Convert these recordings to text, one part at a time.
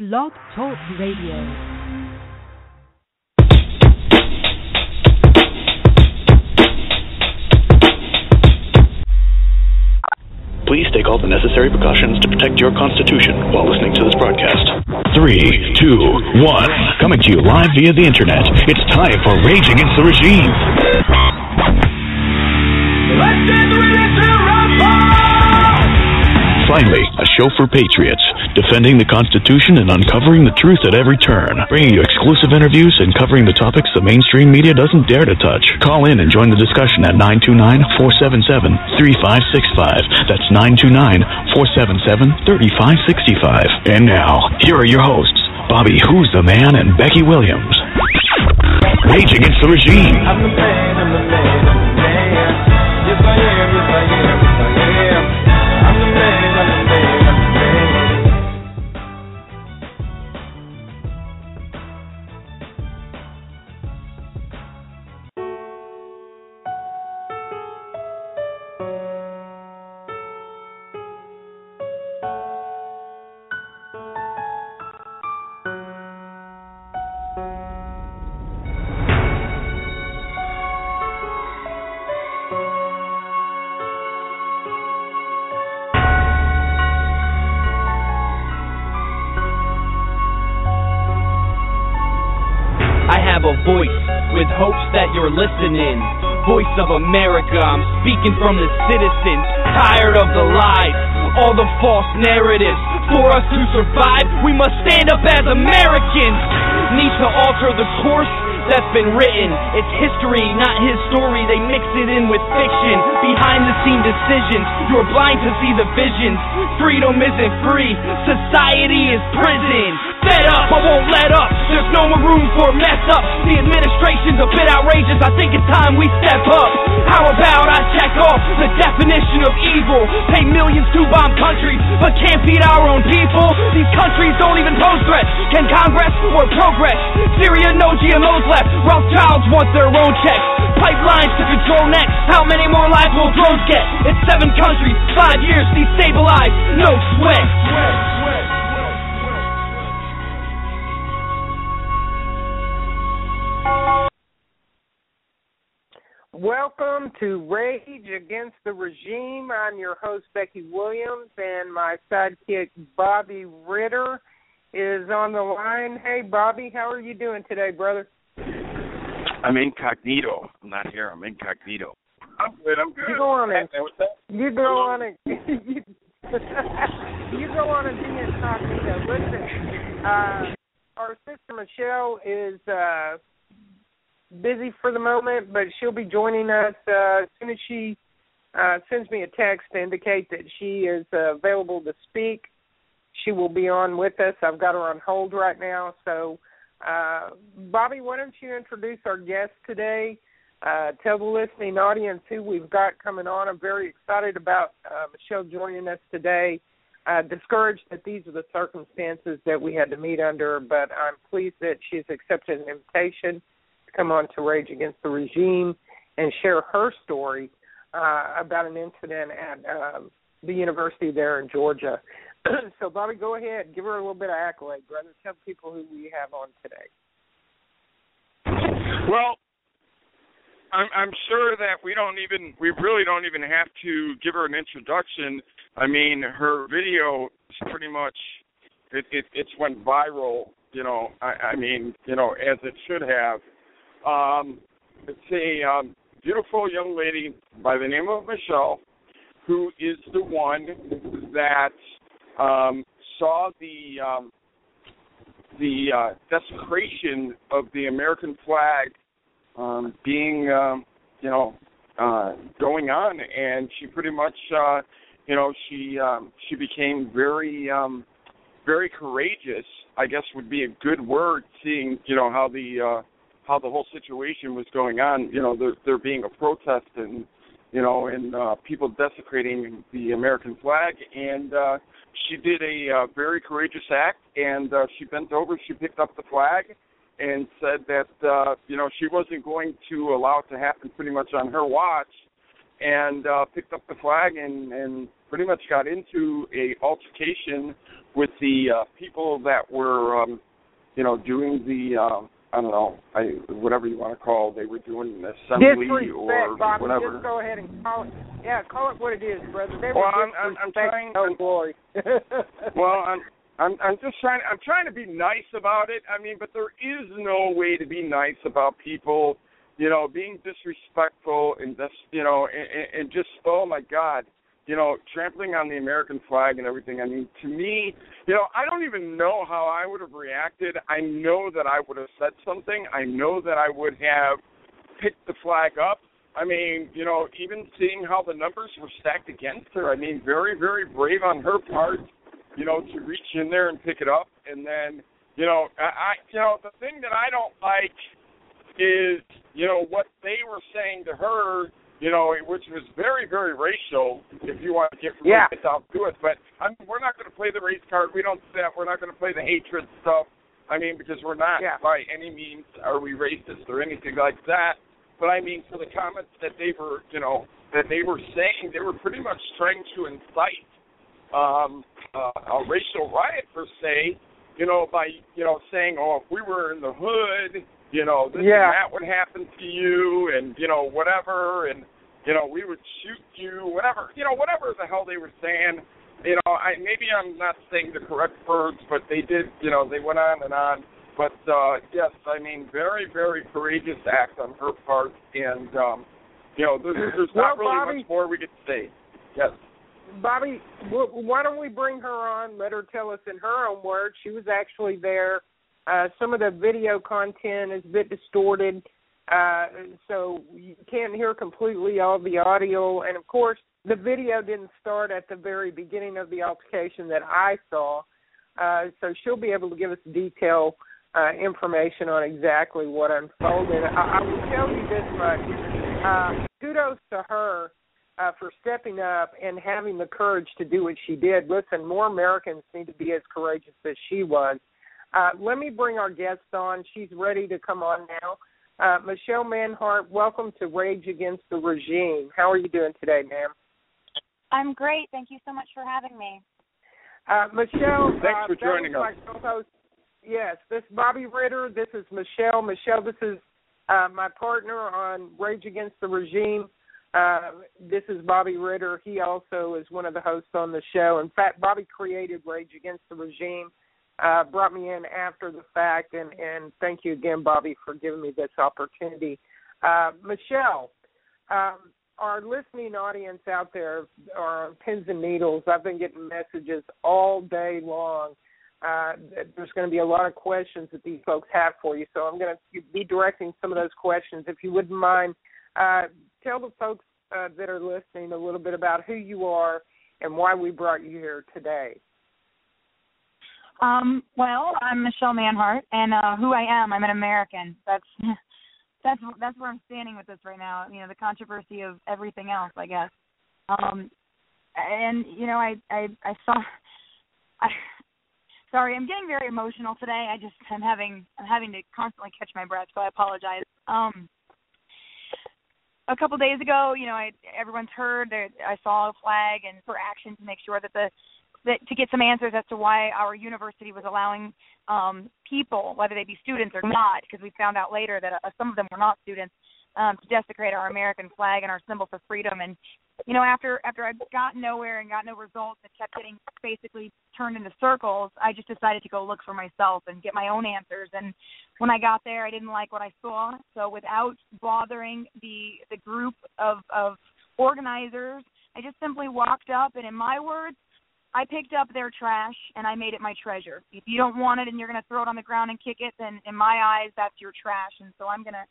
Blog Talk Radio. Please take all the necessary precautions to protect your Constitution while listening to this broadcast. 3, 2, 1. Coming to you live via the internet. It's time for Rage Against the Regime. Let's get ready to rumble! Finally, a show for patriots, defending the Constitution and uncovering the truth at every turn, bringing you exclusive interviews and covering the topics the mainstream media doesn't dare to touch. Call in and join the discussion at 929-477-3565. That's 929-477-3565. And now, here are your hosts, Bobby Who's the Man and Becky Williams. Rage Against the Regime. I'm the man, I'm the man, I'm the man. Yes, I am, yes, I am, yes, I am. I'm the man, I'm the man, I'm the man. Voice with hopes that you're listening. Voice of America, I'm speaking from the citizens. Tired of the lies, all the false narratives. For us to survive, we must stand up as Americans. Need to alter the course that's been written. It's history, not his story. They mix it in with fiction. Behind the scene decisions, you're blind to see the visions. Freedom isn't free, society is prison. Fed up, I won't let up. There's no more room for mess up. The administration's a bit outrageous. I think it's time we step up. How about I check off the definition of evil? Pay millions to bomb countries, but can't feed our own people. These countries don't even pose threats. Can Congress or progress? Syria, no GMOs left. Rothschilds want their own checks. Pipelines to control next. How many more lives will drones get? It's 7 countries, 5 years, destabilized. No sweat. Welcome to Rage Against the Regime. I'm your host, Becky Williams, and my sidekick, Bobby Ritter, is on the line. Hey, Bobby, how are you doing today, brother? I'm incognito. I'm not here. I'm incognito. I'm good. You go on and you go on and you go on and be incognito. Listen, our sister Michelle is busy for the moment, but she'll be joining us as soon as she sends me a text to indicate that she is available to speak. She will be on with us. I've got her on hold right now. So, Bobby, why don't you introduce our guest today? Tell the listening audience who we've got coming on. I'm very excited about Michelle joining us today. Discouraged that these are the circumstances that we had to meet under, but I'm pleased that she's accepted an invitation to come on to Rage Against the Regime and share her story about an incident at the university there in Georgia. So, Bobby, go ahead. Give her a little bit of accolade, brother. Tell people who we have on today. Well, I'm sure that we really don't even have to give her an introduction. I mean, her video is pretty much, it's went viral, you know, I mean, you know, as it should have. It's a beautiful young lady by the name of Michelle, who is the one that saw the desecration of the American flag being, going on, and she pretty much, she became very, very courageous, I guess would be a good word, seeing, you know, how the whole situation was going on. You know, there being a protest and, you know, and people desecrating the American flag, and she did a very courageous act, and she bent over, she picked up the flag, and said that, you know, she wasn't going to allow it to happen pretty much on her watch, and picked up the flag and pretty much got into a altercation with the people that were, doing the, I don't know, whatever you want to call, they were doing an assembly or Bobby, whatever. Just go ahead and call it. Yeah, call it what it is, brother. They well, were I'm trying. Oh, glory. Well, I'm just trying. I'm trying to be nice about it. I mean, but there is no way to be nice about people, being disrespectful and just, and just, oh my God, trampling on the American flag and everything. I mean, to me, I don't even know how I would have reacted. I know that I would have said something. I know that I would have picked the flag up. I mean, even seeing how the numbers were stacked against her, I mean, very, very brave on her part, to reach in there and pick it up. And then, the thing that I don't like is, what they were saying to her, which was very, very racial, if you want to get down to it. But we're not going to play the race card. We don't do that. We're not going to play the hatred stuff. I mean, because we're not by any means are we racist or anything like that. But I mean, for the comments that they were, saying, they were pretty much trying to incite a racial riot per se, by saying, oh, if we were in the hood, this and that would happen to you, and whatever, and we would shoot you, whatever, whatever the hell they were saying. Maybe I'm not saying the correct words, but they did, they went on and on. But yes, I mean, very, very courageous act on her part, and there's not really much more we could say. Yes. Bobby, why don't we bring her on? Let her tell us in her own words. She was actually there. Some of the video content is a bit distorted, so you can't hear completely all the audio. And, of course, the video didn't start at the very beginning of the altercation that I saw, so she'll be able to give us detailed information on exactly what unfolded. I will tell you this much. Kudos to her for stepping up and having the courage to do what she did. Listen, more Americans need to be as courageous as she was. Let me bring our guest on. She's ready to come on now. Michelle Manhart, welcome to Rage Against the Regime. How are you doing today, ma'am? I'm great. Thank you so much for having me. Michelle, thanks for joining us. Yes, this is Bobby Ritter. This is Michelle. Michelle, this is my partner on Rage Against the Regime. This is Bobby Ritter. He also is one of the hosts on the show. In fact, Bobby created Rage Against the Regime, brought me in after the fact, and thank you again, Bobby, for giving me this opportunity. Michelle, our listening audience out there are on pins and needles. I've been getting messages all day long. There's going to be a lot of questions that these folks have for you, so I'm going to be directing some of those questions. If you wouldn't mind, tell the folks that are listening a little bit about who you are and why we brought you here today. Well, I'm Michelle Manhart, and who I am, I'm an American. That's where I'm standing with this right now. The controversy of everything else, I guess. And I saw. Sorry, I'm getting very emotional today. I'm having to constantly catch my breath, so I apologize. A couple days ago, everyone's heard that I saw a flag and for action to make sure that to get some answers as to why our university was allowing people, whether they be students or not, because we found out later that some of them were not students, to desecrate our American flag and our symbol for freedom. And after I got nowhere and got no results and kept getting basically turned into circles, I just decided to go look for myself and get my own answers. And when I got there, I didn't like what I saw. So without bothering the group of organizers, I just simply walked up, and in my words, I picked up their trash and I made it my treasure. If you don't want it and you're going to throw it on the ground and kick it, then in my eyes, that's your trash. And so I'm gonna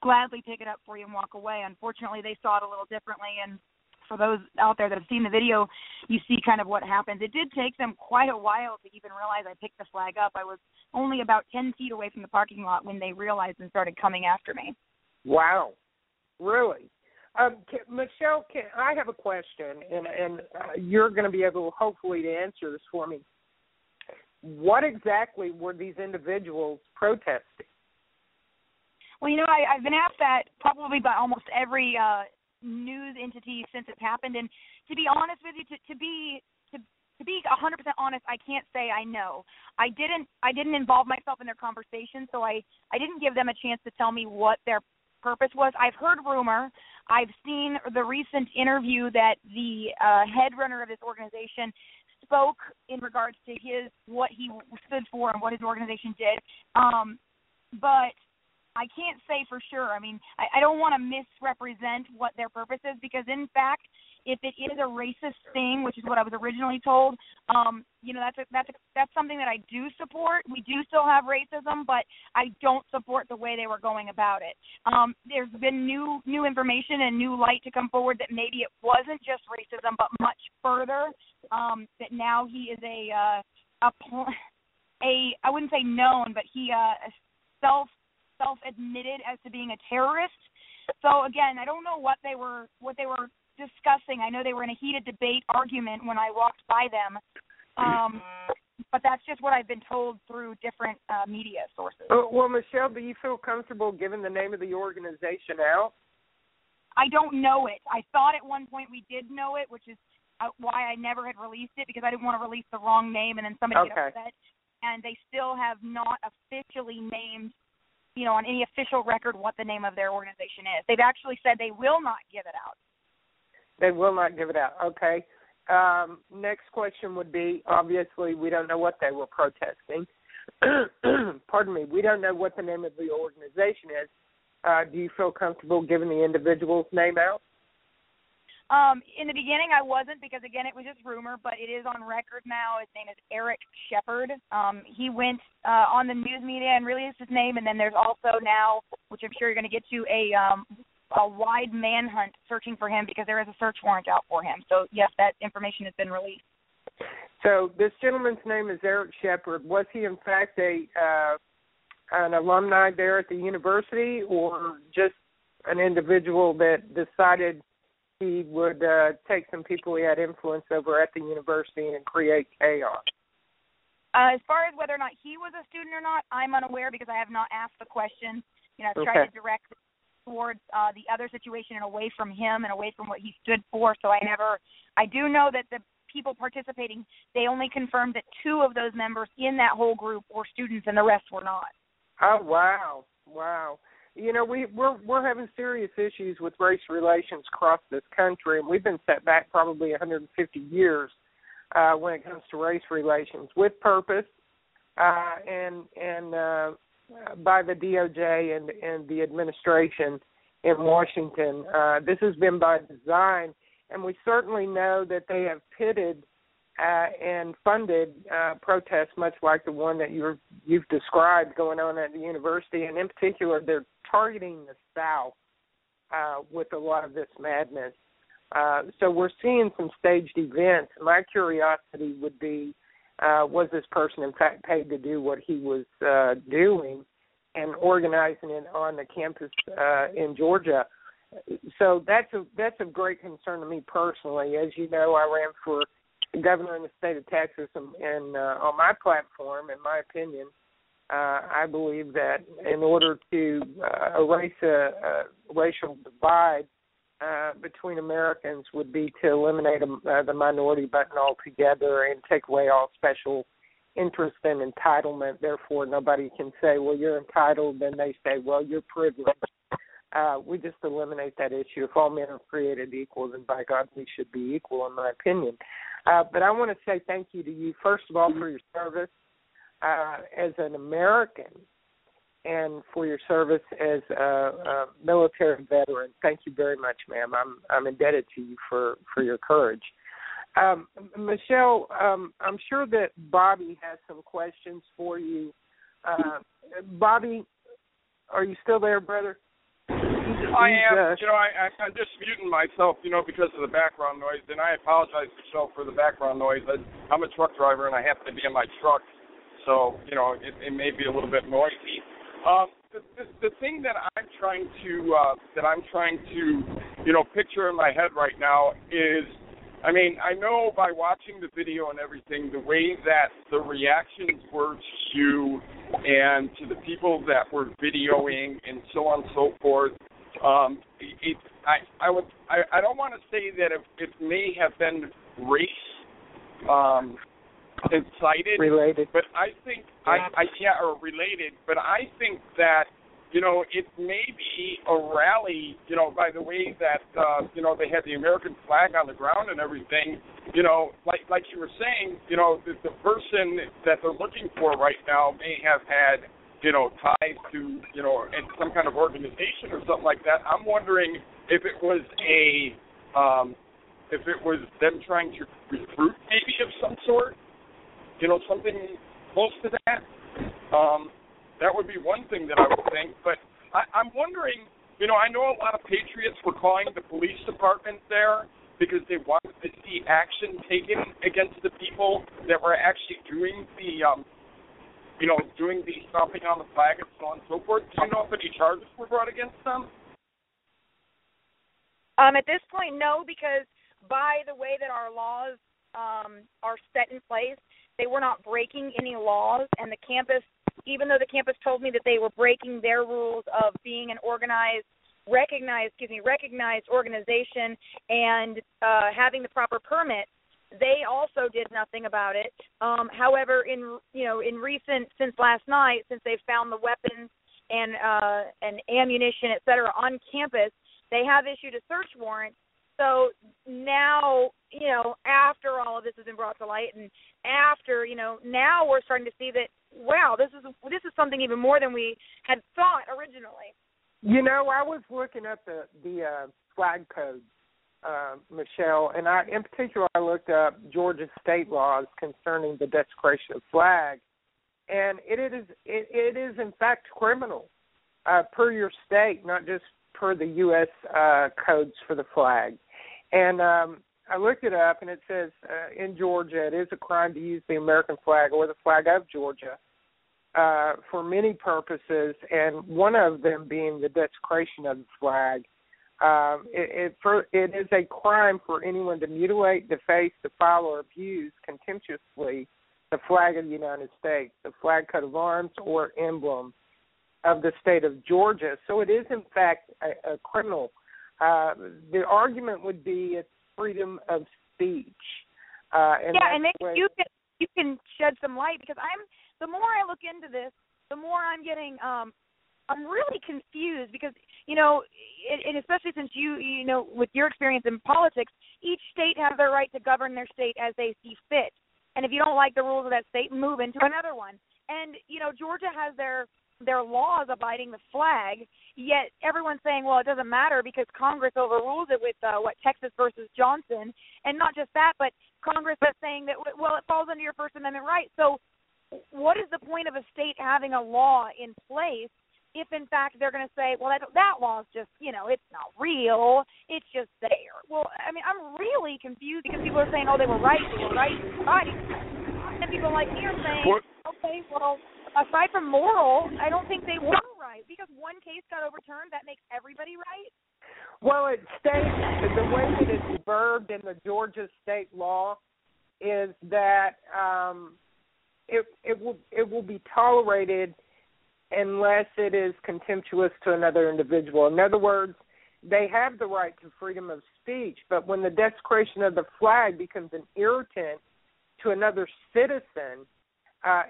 gladly pick it up for you and walk away. Unfortunately, they saw it a little differently, and for those out there that have seen the video, you see kind of what happens. It did take them quite a while to even realize I picked the flag up. I was only about 10 feet away from the parking lot when they realized and started coming after me. Wow. Really? Michelle, I have a question, and you're going to be able, hopefully, to answer this for me. What exactly were these individuals protesting? Well, I've been asked that probably by almost every news entity since it's happened. And to be honest with you, to be 100% honest, I can't say I know. I didn't involve myself in their conversation, so I didn't give them a chance to tell me what their purpose was. I've heard rumor. I've seen the recent interview that the head runner of this organization spoke in regards to what he stood for and what his organization did. But I can't say for sure. I mean, I don't want to misrepresent what their purpose is, because in fact, if it is a racist thing, which is what I was originally told, that's something that I do support. We do still have racism, but I don't support the way they were going about it. There's been new information and new light to come forward that maybe it wasn't just racism, but much further. That now he is I wouldn't say known, but he self-admitted as to being a terrorist. So again, I don't know what they were discussing. I know they were in a heated debate argument when I walked by them, but that's just what I've been told through different media sources. Well, Michelle, do you feel comfortable giving the name of the organization out? I don't know it. I thought at one point we did know it, which is why I never had released it, because I didn't want to release the wrong name and then somebody get upset. And they still have not officially named, on any official record what the name of their organization is. They've actually said they will not give it out. They will not give it out. Okay. Next question would be, obviously, we don't know what they were protesting. Pardon me. We don't know what the name of the organization is. Do you feel comfortable giving the individual's name out? In the beginning, I wasn't, because, again, it was just rumor, but it is on record now. His name is Eric Shepard. He went on the news media and released his name, and then there's also now, which I'm sure you're going to get to, a wide manhunt searching for him, because there is a search warrant out for him. So, yes, that information has been released. So this gentleman's name is Eric Shepard. Was he, in fact, an alumni there at the university, or just an individual that decided he would take some people he had influence over at the university and create chaos? As far as whether or not he was a student or not, I'm unaware, because I have not asked the question. I've tried to direct towards the other situation and away from him and away from what he stood for. So I do know that the people participating, they only confirmed that 2 of those members in that whole group were students and the rest were not. Oh, wow. We're having serious issues with race relations across this country, and we've been set back probably 150 years when it comes to race relations, with purpose, and by the DOJ and the administration in Washington. This has been by design, and we certainly know that they have pitted and funded protests much like the one that you've described going on at the university, and in particular, they're targeting the South with a lot of this madness. So we're seeing some staged events. My curiosity would be, was this person in fact paid to do what he was doing and organizing it on the campus in Georgia? So that's of great concern to me personally. As you know, I ran for governor in the state of Texas, and on my platform, in my opinion, I believe that in order to erase a racial divide between Americans would be to eliminate the minority button altogether and take away all special interest and entitlement. Therefore, nobody can say, well, you're entitled. Then they say, well, you're privileged. We just eliminate that issue. If all men are created equal, then by God, we should be equal, in my opinion. But I want to say thank you to you, first of all, for your service as an American, and for your service as a military veteran. Thank you very much, ma'am. I'm indebted to you for your courage. Michelle, I'm sure that Bobby has some questions for you. Bobby, are you still there, brother? I am. I'm just muting myself, because of the background noise, and I apologize, Michelle, for the background noise. I'm a truck driver, and I happen to be in my truck, so, it may be a little bit noisy. The thing that I'm trying to picture in my head right now is, I know by watching the video and everything, the way that the reactions were to you and to the people that were videoing and so on and so forth, I don't want to say that it may have been race incited, related, but I think or related. But I think that it may be a rally. By the way that they had the American flag on the ground and everything. Like you were saying, the person that they're looking for right now may have had ties to some kind of organization or something like that. I'm wondering if it was them trying to recruit maybe of some sort, something close to that. That would be one thing that I would think. But I'm wondering, I know a lot of patriots were calling the police department there because they wanted to see action taken against the people that were actually doing the doing the stomping on the flag and so on and so forth. Do you know if any charges were brought against them? At this point, no, because by the way that our laws are set in place, they were not breaking any laws, and the campus, even though the campus told me that they were breaking their rules of being an recognized organization and having the proper permit, they also did nothing about it. However, since last night, since they've found the weapons and ammunition, et cetera, on campus, they have issued a search warrant. So now, after all of this has been brought to light, and after, now we're starting to see that, wow, this is something even more than we had thought originally. I was looking up the flag codes, Michelle, and in particular I looked up Georgia state laws concerning the desecration of flag, and it is in fact criminal per your state, not just per the U.S. codes for the flag. And I looked it up, and it says in Georgia it is a crime to use the American flag or the flag of Georgia for many purposes, and one of them being the desecration of the flag. It is a crime for anyone to mutilate, deface, defile, or abuse contemptuously the flag of the United States, the flag, coat of arms, or emblem of the state of Georgia. So it is, in fact, a criminal. The argument would be it's freedom of speech. And maybe you can shed some light, because the more I look into this, the more I'm getting I'm really confused, because and especially since you with your experience in politics, each state has their right to govern their state as they see fit, and if you don't like the rules of that state, move into another one. And Georgia has their laws abiding the flag, yet everyone's saying, well, it doesn't matter because Congress overrules it with Texas versus Johnson, and not just that, but Congress is saying that, well, it falls under your First Amendment right. So what is the point of a state having a law in place if, in fact, they're going to say, well, that law is just, it's not real, it's just there? Well, I mean, I'm really confused, because people are saying, oh, they were right. And people like me are saying, okay, well, aside from moral, I don't think they were right, because one case got overturned, that makes everybody right? Well, it states, the way that it's verbed in the Georgia state law is that it will be tolerated unless it is contemptuous to another individual. In other words, they have the right to freedom of speech, but when the desecration of the flag becomes an irritant to another citizen,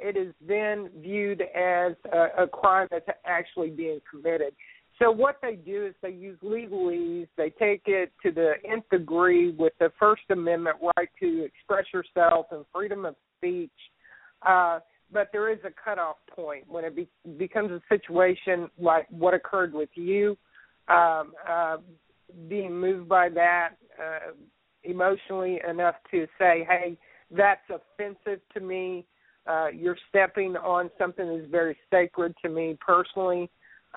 it is then viewed as a crime that's actually being committed. So what they do is they use legalese. They take it to the nth degree with the First Amendment right to express yourself and freedom of speech. But there is a cutoff point when it becomes a situation like what occurred with you, being moved by that emotionally enough to say, hey, that's offensive to me. You're stepping on something that's very sacred to me personally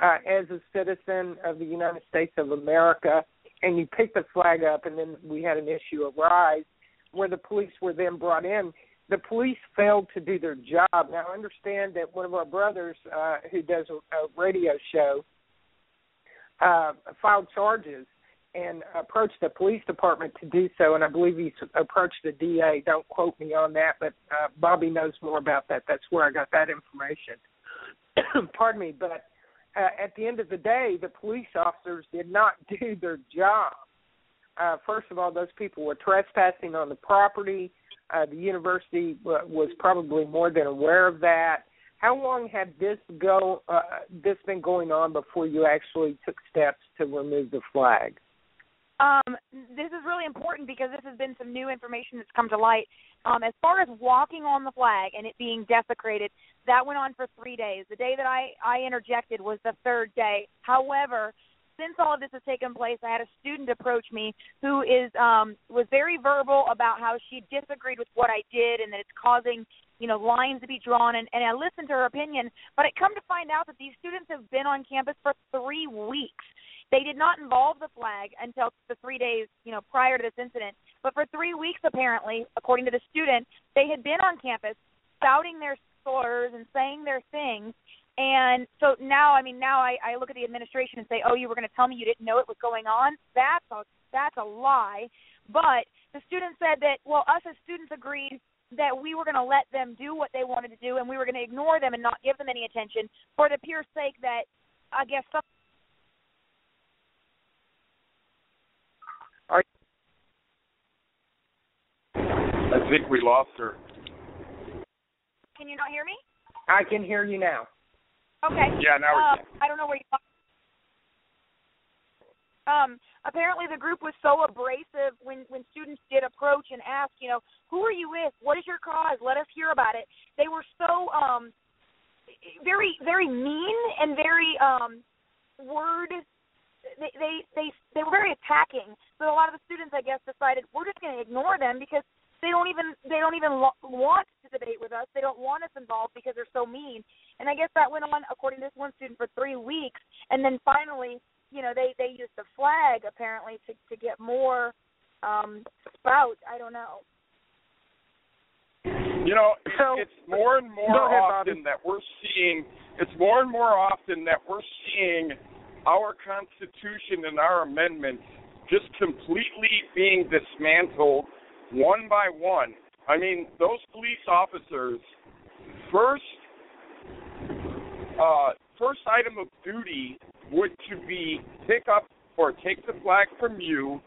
as a citizen of the United States of America, and you pick the flag up, and then we had an issue arise where the police were then brought in. The police failed to do their job. Now, I understand that one of our brothers who does a radio show filed charges and approached the police department to do so, and I believe he's approached the DA. Don't quote me on that, but Bobby knows more about that. That's where I got that information. Pardon me, but at the end of the day, the police officers did not do their job. First of all, those people were trespassing on the property. The university was probably more than aware of that. How long had this been going on before you actually took steps to remove the flag? This is really important because this has been some new information that's come to light. As far as walking on the flag and it being desecrated, that went on for 3 days. The day that I interjected was the third day. However, since all of this has taken place, I had a student approach me who was very verbal about how she disagreed with what I did and that it's causing, lines to be drawn. And I listened to her opinion, but I come to find out that these students have been on campus for 3 weeks. They did not involve the flag until the 3 days, prior to this incident. But for 3 weeks, apparently, according to the student, they had been on campus spouting their slurs and saying their things. And so now I look at the administration and say, oh, you were going to tell me you didn't know it was going on? That's a lie. But the student said that, well, us as students agreed that we were going to let them do what they wanted to do and we were going to ignore them and not give them any attention for the pure sake that, I guess, I think we lost her. Can you not hear me? I can hear you now. Okay. Yeah, now we can. I don't know where you are. Apparently the group was so abrasive when students did approach and ask, who are you with? What is your cause? Let us hear about it. They were so very, very mean and very they were very attacking. So a lot of the students, I guess, decided we're just going to ignore them because they don't even want to debate with us. They don't want us involved because they're so mean. And I guess that went on, according to this one student, for 3 weeks. And then finally, they used the flag apparently to get more spout. I don't know. It's more and more often that we're seeing. It's more and more often that we're seeing our Constitution and our amendments just completely being dismantled one by one. I mean, those police officers, first item of duty would to be pick up or take the flag from you,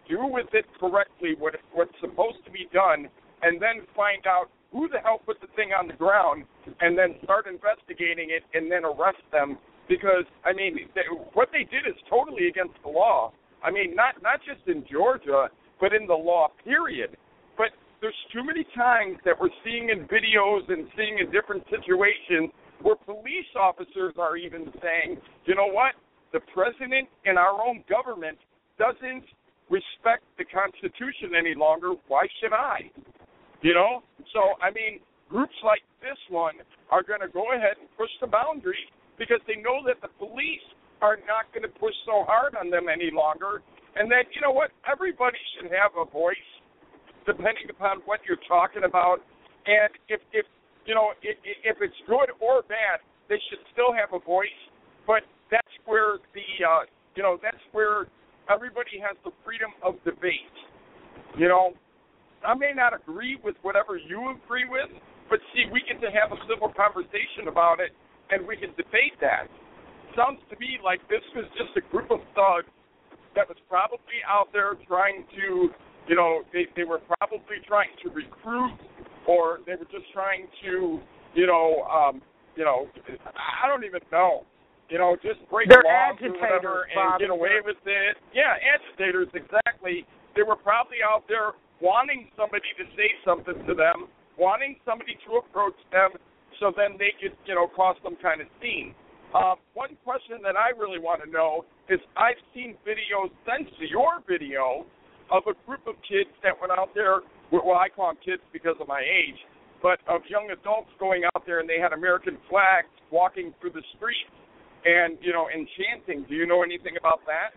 do with it correctly what's supposed to be done, and then find out who the hell put the thing on the ground, and then start investigating it, and then arrest them. Because, what they did is totally against the law. I mean, not just in Georgia, but in the law, period. But there's too many times that we're seeing in videos and seeing in different situations where police officers are even saying, you know what, the president and our own government doesn't respect the Constitution any longer. Why should I? So, groups like this one are going to go ahead and push the boundary because they know that the police are not going to push so hard on them any longer. And that, everybody should have a voice depending upon what you're talking about. And if it's good or bad, they should still have a voice. But that's where that's where everybody has the freedom of debate. I may not agree with whatever you agree with, but see, we get to have a civil conversation about it, and we can debate that. Sounds to me like this was just a group of thugs that was probably out there trying to, they were probably trying to recruit, or they were just trying to, I don't even know, just break laws or whatever and get away with it. Yeah, agitators, exactly. They were probably out there wanting somebody to say something to them, wanting somebody to approach them, so then they could, cause some kind of scene. One question that I really want to know is I've seen videos since your video of a group of kids that went out there, well, I call them kids because of my age, but of young adults going out there and they had American flags walking through the streets and, and chanting. Do you know anything about that?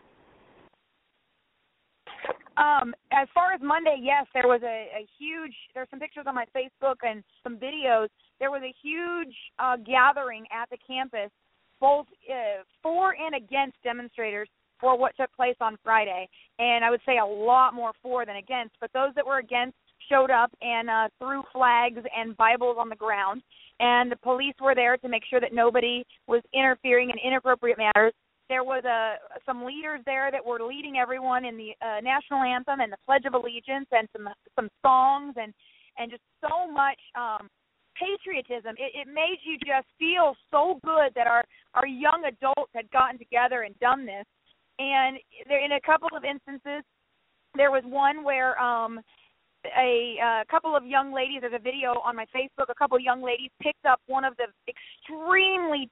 As far as Monday, yes, there was there's some pictures on my Facebook and some videos. There was a huge gathering at the campus, both for and against demonstrators for what took place on Friday. And I would say a lot more for than against, but those that were against showed up and threw flags and Bibles on the ground. and the police were there to make sure that nobody was interfering in inappropriate matters. There was some leaders there that were leading everyone in the national anthem and the Pledge of Allegiance, and some songs, and just so much patriotism. It made you just feel so good that our young adults had gotten together and done this. And there, in a couple of instances, there was one where a couple of young ladies, there's a video on my Facebook, a couple of young ladies picked up one of the extremely,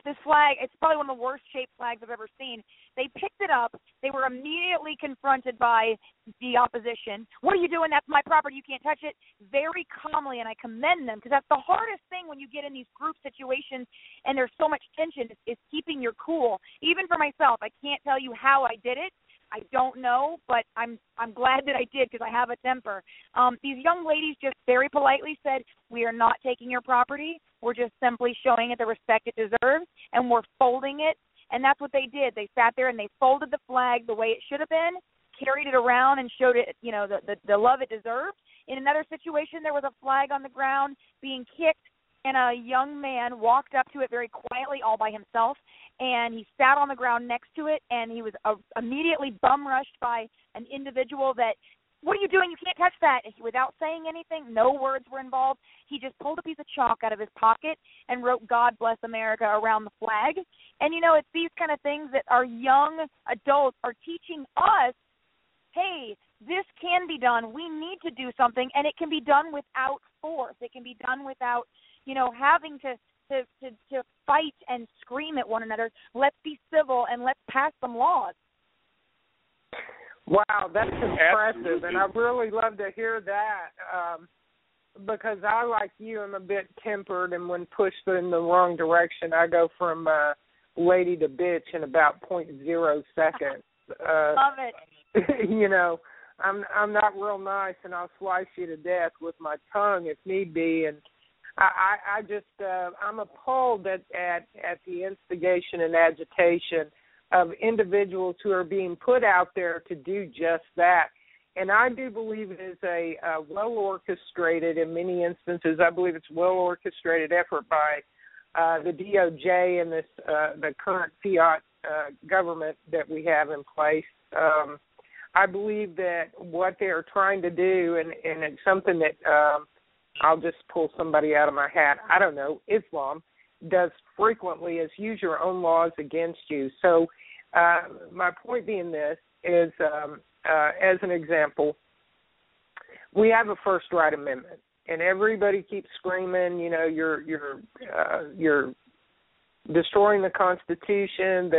this flag, it's probably one of the worst shaped flags I've ever seen. They picked it up. They were immediately confronted by the opposition. What are you doing? That's my property. You can't touch it. Very calmly, and I commend them, because that's the hardest thing when you get in these group situations and there's so much tension, is keeping your cool. Even for myself, I can't tell you how I did it. I don't know, but I'm glad that I did, because I have a temper. These young ladies just very politely said, we are not taking your property. We're just simply showing it the respect it deserves, and we're folding it. And that's what they did. They sat there and they folded the flag the way it should have been, carried it around and showed it, the love it deserved. In another situation, there was a flag on the ground being kicked, and a young man walked up to it very quietly all by himself, and he sat on the ground next to it, and he was immediately bum-rushed by an individual that, what are you doing? You can't touch that. Without saying anything, no words were involved. He just pulled a piece of chalk out of his pocket and wrote, God bless America, around the flag. And, it's these kind of things that our young adults are teaching us, hey, this can be done. We need to do something, and it can be done without force. It can be done without, having to fight and scream at one another. Let's be civil and let's pass some laws. Wow, that's impressive, and I'd really love to hear that, because I, like you, am a bit tempered, and when pushed in the wrong direction, I go from lady to bitch in about 0.0 seconds. Love it. I'm not real nice, and I'll slice you to death with my tongue if need be, and I just I'm appalled at the instigation and agitation of individuals who are being put out there to do just that. And I do believe it is a well-orchestrated, in many instances, I believe it's a well-orchestrated effort by the DOJ and the current fiat government that we have in place. I believe that what they're trying to do, and it's something that I'll just pull somebody out of my hat, I don't know, Islam does frequently, is use your own laws against you. So my point being this is, as an example, we have a First Right Amendment, and everybody keeps screaming, you're destroying the Constitution.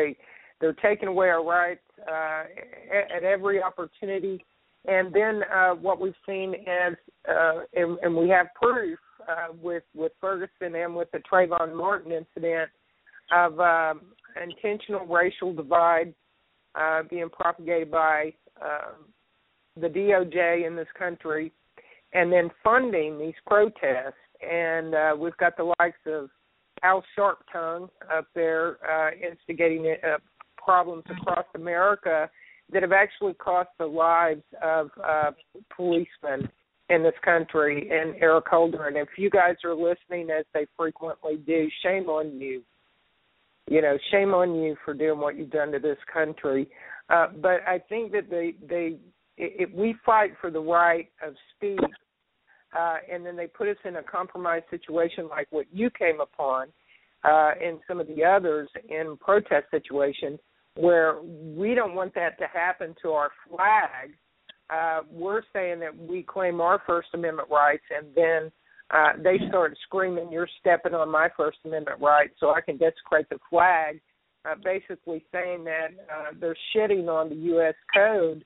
They're taking away our rights at every opportunity. And then what we've seen is, and we have proof with Ferguson and with the Trayvon Martin incident of intentional racial divide being propagated by the DOJ in this country, and then funding these protests. And we've got the likes of Al Sharptongue up there instigating problems across America that have actually cost the lives of policemen in this country, and Eric Holder. And if you guys are listening, as they frequently do, shame on you. Shame on you for doing what you've done to this country. But I think that if we fight for the right of speech, and then they put us in a compromised situation like what you came upon, and some of the others in protest situations, where we don't want that to happen to our flag. We're saying that we claim our First Amendment rights, and then they start screaming, you're stepping on my First Amendment rights so I can desecrate the flag, basically saying that they're shitting on the U.S. code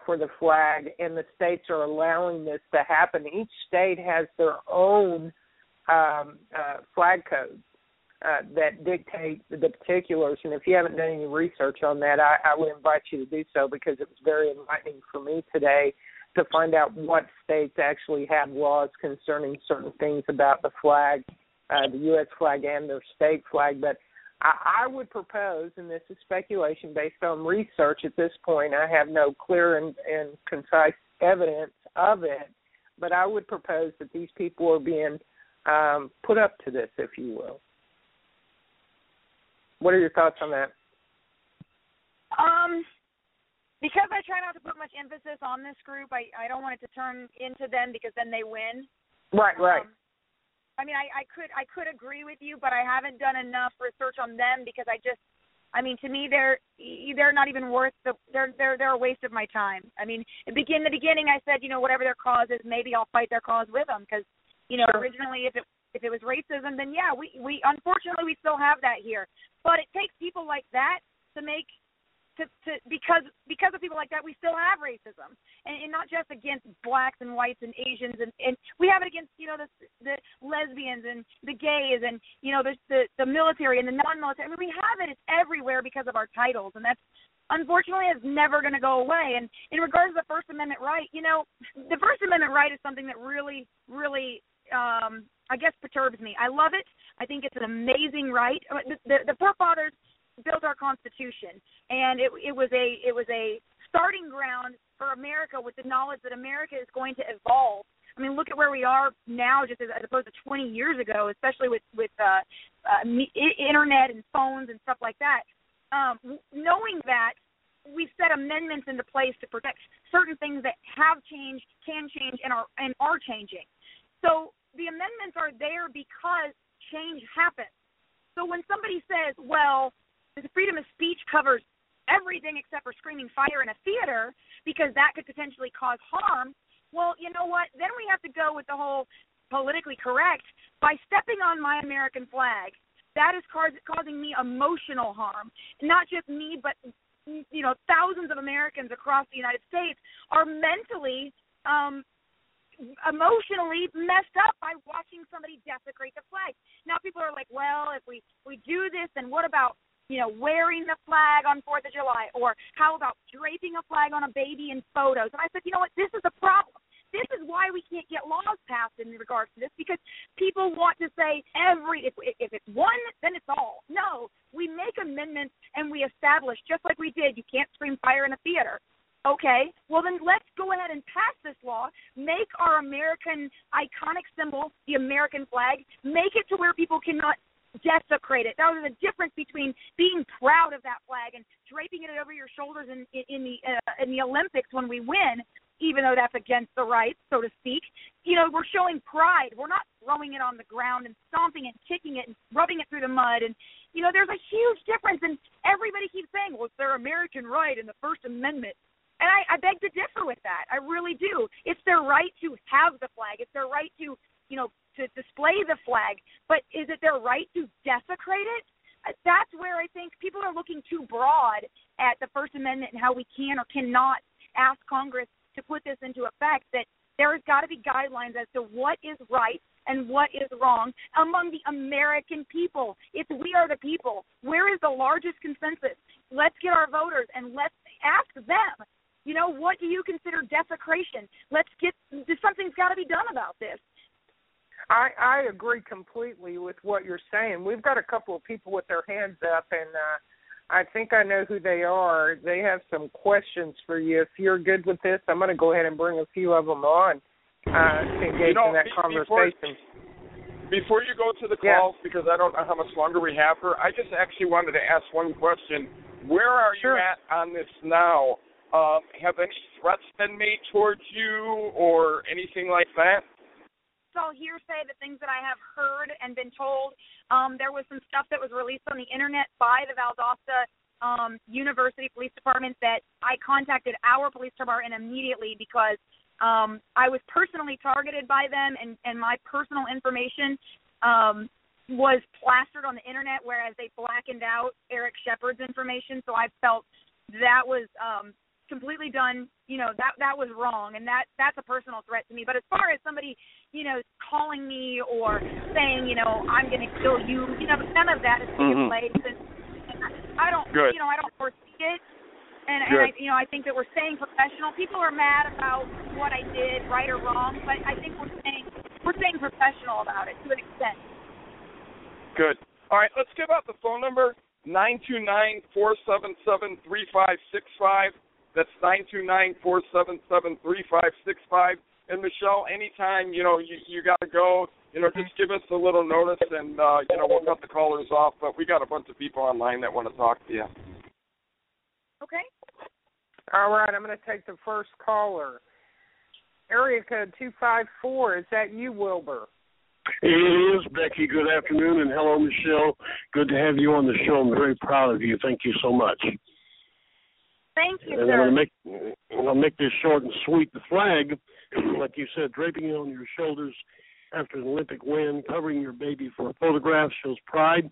for the flag, and the states are allowing this to happen. Each state has their own flag codes that dictate the particulars, and if you haven't done any research on that, I would invite you to do so, because it was very enlightening for me today to find out what states actually have laws concerning certain things about the flag, the U.S. flag and their state flag. But I would propose, and this is speculation based on research at this point, I have no clear and concise evidence of it, but I would propose that these people are being put up to this, if you will. What are your thoughts on that? Because I try not to put much emphasis on this group, I don't want it to turn into them because then they win. Right. I mean, I could agree with you, but I haven't done enough research on them because to me they're not even worth they're a waste of my time. I mean, in the beginning I said, whatever their cause is, maybe I'll fight their cause with them because, originally if it was racism, then yeah, we unfortunately we still have that here. But it takes people like that to make because of people like that, we still have racism, and not just against blacks and whites and Asians, and we have it against the lesbians and the gays and the military and the non-military. I mean, we have it. It's everywhere because of our titles, and that's unfortunately is never going to go away. And in regards to the First Amendment right, the First Amendment right is something that really, really, I guess, perturbs me. I love it. I think it's an amazing right. The forefathers built our Constitution, and it was a starting ground for America with the knowledge that America is going to evolve. I mean, look at where we are now, just as opposed to 20 years ago, especially with internet and phones and stuff like that. Knowing that, we've set amendments into place to protect certain things that have changed, can change, and are changing. So the amendments are there because change happens. So when somebody says, well, the freedom of speech covers everything except for screaming fire in a theater because that could potentially cause harm, well, you know what? Then we have to go with the whole politically correct. By stepping on my American flag, that is causing me emotional harm. Not just me, but thousands of Americans across the United States are mentally, emotionally messed up by watching somebody desecrate the flag. Now people are like, well, if we do this, then what about wearing the flag on 4th of July? Or how about draping a flag on a baby in photos? And I said, you know what, this is the problem. This is why we can't get laws passed in regards to this, because people want to say if it's one, then it's all. No, we make amendments and we establish, just like we did, you can't scream fire in a theater. Okay, well then let's go ahead and pass this law, make our American iconic symbol, the American flag, make it to where people cannot desecrate it. That was the difference between being proud of that flag and draping it over your shoulders in the Olympics when we win, even though that's against the rights, so to speak. We're showing pride. We're not throwing it on the ground and stomping it and kicking it and rubbing it through the mud. And there's a huge difference. And everybody keeps saying, well, it's their American right in the First Amendment. And I beg to differ with that. I really do. It's their right to have the flag. It's their right to display the flag, but is it their right to desecrate it? That's where I think people are looking too broad at the First Amendment and how we can or cannot ask Congress to put this into effect, that there has got to be guidelines as to what is right and what is wrong among the American people. It's we are the people. Where is the largest consensus? Let's get our voters and let's ask them, what do you consider desecration? Something's got to be done about this. I agree completely with what you're saying. We've got a couple of people with their hands up, and I think I know who they are. They have some questions for you. If you're good with this, I'm going to go ahead and bring a few of them on to engage in that conversation. Before you go to the calls, because I don't know how much longer we have her, I just actually wanted to ask one question. Where are you at on this now? Have any threats been made towards you or anything like that? All hearsay, the things that I have heard and been told. There was some stuff that was released on the internet by the Valdosta University Police Department that I contacted our police department immediately because I was personally targeted by them, and my personal information was plastered on the internet, whereas they blackened out Eric Shepard's information. So I felt that was completely done, that was wrong, and that's a personal threat to me. But as far as somebody, calling me or saying, I'm going to kill you, none of that is taking place. And I don't, I don't foresee it. And I think that we're staying professional. People are mad about what I did, right or wrong, but I think we're staying professional about it to an extent. Good. All right, let's give out the phone number, 929-477-3565. That's 929-477-3565. And Michelle, anytime, you got to go, just give us a little notice and, we'll cut the callers off. But we got a bunch of people online that want to talk to you. Okay. All right, I'm going to take the first caller. Area code 254, is that you, Wilbur? It is, Becky. Good afternoon, and hello, Michelle. Good to have you on the show. I'm very proud of you. Thank you so much. Thank you, and sir. I'm going to make this short and sweet. The flag, like you said, draping it on your shoulders after an Olympic win, covering your baby for a photograph shows pride.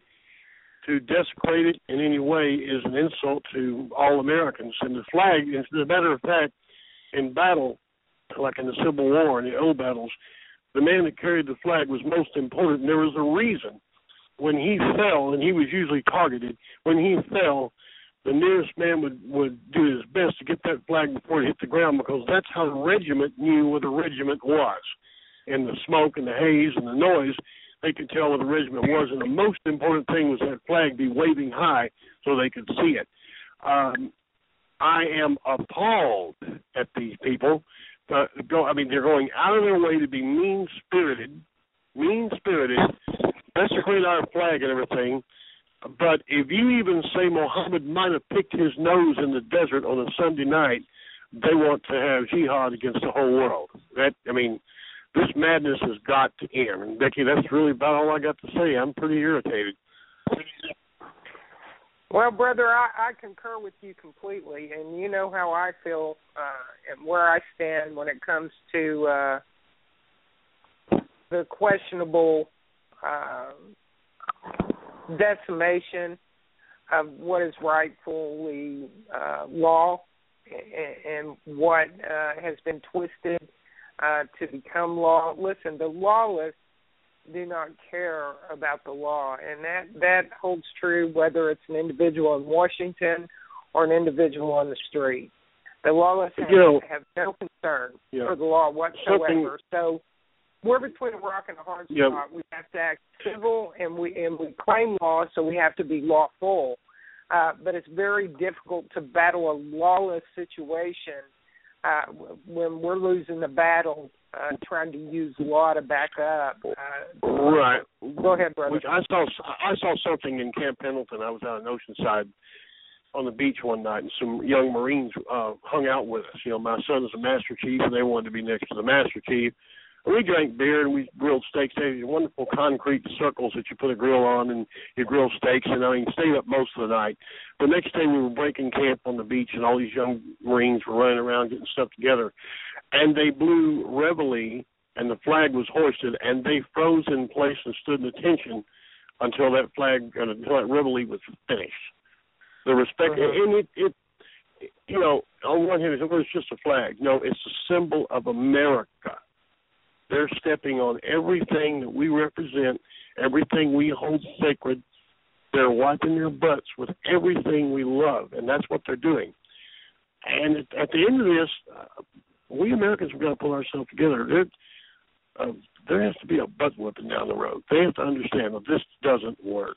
To desecrate it in any way is an insult to all Americans. And the flag, as a matter of fact, in battle, like in the Civil War and the old battles, the man that carried the flag was most important. And there was a reason. When he fell, and he was usually targeted, when he fell, the nearest man would do his best to get that flag before it hit the ground, because that's how the regiment knew what the regiment was. In the smoke and the haze and the noise, they could tell what the regiment was. And the most important thing was that flag be waving high so they could see it. I am appalled at these people. They're going out of their way to be mean-spirited, desecrate our flag and everything. But if you even say Mohammed might have picked his nose in the desert on a Sunday night, they want to have jihad against the whole world. This madness has got to end. And, Becky, that's really about all I got to say. I'm pretty irritated. Well, brother, I concur with you completely, and you know how I feel and where I stand when it comes to the questionable decimation of what is rightfully law and what has been twisted to become law. Listen, the lawless do not care about the law, and that holds true whether it's an individual in Washington or an individual on the street. The lawless have no concern for the law whatsoever. So we're between a rock and a hard spot. We have to act civil, and we claim law, so we have to be lawful. But it's very difficult to battle a lawless situation when we're losing the battle, trying to use law to back up. Right. Go ahead, brother. I saw something in Camp Pendleton. I was out in Oceanside on the beach one night, and some young Marines hung out with us. My son is a Master Chief, and they wanted to be next to the Master Chief. And we drank beer, and we grilled steaks. They had these wonderful concrete circles that you put a grill on, and you grill steaks, and stayed up most of the night. The next day we were breaking camp on the beach, and all these young Marines were running around getting stuff together. And they blew reveille, and the flag was hoisted, and they froze in place and stood in attention until that reveille was finished. The respect, and it on one hand, it's just a flag. No, it's a symbol of America. They're stepping on everything that we represent, everything we hold sacred. They're wiping their butts with everything we love, and that's what they're doing. And at the end of this, we Americans have got to pull ourselves together. There has to be a butt whipping down the road. They have to understand that this doesn't work.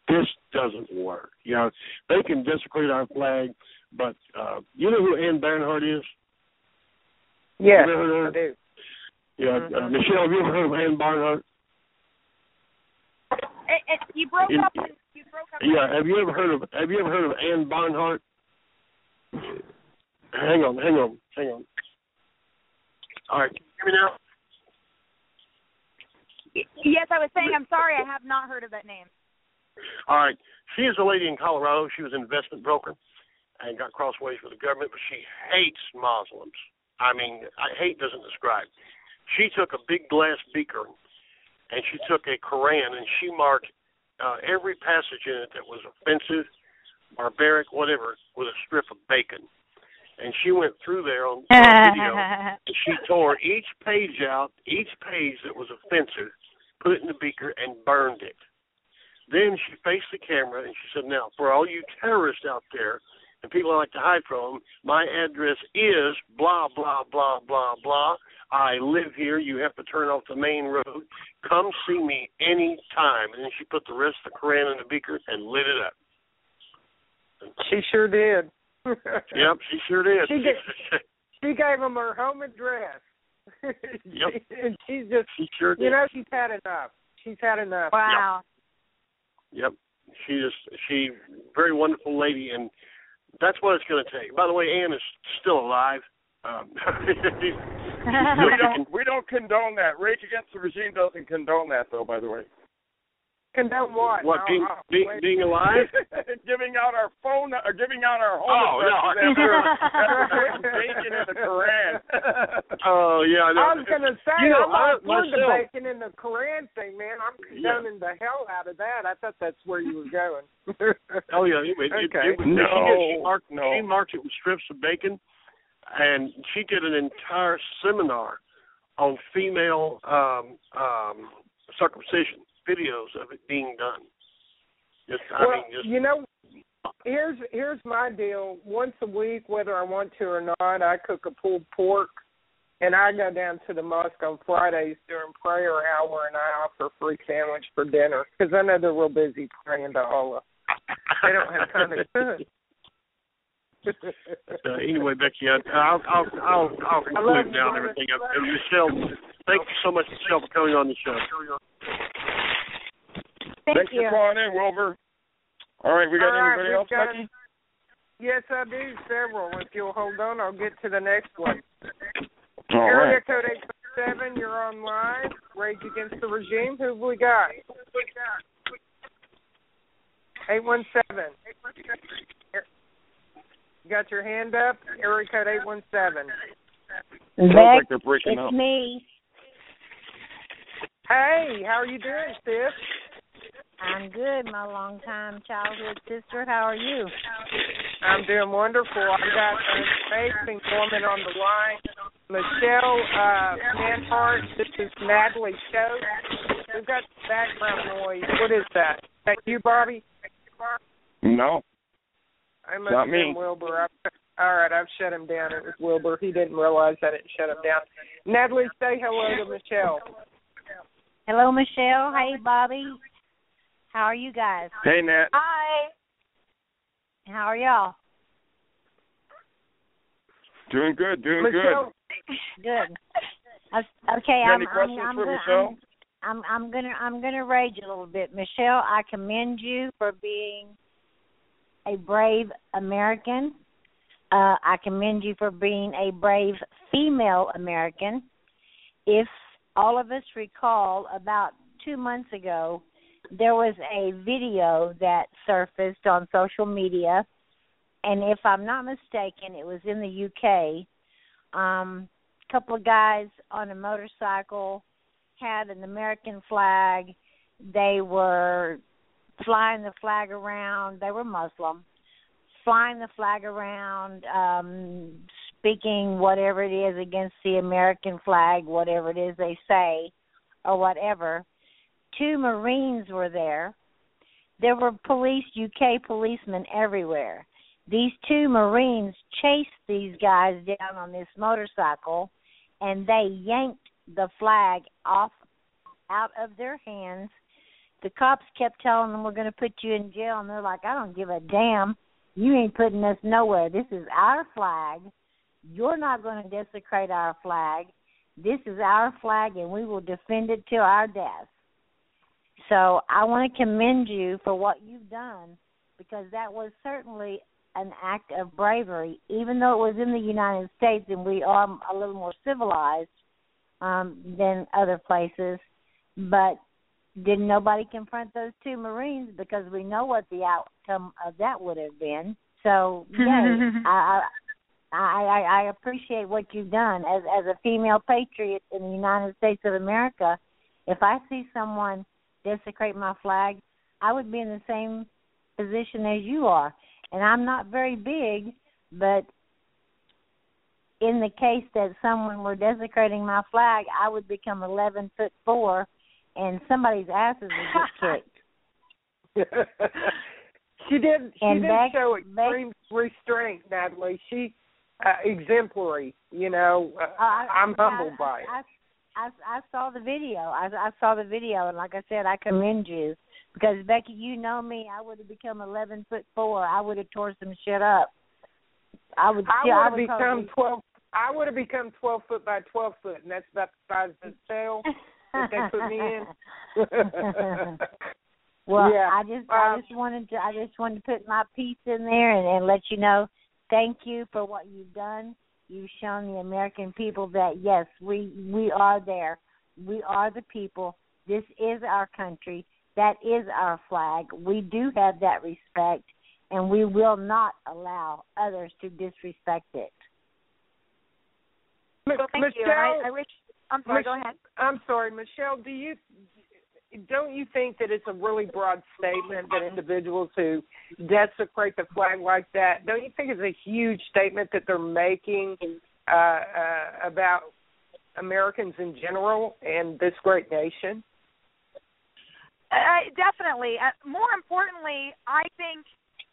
This doesn't work. They can desecrate our flag, but you know who Ms Manhart is? Yes, I do. Yeah, Michelle, have you ever heard of Ms Manhart? You broke up. Yeah, have you ever heard of Ms Manhart? Hang on. All right, can you hear me now? Yes, I was saying I'm sorry, I have not heard of that name. All right, she is a lady in Colorado. She was an investment broker and got crossways with the government, but she hates Muslims. Hate doesn't describe. She took a big glass beaker, and she took a Quran, and she marked every passage in it that was offensive, barbaric, whatever, with a strip of bacon. And she went through there on video, and she tore each page out, each page that was offensive, put it in the beaker, and burned it. Then she faced the camera, and she said, now, for all you terrorists out there, and people I like to hide from, my address is blah, blah, blah, blah, blah. I live here. You have to turn off the main road. Come see me any time. And then she put the rest of the Quran in the beaker and lit it up. She sure did. Yep, she sure did. She gave them her home address. Yep. And she's just, she sure did. She's had enough. She's had enough. Wow. Yep. She very wonderful lady, and that's what it's going to take. By the way, Ann is still alive. We don't condone that. Rage Against the Regime doesn't condone that, though. By the way. Condone what? What, being alive? Giving out our phone, or giving out our home address after bacon in the Koran. Oh, yeah, I know. I was going to say, I'm not for the bacon in the Koran thing, man. I'm condoning the hell out of that. I thought that's where you were going. Oh, yeah. Okay. She marked it with strips of bacon, and she did an entire seminar on female circumcision. Videos of it being done. Here's my deal. Once a week, whether I want to or not, I cook a pulled pork, and I go down to the mosque on Fridays during prayer hour, and I offer a free sandwich for dinner because I know they're real busy praying to Allah. They don't have time to cook. Anyway, Becky, I'll conclude now and everything. And Michelle, thank you so much, Michelle, for coming on the show. Thanks for calling in, Wilbur. All right, we got anybody else, Becky? Yes, I do. Several. If you'll hold on, I'll get to the next one. All Area right. code 857, you're on live. Rage Against the Regime. Who have we got? 817. You got your hand up? Area code 817. Sounds like they're breaking up. It's me. Hey, how are you doing, sis? I'm good, my longtime childhood sister. How are you? I'm doing wonderful. I've got an amazing woman on the line. Michelle Manhart. This is Natalie's show. We've got background noise. What is that? Is that you, Bobby? No. I must Not have me. been Wilbur. All right, I've shut him down. It was Wilbur. He didn't realize I didn't shut him down. Natalie, say hello to Michelle. Hello, Michelle. Hey, Bobby. How are you guys? Hey, Nat. Hi. How are y'all? Doing good. Michelle. Good. Okay, Any questions for Michelle? I'm gonna rage a little bit, Michelle. I commend you for being a brave American. I commend you for being a brave female American. If all of us recall, about 2 months ago, there was a video that surfaced on social media, and if I'm not mistaken, it was in the UK. A couple of guys on a motorcycle had an American flag. They were flying the flag around. They were Muslim, flying the flag around, speaking whatever it is against the American flag, whatever it is they say, or whatever. 2 Marines were there. There were UK policemen everywhere. These 2 Marines chased these guys down on this motorcycle, and they yanked the flag out of their hands. The cops kept telling them, we're going to put you in jail, and they're like, I don't give a damn. You ain't putting us nowhere. This is our flag. You're not going to desecrate our flag. This is our flag, and we will defend it till our death. So I want to commend you for what you've done, because that was certainly an act of bravery, even though it was in the United States and we are a little more civilized than other places. But did nobody confront those 2 Marines, because we know what the outcome of that would have been. So, yay. I appreciate what you've done. As a female patriot in the United States of America, if I see someone desecrate my flag, I would be in the same position as you are. And I'm not very big, but in the case that someone were desecrating my flag, I would become 11'4", and somebody's asses would get kicked. She did show extreme restraint, Natalie. She exemplary. I'm humbled by it. I saw the video. I saw the video, and like I said, I commend you, because Becky, you know me. I would have become 11'4". I would have tore some shit up. I would have become I would have become 12 foot by 12 foot, and that's about the size of the cell that they put me in. Well, yeah. I just wanted to put my piece in there and let you know, thank you for what you've done. You've shown the American people that yes, we are there. We are the people. This is our country. That is our flag. We do have that respect, and we will not allow others to disrespect it. Well, thank you. I wish. I'm sorry. Go ahead. I'm sorry, Michelle. Don't you think that it's a really broad statement that individuals who desecrate the flag like that? Don't you think it's a huge statement that they're making about Americans in general and this great nation? Definitely. More importantly, I think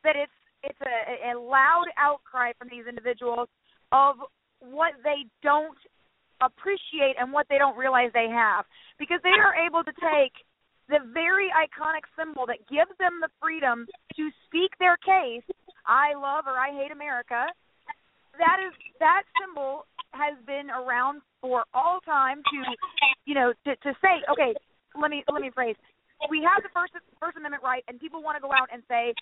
that it's a loud outcry from these individuals of what they don't appreciate and what they don't realize they have, because they are able to take the very iconic symbol that gives them the freedom to speak their case, I love or I hate America. That symbol has been around for all time to say, okay, let me phrase. We have the First Amendment right, and people want to go out and say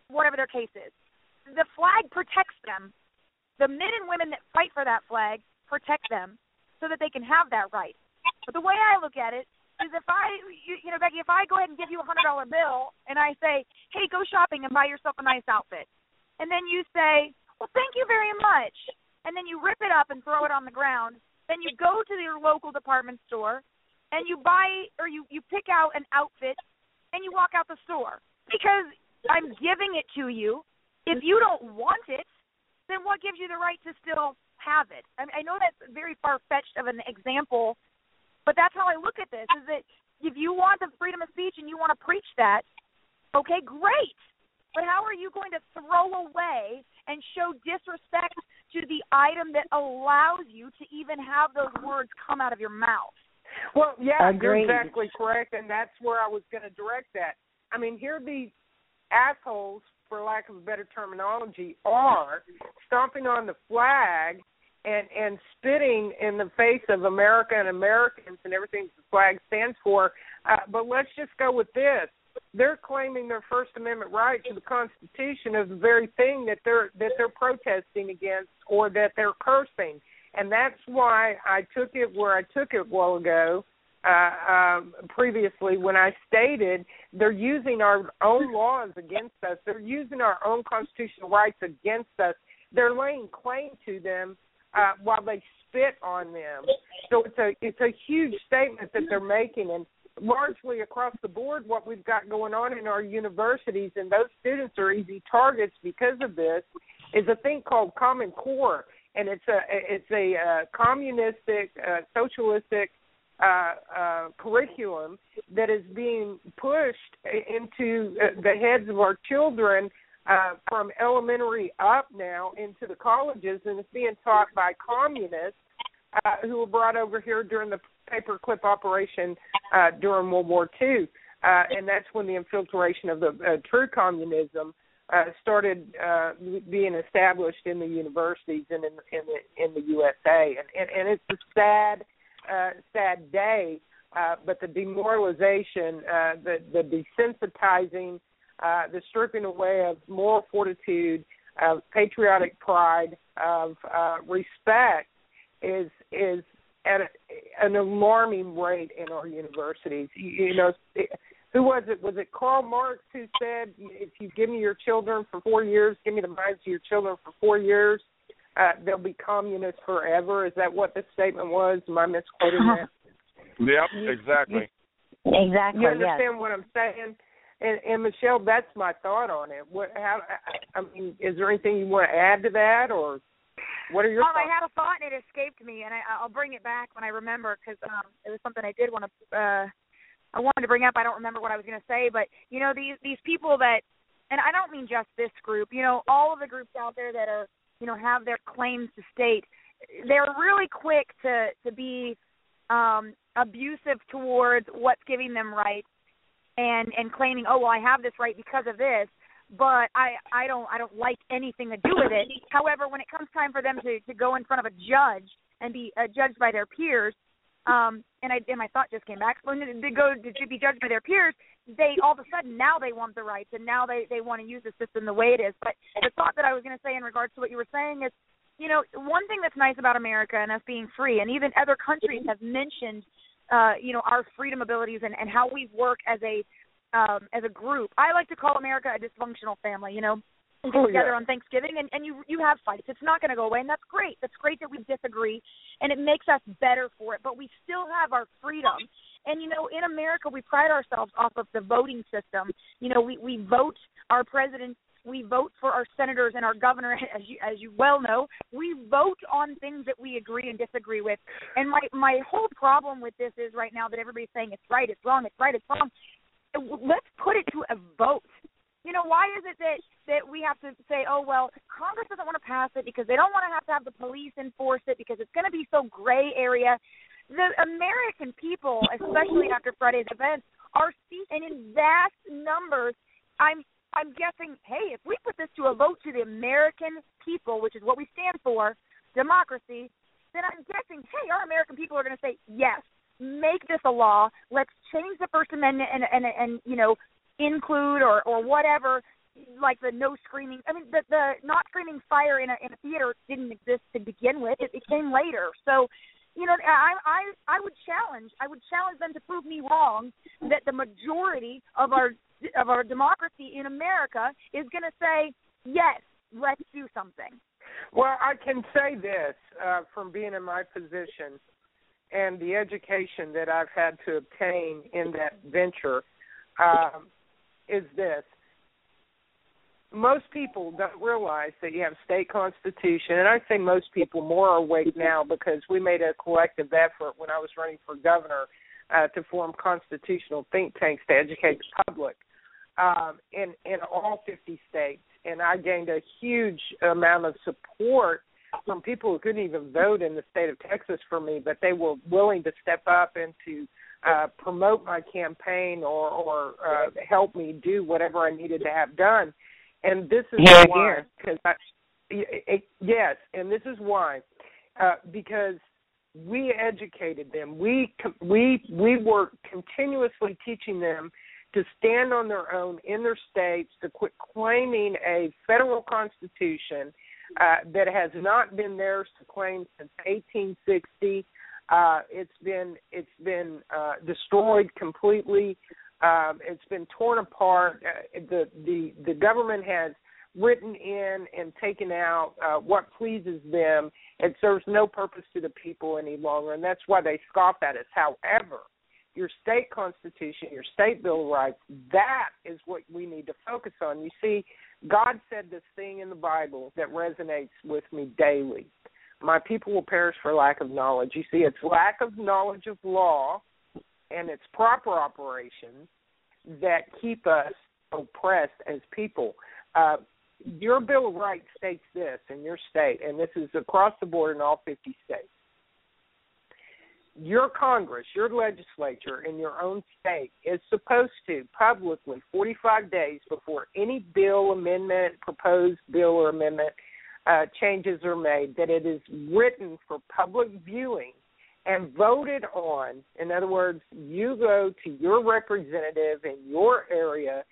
whatever their case is. The flag protects them. The men and women that fight for that flag protect them so that they can have that right. But the way I look at it is if Becky, if I go ahead and give you a $100 bill and I say, hey, go shopping and buy yourself a nice outfit, and then you say, well, thank you very much, and then you rip it up and throw it on the ground, then you go to your local department store and you buy or you pick out an outfit and you walk out the store because I'm giving it to you. If you don't want it, then what gives you the right to still have it? I know that's very far-fetched of an example, but that's how I look at this, is that if you want the freedom of speech and you want to preach that, okay, great. But how are you going to throw away and show disrespect to the item that allows you to even have those words come out of your mouth? Well, yeah, Agreed. You're exactly correct, and that's where I was going to direct that. I mean, here these assholes, for lack of a better terminology, are stomping on the flag and spitting in the face of America and Americans and everything the flag stands for. But let's just go with this. They're claiming their First Amendment right to the Constitution of the very thing that they're protesting against or that they're cursing. And that's why I took it where I took it a while ago, previously, when I stated they're using our own laws against us. They're using our own constitutional rights against us. They're laying claim to them while they spit on them. So it's a huge statement that they're making, and largely across the board what we've got going on in our universities, and those students are easy targets because of this, is a thing called Common Core, and it's a communistic, socialistic curriculum that is being pushed into the heads of our children from elementary up now into the colleges, and it's being taught by communists who were brought over here during the paperclip operation during World War II, and that's when the infiltration of the true communism started being established in the universities and in the USA, and it's a sad day, but the demoralization, the desensitizing, the stripping away of moral fortitude, of patriotic pride, of respect is at an alarming rate in our universities. Who was it? Was it Karl Marx who said, if you give me your children for 4 years, give me the minds of your children for 4 years, they'll be communists forever? Is that what the statement was? Am I misquoting that? Yep, exactly. Exactly. You understand what I'm saying? And Michelle, that's my thought on it. Is there anything you want to add to that, or what are your thoughts? I had a thought and it escaped me, and I'll bring it back when I remember, because it was something I did want to. I wanted to bring up. I don't remember what I was going to say, but these people that, and I don't mean just this group. All of the groups out there that are have their claims to state, they're really quick to be abusive towards what's giving them rights and claiming, oh, well, I have this right because of this. but I don't like anything to do with it. However, when it comes time for them to go in front of a judge and be judged by their peers, and my thought just came back. When they go to be judged by their peers, they all of a sudden now they want the rights, and now they want to use the system the way it is. But the thought that I was going to say in regards to what you were saying is, one thing that's nice about America and us being free, and even other countries have mentioned, our freedom abilities and how we work as a group. I like to call America a dysfunctional family. We get together on Thanksgiving and you have fights. It's not going to go away, and that's great. That's great that we disagree, and it makes us better for it. But we still have our freedom. And, in America, we pride ourselves off of the voting system. We vote our president. We vote for our senators and our governor, as you well know. We vote on things that we agree and disagree with. And my whole problem with this is right now that everybody's saying it's right, it's wrong, it's right, it's wrong. Let's put it to a vote. Why is it that we have to say, oh, well, Congress doesn't want to pass it because they don't want to have the police enforce it because it's going to be so gray area. The American people, especially after Friday's events, are speaking in vast numbers. I'm guessing, hey, if we put this to a vote to the American people, which is what we stand for, democracy, then I'm guessing, hey, our American people are going to say, yes, make this a law. Let's change the First Amendment and include or whatever, like the no screaming. I mean, the not screaming fire in a theater didn't exist to begin with. It came later. So, I would challenge them to prove me wrong that the majority of our democracy in America is going to say, yes, let's do something. Well, I can say this from being in my position and the education that I've had to obtain in that venture is this. Most people don't realize that you have state constitution, and I say most people more are awake now because we made a collective effort when I was running for governor to form constitutional think tanks to educate the public in all 50 states. And I gained a huge amount of support from people who couldn't even vote in the state of Texas for me, but they were willing to step up and to promote my campaign or help me do whatever I needed to have done. And this is why, and this is why, because we educated them. We were continuously teaching them to stand on their own in their states, to quit claiming a federal constitution that has not been theirs to claim since 1860. It's been destroyed completely. It's been torn apart. The government has written in and taken out what pleases them. It serves no purpose to the people any longer, and that's why they scoff at us. However, your state constitution, your state Bill of Rights, that is what we need to focus on. You see, God said this thing in the Bible that resonates with me daily. My people will perish for lack of knowledge. You see, it's lack of knowledge of law and its proper operations that keep us oppressed as people. Your Bill of Rights states this in your state, and this is across the board in all 50 states. Your Congress, your legislature in your own state is supposed to publicly, 45 days before any bill amendment, proposed bill or amendment changes are made, that it is written for public viewing and voted on. In other words, you go to your representative in your area,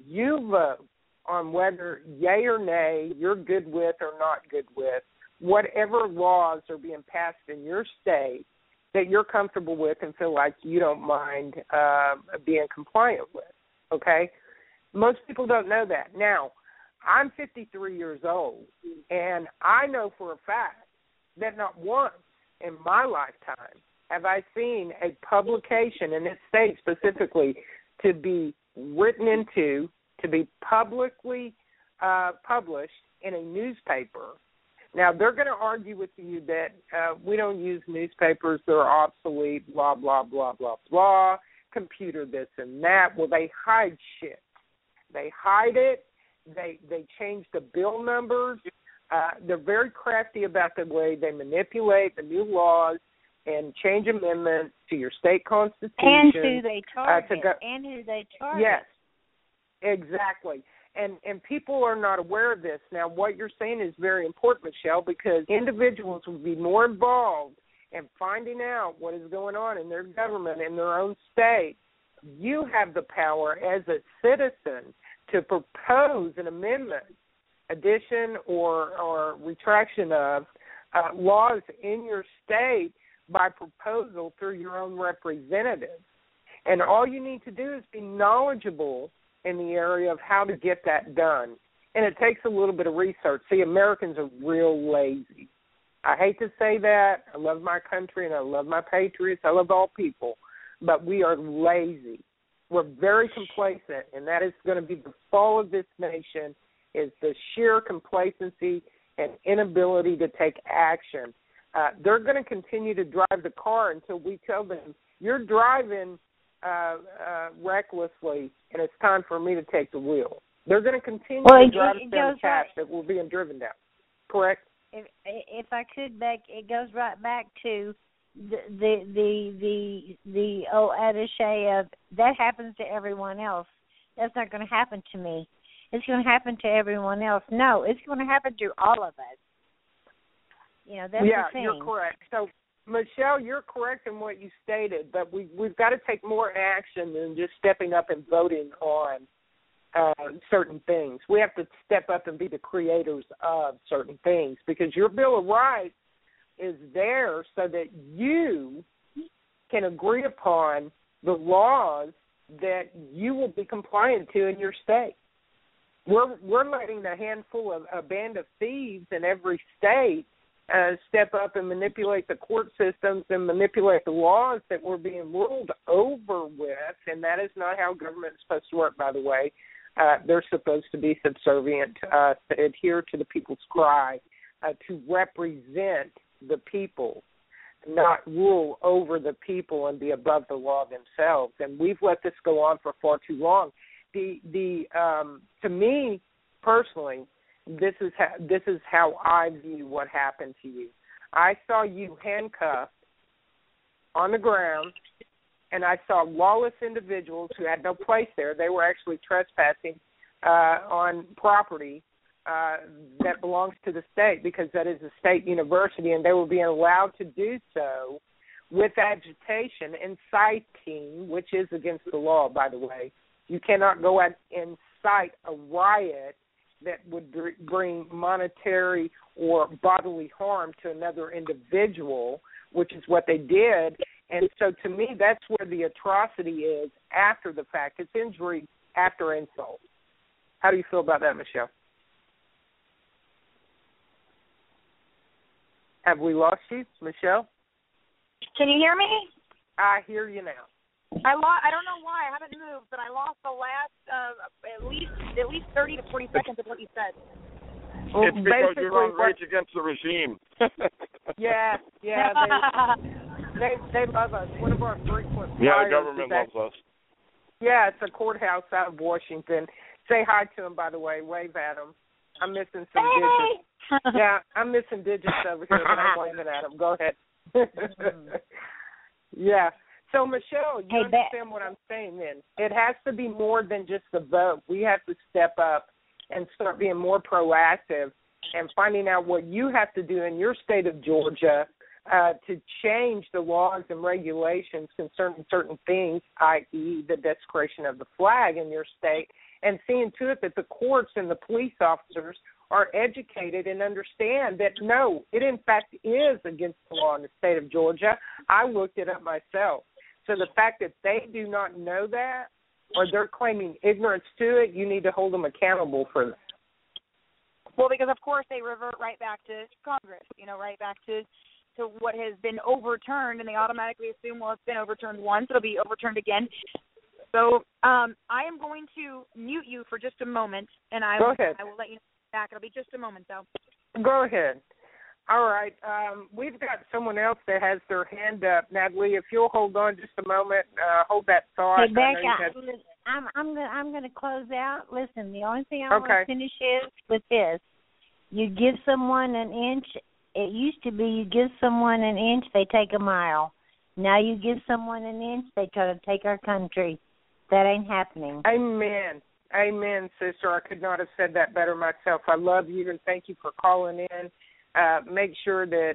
you vote on whether yay or nay you're good with or not good with, whatever laws are being passed in your state that you're comfortable with and feel like you don't mind being compliant with, okay? Most people don't know that. Now, I'm 53 years old, and I know for a fact that not once in my lifetime have I seen a publication in this state specifically to be written into, to be publicly published in a newspaper. Now, they're going to argue with you that we don't use newspapers, they're obsolete, blah, blah, blah, blah, blah, computer this and that. Well, they hide shit. They hide it. They change the bill numbers. They're very crafty about the way they manipulate the new laws and change amendments to your state constitution. And who they target. Yes, exactly. And people are not aware of this. Now, what you're saying is very important, Michelle, because individuals will be more involved in finding out what is going on in their government, in their own state. You have the power as a citizen to propose an amendment, addition or retraction of laws in your state by proposal through your own representatives. And all you need to do is be knowledgeable in the area of how to get that done. And it takes a little bit of research. See, Americans are real lazy. I hate to say that. I love my country and I love my patriots. I love all people. But we are lazy. We're very complacent, and that is going to be the fall of this nation, is the sheer complacency and inability to take action. They're going to continue to drive the car until we tell them, you're driving recklessly, and it's time for me to take the wheel. They're going to continue to drive us down the path that we're being driven down. Correct? If I could it goes right back to the old adage of that happens to everyone else. That's not going to happen to me. It's going to happen to everyone else. No, it's going to happen to all of us. That's the thing. Yeah, you're correct. So, Michelle, you're correct in what you stated, but we've got to take more action than just stepping up and voting on certain things. We have to step up and be the creators of certain things, because your Bill of Rights is there so that you can agree upon the laws that you will be compliant to in your state. We're letting a band of thieves in every state step up and manipulate the court systems and manipulate the laws that we're being ruled over with, and that is not how government is supposed to work, by the way. They're supposed to be subservient, to adhere to the people's cry, to represent the people, not rule over the people and be above the law themselves. And we've let this go on for far too long. To me personally, this is how I view what happened to you. I saw you handcuffed on the ground, and I saw lawless individuals who had no place there. They were actually trespassing on property that belongs to the state, because that is a state university, and they were being allowed to do so with agitation, inciting, which is against the law, by the way. You cannot go out and incite a riot that would bring monetary or bodily harm to another individual, which is what they did. And so to me, that's where the atrocity is after the fact. It's injury after insult. How do you feel about that, Michelle? Have we lost you, Michelle? Can you hear me? I hear you now. I don't know why. I haven't moved, but I lost the last at least 30 to 40 seconds of what you said. Well, it's because you're on Rage Against the Regime. Yeah, they love us. One of our frequent the government loves us. Yeah, it's a courthouse out of Washington. Say hi to him, by the way. Wave at him. I'm missing some digits. Yeah, I'm missing digits over here, but I'm waving at him. Go ahead. Yeah. So, Michelle, you understand what I'm saying then. It has to be more than just the vote. We have to step up and start being more proactive and finding out what you have to do in your state of Georgia to change the laws and regulations concerning certain things, i.e. the desecration of the flag in your state, and seeing to it that the courts and the police officers are educated and understand that, no, it in fact is against the law in the state of Georgia. I looked it up myself. So the fact that they do not know that, or they're claiming ignorance to it, you need to hold them accountable for that. Well, because, of course, they revert right back to Congress, right back to what has been overturned, and they automatically assume, well, it's been overturned once, it'll be overturned again. So I am going to mute you for just a moment, and I will let you know back. It'll be just a moment, though. Go ahead. All right. We've got someone else that has their hand up. Natalie, if you'll hold on just a moment, hold that thought. Hey, Becca, I'm going to close out. Listen, the only thing I want to finish is with this. You give someone an inch. It used to be you give someone an inch, they take a mile. Now you give someone an inch, they try to take our country. That ain't happening. Amen. Amen, sister. I could not have said that better myself. I love you, and thank you for calling in. Make sure that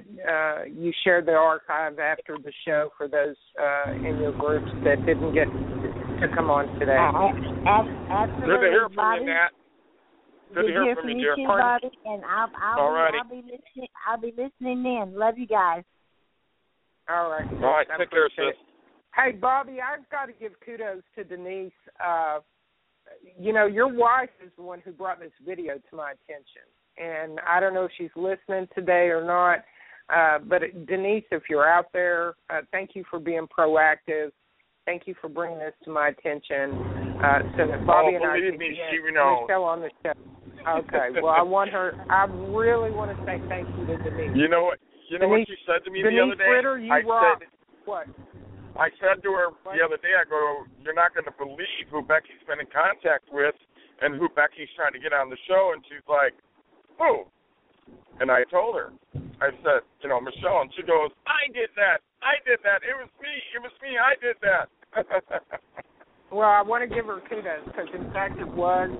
you share the archive after the show for those in your groups that didn't get to come on today. Absolutely, Good to hear from Bobby. you, Nat. Good to hear from you, dear. Too, Bobby, and I'll be listening. I'll be listening in. Love you guys. All right. All right. Take care, sis. Hey, Bobby, I've got to give kudos to Denise. You know, your wife is the one who brought this video to my attention. And I don't know if she's listening today or not. But Denise, if you're out there, thank you for being proactive. Thank you for bringing this to my attention. So that Bobby and I can get Michelle on the show. Okay. Well, I really want to say thank you to Denise. You know what she said to me the other day? Ritter, you rock. What? I said to her the other day, I go, you're not going to believe who Becky's been in contact with and who Becky's trying to get on the show. And she's like, who? And I told her. I said, Michelle. And she goes, I did that. It was me. I did that. Well, I want to give her kudos because, in fact, it was.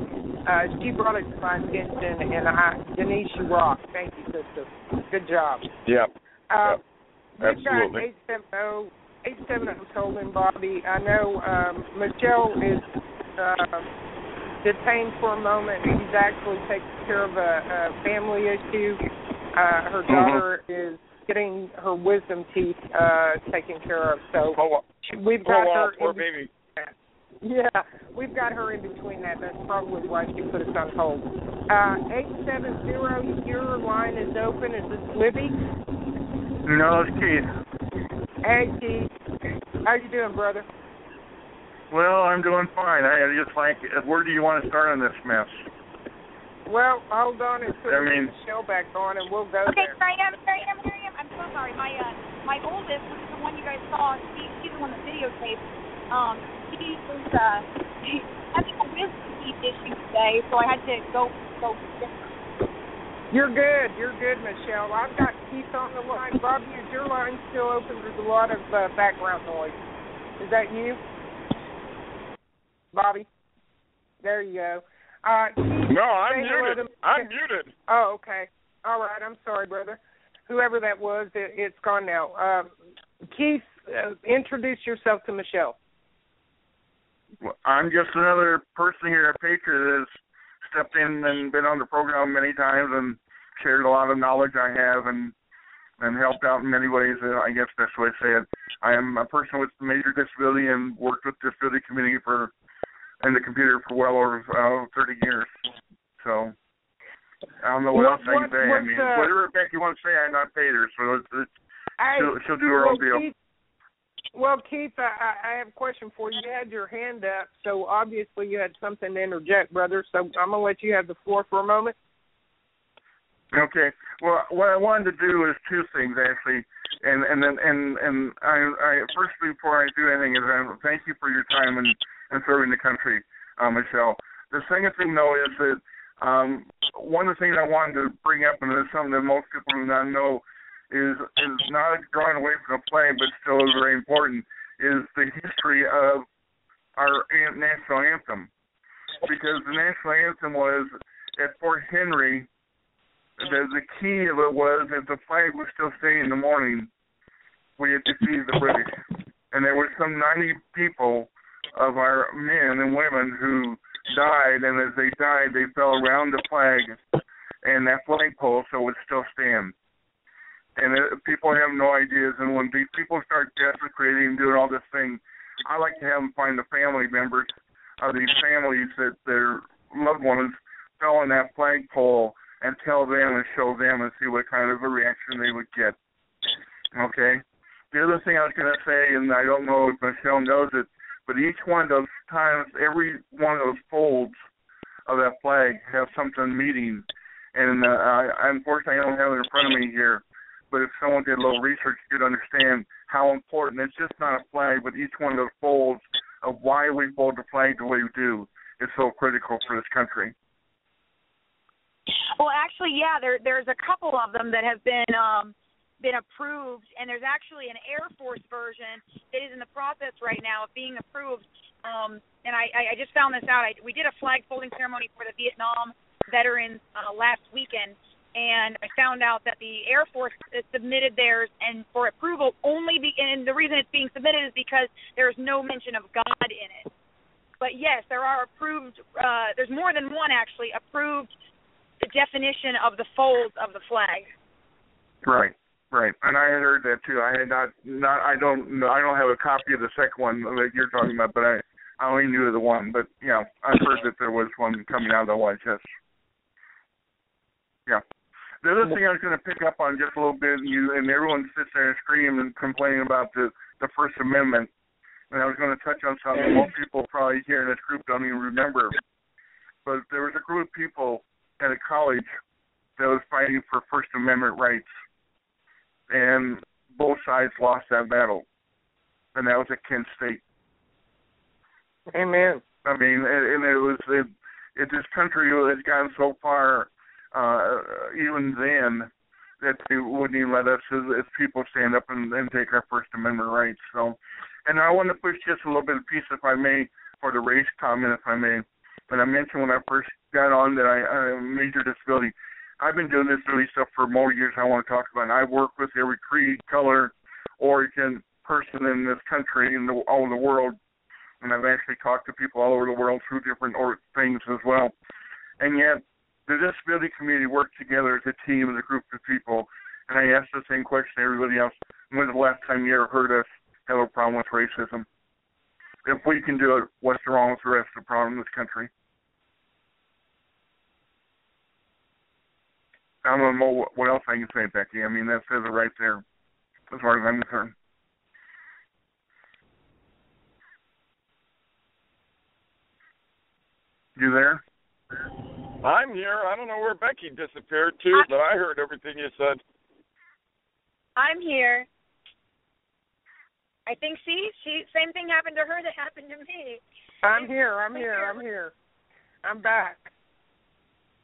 She brought it to my attention, and Denise, you rock. Thank you, sister. Good job. Yep. Absolutely. We've got 870 Colin, Bobby. I know Michelle is detained for a moment. He's actually taking care of a family issue. Her daughter is getting her wisdom teeth taken care of. So we've got her. Poor baby. Yeah, we've got her in between that. That's probably why she put us on hold. 870, your line is open. Is this Libby? No, it's Keith. Hey, Keith. How you doing, brother? Well, I'm doing fine. I just where do you want to start on this mess? Well, hold on until we get the show back on, and we'll go there. Okay, Miriam. I'm so sorry. My oldest, which is the one you guys saw, he's the one that videotaped. He was having a wisdom teeth issue today, so I had to go. You're good, Michelle. I've got Keith on the line. Bobby, is your line still open? There's a lot of background noise. Is that you? Bobby? There you go. Keith, no, I'm muted. I'm muted. Oh, okay. All right. I'm sorry, brother. Whoever that was, it's gone now. Keith, introduce yourself to Michelle. Well, I'm just another person here at Patriot that has stepped in and been on the program many times and shared a lot of knowledge I have and helped out in many ways. I guess that's the way to say it. I am a person with a major disability and worked with the disability community in the computer for well over 30 years. So I don't know what else I can say. I mean, whatever Becky wants to say, I'm not paid her, so she'll do her own deal. Well, Keith, I have a question for you. You had your hand up, so obviously you had something to interject, brother. So I'm going to let you have the floor for a moment. Okay. Well, what I wanted to do is two things actually, and I first before I do anything is thank you for your time and serving the country, Michelle. The second thing though is that one of the things I wanted to bring up, and it's something that most people do not know, is not drawing away from the flag, but still is very important, is the history of our national anthem. Because the national anthem was at Fort Henry, the key of it was that the flag was still staying in the morning. We had defeated the British. And there were some 90 people of our men and women who died, and as they died, they fell around the flag and that flagpole so it would still stand. And people have no ideas, and when people start desecrating, doing all this thing, I like to have them find the family members of these families that their loved ones fell on that flagpole and tell them and show them and see what kind of a reaction they would get. Okay? The other thing I was going to say, and I don't know if Michelle knows it, but each one of those times, every one of those folds of that flag have something meaning. And unfortunately, I don't have it in front of me here. But if someone did a little research, you'd understand how important. It's just not a flag, but each one of those folds of why we fold the flag the way we do is so critical for this country. Well, actually, yeah, there's a couple of them that have been approved, and there's actually an Air Force version that is in the process right now of being approved and I just found this out. We did a flag folding ceremony for the Vietnam veterans last weekend, and I found out that the Air Force submitted theirs, and for approval only. And the reason it's being submitted is because there is no mention of God in it. But yes, there are approved. There's more than one actually approved definition of the folds of the flag. Right. And I had heard that too. I had not. I don't have a copy of the second one that you're talking about, but I only knew the one. But yeah, I've heard that there was one coming out of the White House. Yeah. The other thing I was going to pick up on just a little bit, and everyone sits there and screams and complaining about the First Amendment, and I was going to touch on something most people probably here in this group don't even remember. But there was a group of people at a college that was fighting for First Amendment rights, and both sides lost that battle, and that was at Kent State. Amen. I mean, and this country has gotten so far, even then, that they wouldn't even let us as people stand up and take our First Amendment rights. So, and I want to push just a little bit of piece, if I may, for the race comment, if I may. And I mentioned when I first got on that I have a major disability. I've been doing this really stuff for more years I want to talk about. And I work with every creed, color, origin, person in this country, in all over the world. And I've actually talked to people all over the world through different things as well. And yet, the disability community works together as a team, as a group of people. And I asked the same question to everybody else. When's the last time you ever heard us have a problem with racism? If we can do it, what's wrong with the rest of the problem in this country? I don't know what else I can say, Becky. I mean, that says it right there, as far as I'm concerned. You there? I'm here. I don't know where Becky disappeared to, but I heard everything you said. I'm here. I think, same thing happened to her that happened to me. I'm here. I'm back.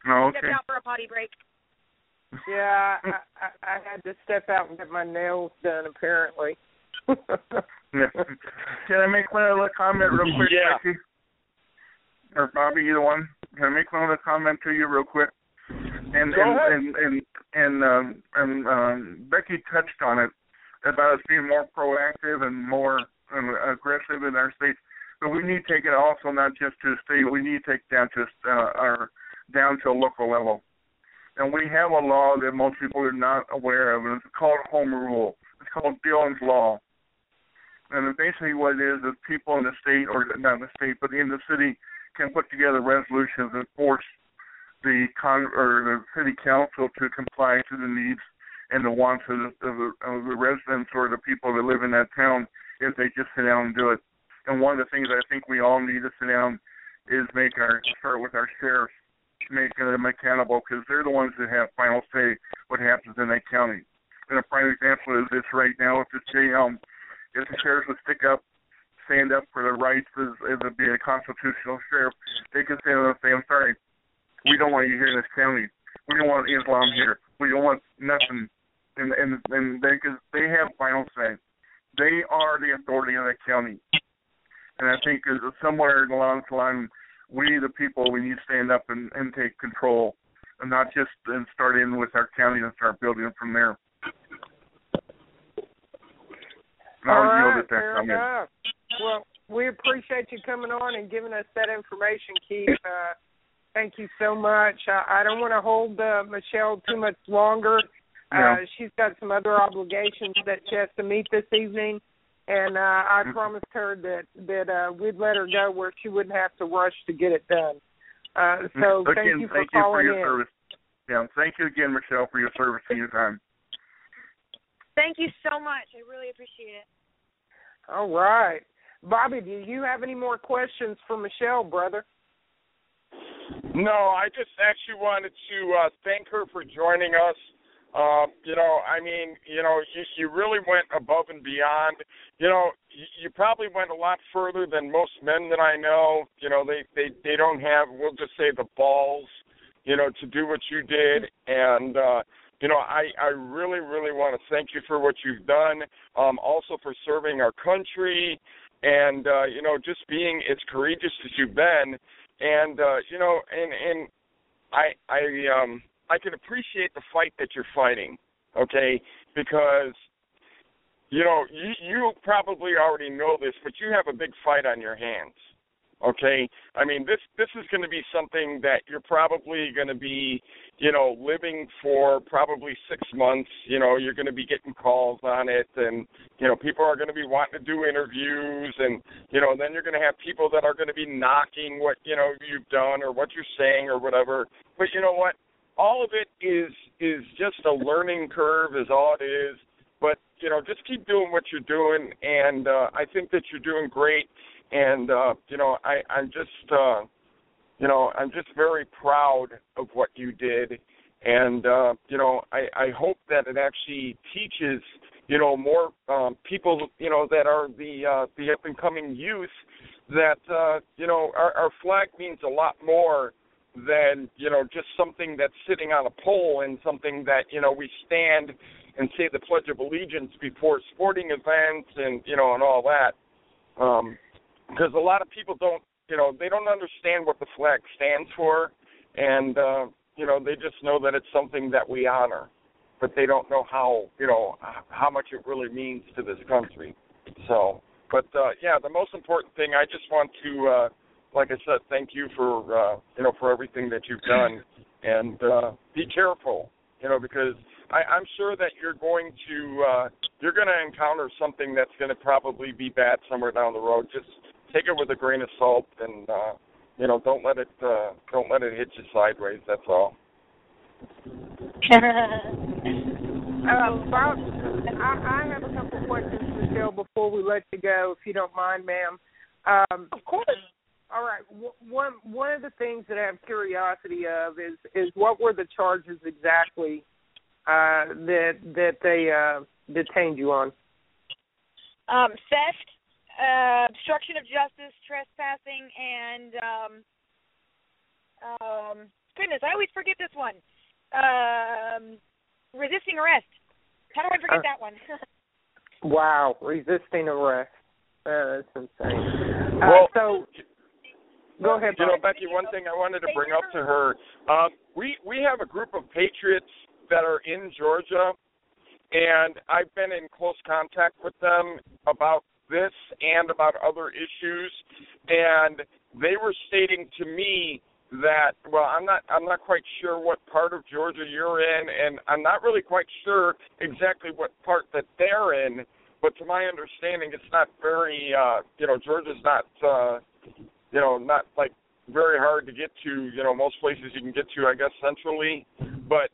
Oh, okay. Stepped out for a potty break. Yeah, I had to step out and get my nails done, apparently. Yeah. Can I make one other comment real quick, Becky? Or Bobby, either one? Can I make one other comment to you real quick? And Becky touched on it about us being more proactive and more aggressive in our state. But we need to take it also not just to the state. We need to take it down to a local level. And we have a law that most people are not aware of, and it's called Home Rule. It's called Dillon's Law. And basically what it is people in the state, or not in the state, but in the city, can put together resolutions and force the city council to comply to the needs and the wants of the residents or the people that live in that town if they just sit down and do it. And one of the things I think we all need to sit down is start with our sheriffs, make them accountable, because they're the ones that have final say what happens in that county. And a prime example is this right now. If the sheriffs would stand up for the rights as be a constitutional sheriff, they can stand up and say, I'm sorry, we don't want you here in this county. We don't want Islam here. We don't want nothing. And they have final say. They are the authority of that county. And I think somewhere along the line, we, the people, we need to stand up and take control, and not just start in with our county and start building it from there. All right, fair enough. Well, we appreciate you coming on and giving us that information, Keith. Thank you so much. I don't want to hold Michelle too much longer. She's got some other obligations that she has to meet this evening, and I promised her that we'd let her go where she wouldn't have to rush to get it done. So thank you for calling in. Service. Yeah, thank you again, Michelle, for your service and your time. Thank you so much. I really appreciate it. All right. Bobby, do you have any more questions for Michelle, brother? No, I just actually wanted to thank her for joining us. You really went above and beyond. You probably went a lot further than most men that I know. They don't have, we'll just say, the balls, to do what you did. And, I really, really want to thank you for what you've done, also for serving our country. and just being as courageous as you've been, and and I can appreciate the fight that you're fighting, okay, because you probably already know this, but you have a big fight on your hands. Okay, I mean, this is going to be something that you're probably going to be, living for probably 6 months. You're going to be getting calls on it, and people are going to be wanting to do interviews, and then you're going to have people that are going to be knocking what you've done or what you're saying or whatever. But you know what? All of it is just a learning curve, is all it is. But just keep doing what you're doing, and I think that you're doing great. And I'm just very proud of what you did, and I hope that it actually teaches more people that are the up and coming youth that our flag means a lot more than just something that's sitting on a pole and something that we stand and say the Pledge of Allegiance before sporting events and and all that. Because a lot of people don't understand what the flag stands for, and they just know that it's something that we honor, but they don't know how much it really means to this country. So, but the most important thing, I just want to, like I said, thank you for for everything that you've done, and be careful, because I'm sure that you're going to encounter something that's going to probably be bad somewhere down the road. Just take it with a grain of salt, and don't let it hit you sideways. That's all. Bob, I have a couple questions, Michelle, before we let you go, if you don't mind, ma'am. Of course. All right. One of the things that I have curiosity of is what were the charges exactly that they detained you on? Theft, obstruction of justice, trespassing, and goodness, I always forget this one. Resisting arrest. How do I forget that one? Wow, resisting arrest. That's insane. So, go ahead, Bob. Becky, one thing I wanted to bring up to her, we have a group of patriots that are in Georgia, and I've been in close contact with them about this and about other issues, and they were stating to me that, well, I'm not quite sure what part of Georgia you're in, and I'm not really quite sure exactly what part that they're in, but to my understanding, it's not very, Georgia's not, not like very hard to get to, most places you can get to, I guess, centrally, but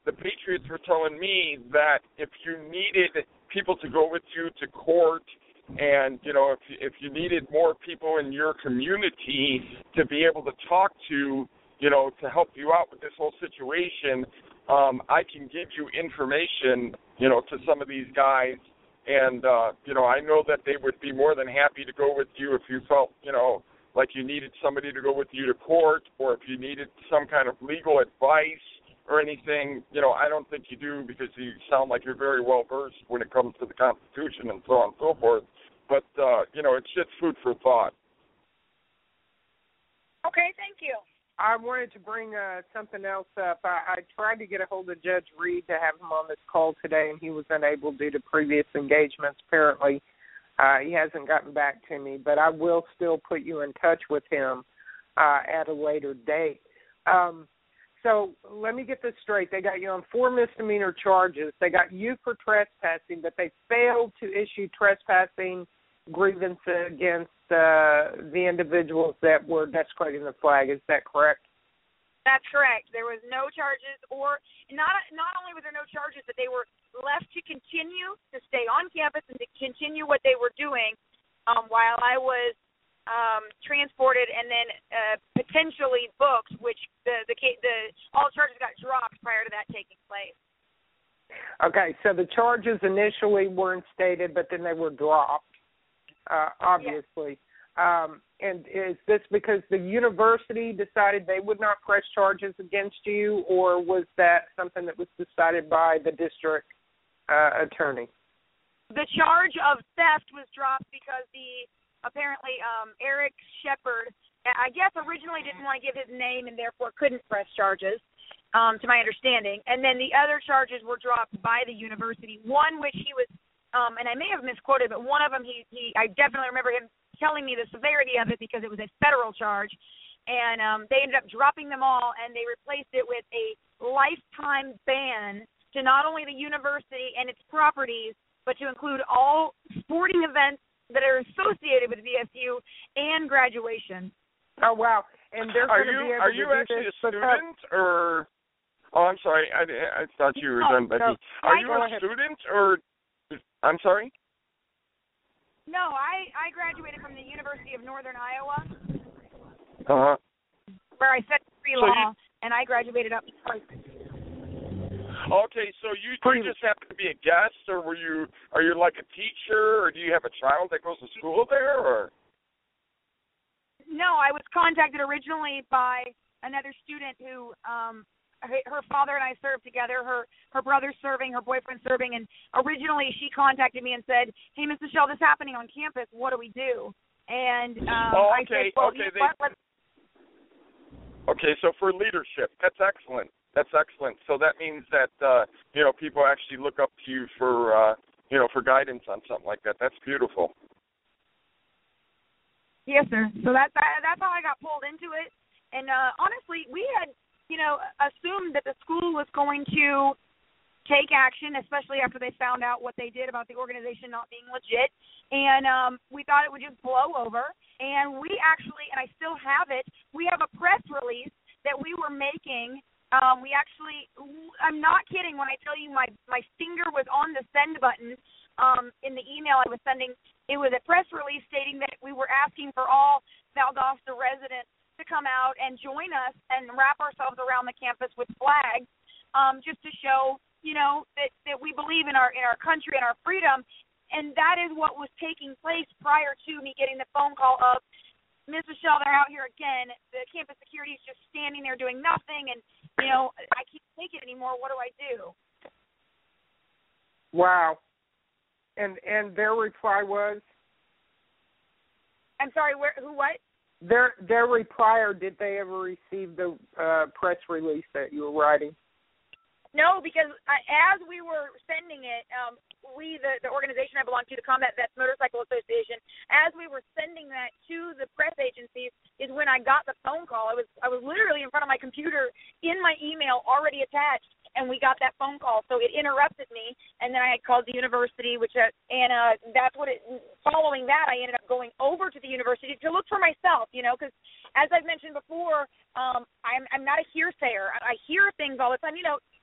the Patriots were telling me that if you needed people to go with you to court, and if you needed more people in your community to be able to talk to, to help you out with this whole situation, I can give you information, to some of these guys, and I know that they would be more than happy to go with you if you felt, like you needed somebody to go with you to court, or if you needed some kind of legal advice or anything. I don't think you do, because you sound like you're very well versed when it comes to the Constitution and so on and so forth. But, it's just food for thought. Okay, thank you. I wanted to bring something else up. I tried to get a hold of Judge Reed to have him on this call today, and he was unable due to previous engagements, apparently. He hasn't gotten back to me, but I will still put you in touch with him at a later date. So let me get this straight. They got you on 4 misdemeanor charges. They got you for trespassing, but they failed to issue trespassing grievance against the individuals that were desecrating the flag. Is that correct? That's correct. There was no charges, or not only were there no charges, but they were left to continue to stay on campus and to continue what they were doing while I was transported and then potentially booked, which all charges got dropped prior to that taking place. Okay, so the charges initially weren't stated, but then they were dropped, obviously. Yes. And is this because the university decided they would not press charges against you, or was that something that was decided by the district attorney? The charge of theft was dropped because apparently Eric Shepard, I guess originally didn't want to give his name and therefore couldn't press charges, to my understanding. And then the other charges were dropped by the university. One which he was, and I may have misquoted, but one of them I definitely remember him telling me the severity of it because it was a federal charge. And they ended up dropping them all, and they replaced it with a lifetime ban to not only the university and its properties, but to include all sporting events that are associated with VSU and graduation. Oh, wow. And they're going to be able Are you actually a student, or... Oh, I'm sorry. I thought you were done, Becky. Are you a student, or... I'm sorry? No, I graduated from the University of Northern Iowa, where I studied pre-law, and I graduated up twice. Okay, so you just happen to be a guest, or are you like a teacher, or do you have a child that goes to school there, or? No, I was contacted originally by another student who, her father and I served together. Her brother's serving, her boyfriend's serving, and originally she contacted me and said, "Hey, Ms. Michelle, this is happening on campus. What do we do?" And I said, "Well, Okay, so for leadership, that's excellent. That's excellent. So that means that people actually look up to you for for guidance on something like that. That's beautiful. Yes, sir. So that's how I got pulled into it. And honestly, we had assumed that the school was going to take action, especially after they found out what they did about the organization not being legit. And we thought it would just blow over. And we actually, and I still have it, we have a press release that we were making. I'm not kidding when I tell you my finger was on the send button in the email I was sending. It was a press release stating that we were asking for all Valdosta residents to come out and join us and wrap ourselves around the campus with flags, just to show, that we believe in our country and our freedom. And that is what was taking place prior to me getting the phone call of, "Ms. Michelle, they're out here again. The campus security is just standing there doing nothing, and, I can't take it anymore. What do I do?" Wow. And their reply was? I'm sorry, who, what? Their reply, or did they ever receive the press release that you were writing? No, because as we were sending it, the organization I belong to, the Combat Vets Motorcycle Association, as we were sending that to the press agencies is when I got the phone call. I was literally in front of my computer in my email already attached, and we got that phone call. So it interrupted me, and then I had called the university, that's what following that, I ended up going over to the university to look for myself, because as I've mentioned before, I'm not a hearsayer. I hear things all the time.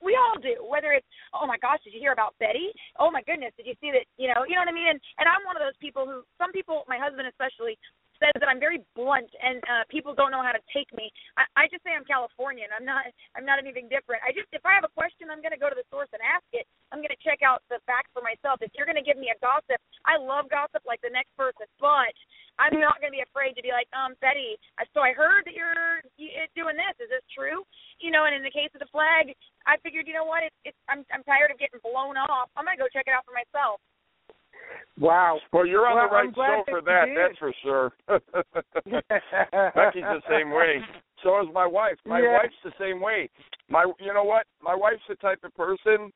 We all do, whether it's, "Oh my gosh, did you hear about Betty? Oh my goodness, did you see that?" You know what I mean? And I'm one of those people who, some people, my husband especially, says that I'm very blunt and people don't know how to take me. I just say I'm Californian. I'm not anything different. If I have a question, I'm going to go to the source and ask it. I'm going to check out the facts for myself. If you're going to give me a gossip, I love gossip like the next person, but I'm not going to be afraid to be like, "Betty, so I heard that you're doing this. Is this true?" And in the case of the flag, I figured, what, I'm tired of getting blown off. I'm going to go check it out for myself. Wow. Well, you're on the right show for that. That's for sure. Becky's the same way. So is my wife. My wife's the same way. You know what? My wife's the type of person,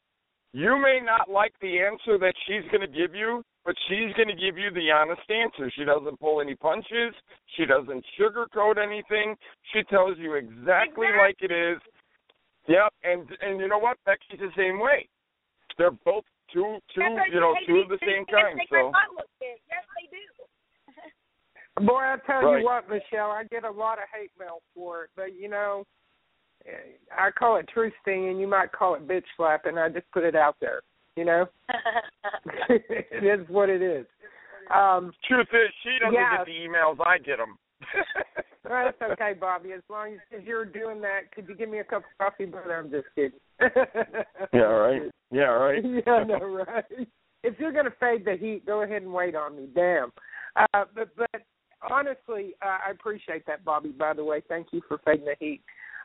you may not like the answer that she's going to give you, but she's going to give you the honest answer. She doesn't pull any punches. She doesn't sugarcoat anything. She tells you exactly like it is. Yep. And you know what? Becky's the same way. They're both two of the same kind. So. Yes, they do. Boy, I tell you what, Michelle, I get a lot of hate mail for it, but I call it truth stinging. You might call it bitch slapping. I just put it out there. It is what it is. Truth is, she doesn't get the emails. I get them. Well, that's okay, Bobby. As long as you're doing that, could you give me a cup of coffee, brother? I'm just kidding. Yeah, right. Yeah, no, right. If you're going to fade the heat, go ahead and wait on me. Damn. But honestly, I appreciate that, Bobby, by the way. Thank you for fading the heat.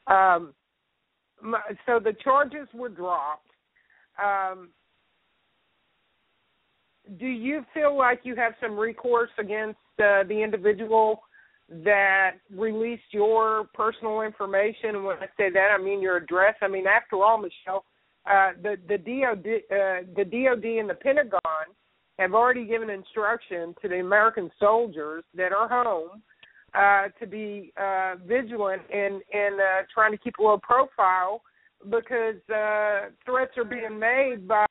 So the charges were dropped. do you feel like you have some recourse against the individual that released your personal information? And when I say that, I mean your address. I mean, after all, Michelle, the DOD and the Pentagon have already given instruction to the American soldiers that are home to be vigilant and trying to keep a low profile, because threats are being made by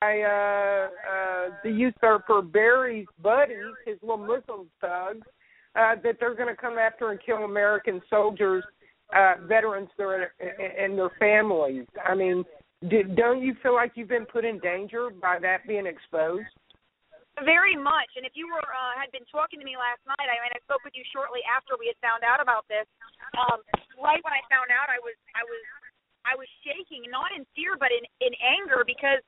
the usurper Barry's buddies, his little Muslim thugs, that they're going to come after and kill American soldiers, veterans, and their families. I mean, don't you feel like you've been put in danger by that being exposed? Very much. And if you were had been talking to me last night, I spoke with you shortly after we had found out about this. Right when I found out, I was shaking, not in fear but in anger, because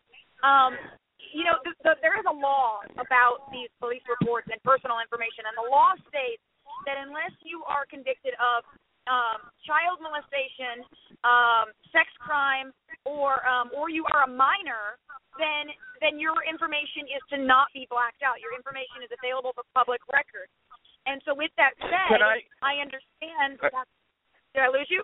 there is a law about these police reports and personal information, and the law states that unless you are convicted of child molestation, sex crime, or you are a minor, then your information is to not be blacked out. Your information is available for public record. And so with that said, I understand. Did I lose you?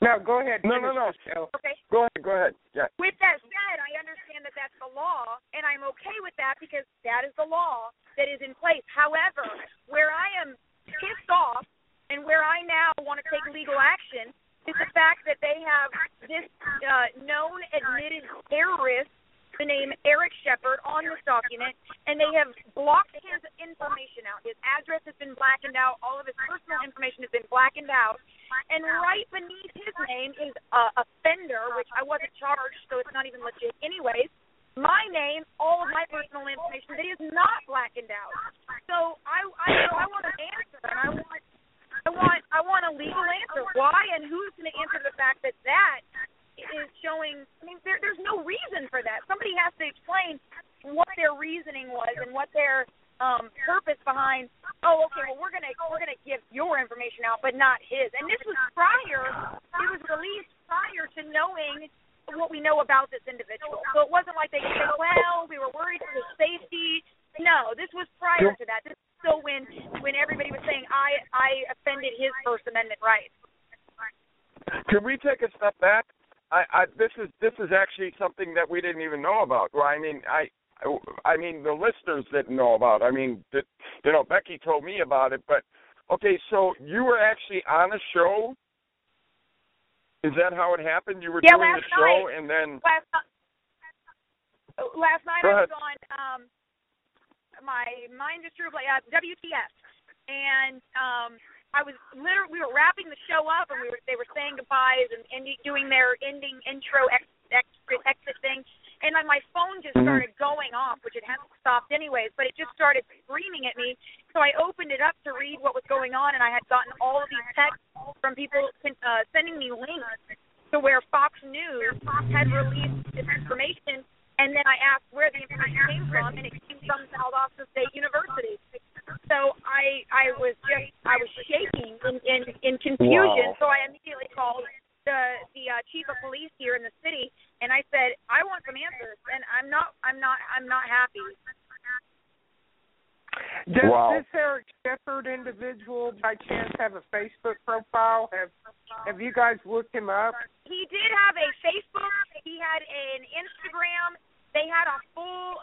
No, go ahead. No. Okay. Go ahead. Yeah. With that said, I understand that that's the law, and I'm okay with that because that is the law that is in place. However, where I am pissed off and where I now want to take legal action is the fact that they have this known admitted terrorist, the name Eric Shepard, on this document, and they have blocked his information out. His address has been blackened out. All of his personal information has been blackened out. And right beneath his name is offender, which I wasn't charged, so it's not even legit anyways. My name, all of my personal information, that is not blackened out. So I want an answer, and I want a legal answer. Why and who's going to answer the fact that is showing? I mean, there's no reason for that. Somebody has to explain what their reasoning was and what their purpose behind. Oh, okay. Well, we're gonna give your information out, but not his. And this was prior. It was released prior to knowing what we know about this individual. So it wasn't like they could say, well, we were worried for his safety. No, this was prior to that. This is still when everybody was saying I offended his First Amendment rights. Can we take a step back? This is actually something that we didn't even know about. Well, I mean, the listeners didn't know about. I mean, Becky told me about it. But okay, so you were actually on a show. Is that how it happened? You were doing the show, and then last night I was on my Mind Distribute WTF, and we were wrapping the show up, and they were saying goodbyes and doing their ending intro exit thing, and my phone just started going off, which it hadn't stopped anyways, but it just started screaming at me. So I opened it up to read what was going on, and I had gotten all of these texts from people sending me links to where Fox News had released this information, and then I asked where the information came from, and it came from Valdosta State University. So I was shaking in confusion. Wow. So I immediately called the chief of police here in the city, and I said, I want some answers, and I'm not happy. Does this Eric Shepard individual by chance have a Facebook profile? Have you guys looked him up? He did have a Facebook. He had an Instagram. They had a full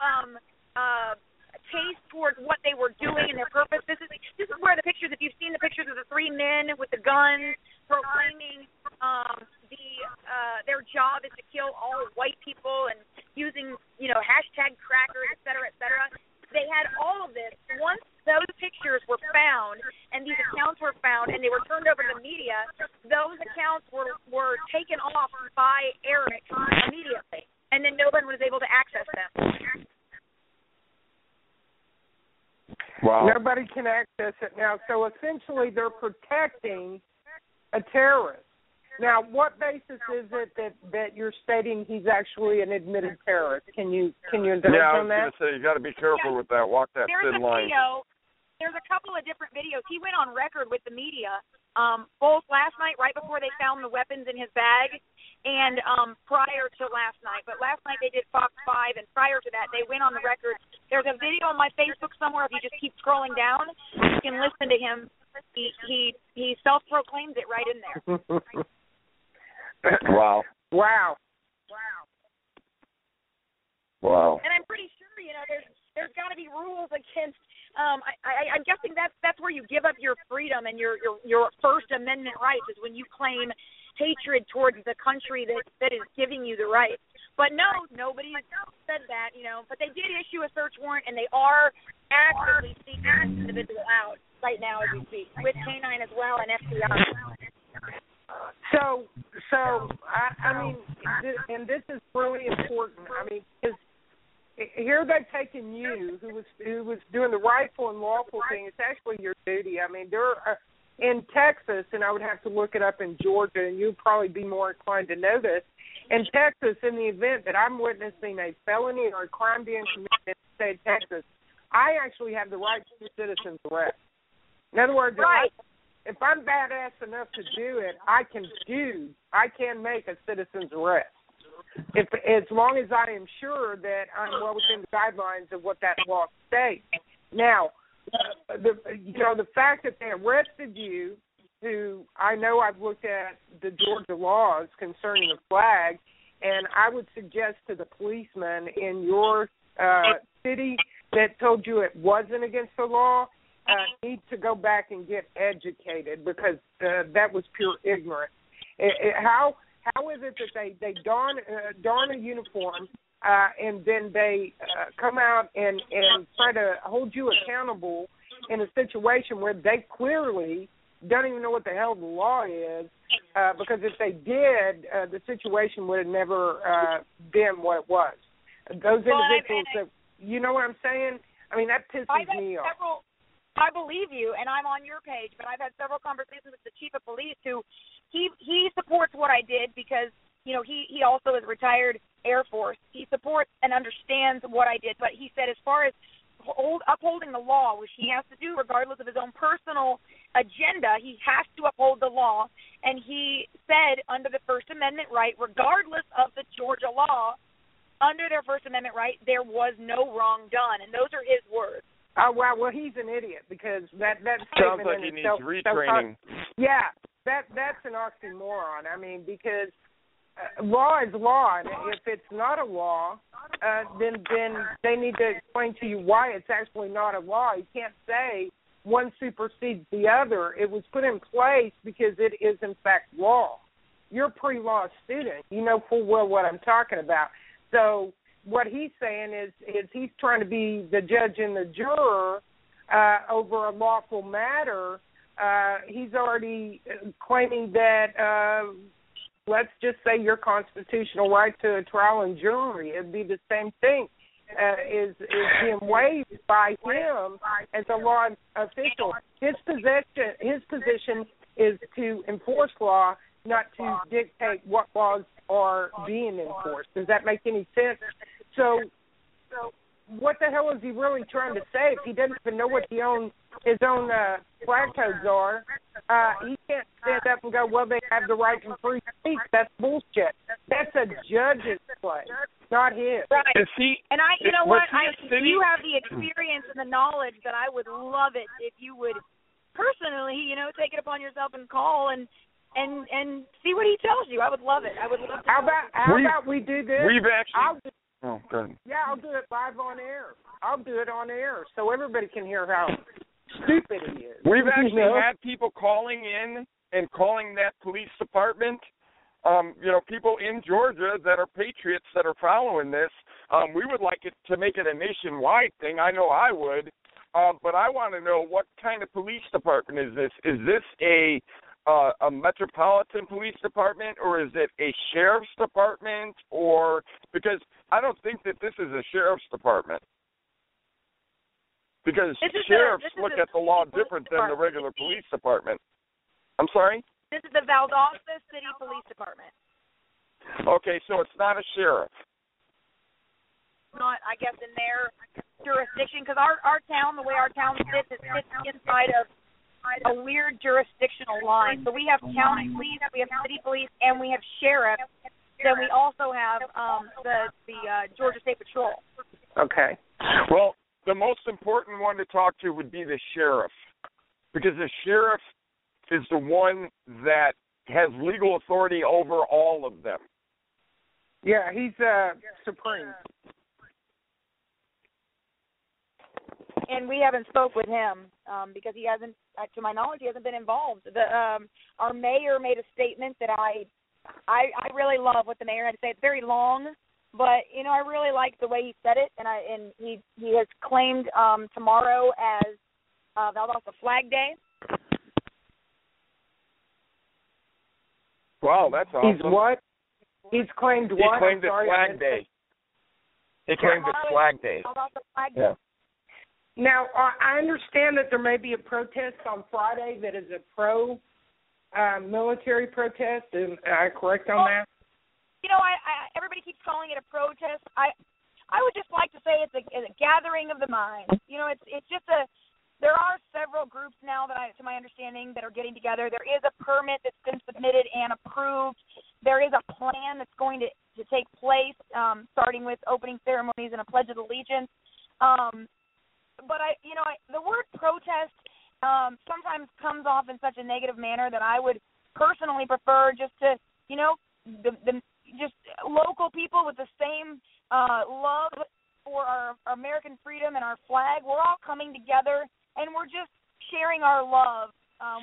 case towards what they were doing and their purpose. This is where the pictures, if you've seen the pictures of the three men with the guns proclaiming their job is to kill all white people and using, hashtag crackers, et cetera, et cetera. They had all of this. Once those pictures were found and these accounts were found and they were turned over to the media, those accounts were taken off by Eric immediately, and then no one was able to access them. Wow. Nobody can access it now. So essentially they're protecting a terrorist. Now, what basis is it that you're stating he's actually an admitted terrorist? Can you indulge on that? Yeah, I was going to say, you got to be careful with that. Walk that thin line. There's a couple of different videos. He went on record with the media, both last night right before they found the weapons in his bag, and prior to last night. But last night they did Fox 5, and prior to that they went on the record. There's a video on my Facebook somewhere. If you just keep scrolling down, you can listen to him. He self-proclaims it right in there. Wow. Wow. And I'm pretty sure, there's got to be rules against. I'm guessing that's where you give up your freedom and your First Amendment rights is when you claim hatred towards the country that is giving you the rights. But no, nobody has said that, But they did issue a search warrant, and they are actively seeking this individual out right now as we speak, with K-9 as well and FBI. So I mean, and this is really important. I mean, because here they've taken you, who was doing the rightful and lawful thing. It's actually your duty. I mean, there are, in Texas, and I would have to look it up in Georgia, and you'd probably be more inclined to know this. In Texas, in the event that I'm witnessing a felony or a crime being committed in the state of Texas, I actually have the right to citizen's arrest. In other words, if I'm badass enough to do it, I can make a citizen's arrest. As long as I am sure that I'm well within the guidelines of what that law states. Now, the fact that they arrested you, who I know I've looked at the Georgia laws concerning the flag, and I would suggest to the policeman in your city that told you it wasn't against the law, need to go back and get educated, because that was pure ignorance. How is it that they don a uniform and then they come out and try to hold you accountable in a situation where they clearly don't even know what the hell the law is, because if they did, the situation would have never been what it was. Those individuals that, you know what I'm saying? I mean, that pisses me off. I believe you, and I'm on your page, but I've had several conversations with the chief of police who he supports what I did because, he also is retired Air Force. He supports and understands what I did, but he said as far as upholding the law, which he has to do regardless of his own personal agenda, he has to uphold the law, and he said under the First Amendment right, regardless of the Georgia law, under their First Amendment right, there was no wrong done, and those are his words. Oh, wow. Well, he's an idiot because that sounds like he needs retraining. That's an oxymoron. I mean, because law is law, and if it's not a law, then they need to explain to you why it's actually not a law. You can't say one supersedes the other. It was put in place because it is, in fact, law. You're a pre-law student. You know full well what I'm talking about. So what he's saying is he's trying to be the judge and the juror over a lawful matter. He's already claiming that, let's just say, your constitutional right to a trial and jury. It'd be the same thing. Is being waived by him as a law official. His position is to enforce law, not to dictate what laws are being enforced. Does that make any sense? So what the hell is he really trying to say if he doesn't even know what his own flag codes are? He can't stand up and go, well, they have the right to free speech. That's bullshit. That's a judge's play, not his. Right. And you have the experience and the knowledge that I would love it if you would personally, take it upon yourself and call and see what he tells you. I would love it. I would love to. How about we do this? We've actually. Oh, good. Yeah, I'll do it live on air. I'll do it on air so everybody can hear how stupid he is. We've actually had people calling in and calling that police department. People in Georgia that are patriots that are following this. We would like it to make it a nationwide thing. I know I would. But I want to know, what kind of police department is this? Is this a metropolitan police department, or is it a sheriff's department? Or because I don't think that this is a sheriff's department, because sheriffs look at the law different than the regular police department. I'm sorry? This is the Valdosta City Police Department. Okay, so it's not a sheriff. Not, I guess, in their jurisdiction, because our town, the way our town sits, it sits inside of a weird jurisdictional line. So we have county police, we have city police, and we have sheriff, then we also have the Georgia State Patrol. Okay. Well, the most important one to talk to would be the sheriff, because the sheriff is the one that has legal authority over all of them. Yeah, he's supreme. And we haven't spoke with him because he hasn't, to my knowledge, he hasn't been involved. Our mayor made a statement that I really love what the mayor had to say. It's very long, but I really liked the way he said it, and he has claimed tomorrow as Valdosta Flag Day. Wow, that's awesome. He's what? He's claimed what? He claimed it's Flag Day. He claimed it's Flag Day. Yeah. Now, I understand that there may be a protest on Friday that is a pro-military protest. Am I correct on that? Everybody keeps calling it a protest. I would just like to say it's a gathering of the mind. It's just there are several groups now to my understanding, that are getting together. There is a permit that's been submitted and approved. There is a plan that's going to take place, starting with opening ceremonies and a Pledge of Allegiance. But the word protest sometimes comes off in such a negative manner that I would personally prefer just to, just local people with the same love for our American freedom and our flag. We're all coming together, and we're just sharing our love.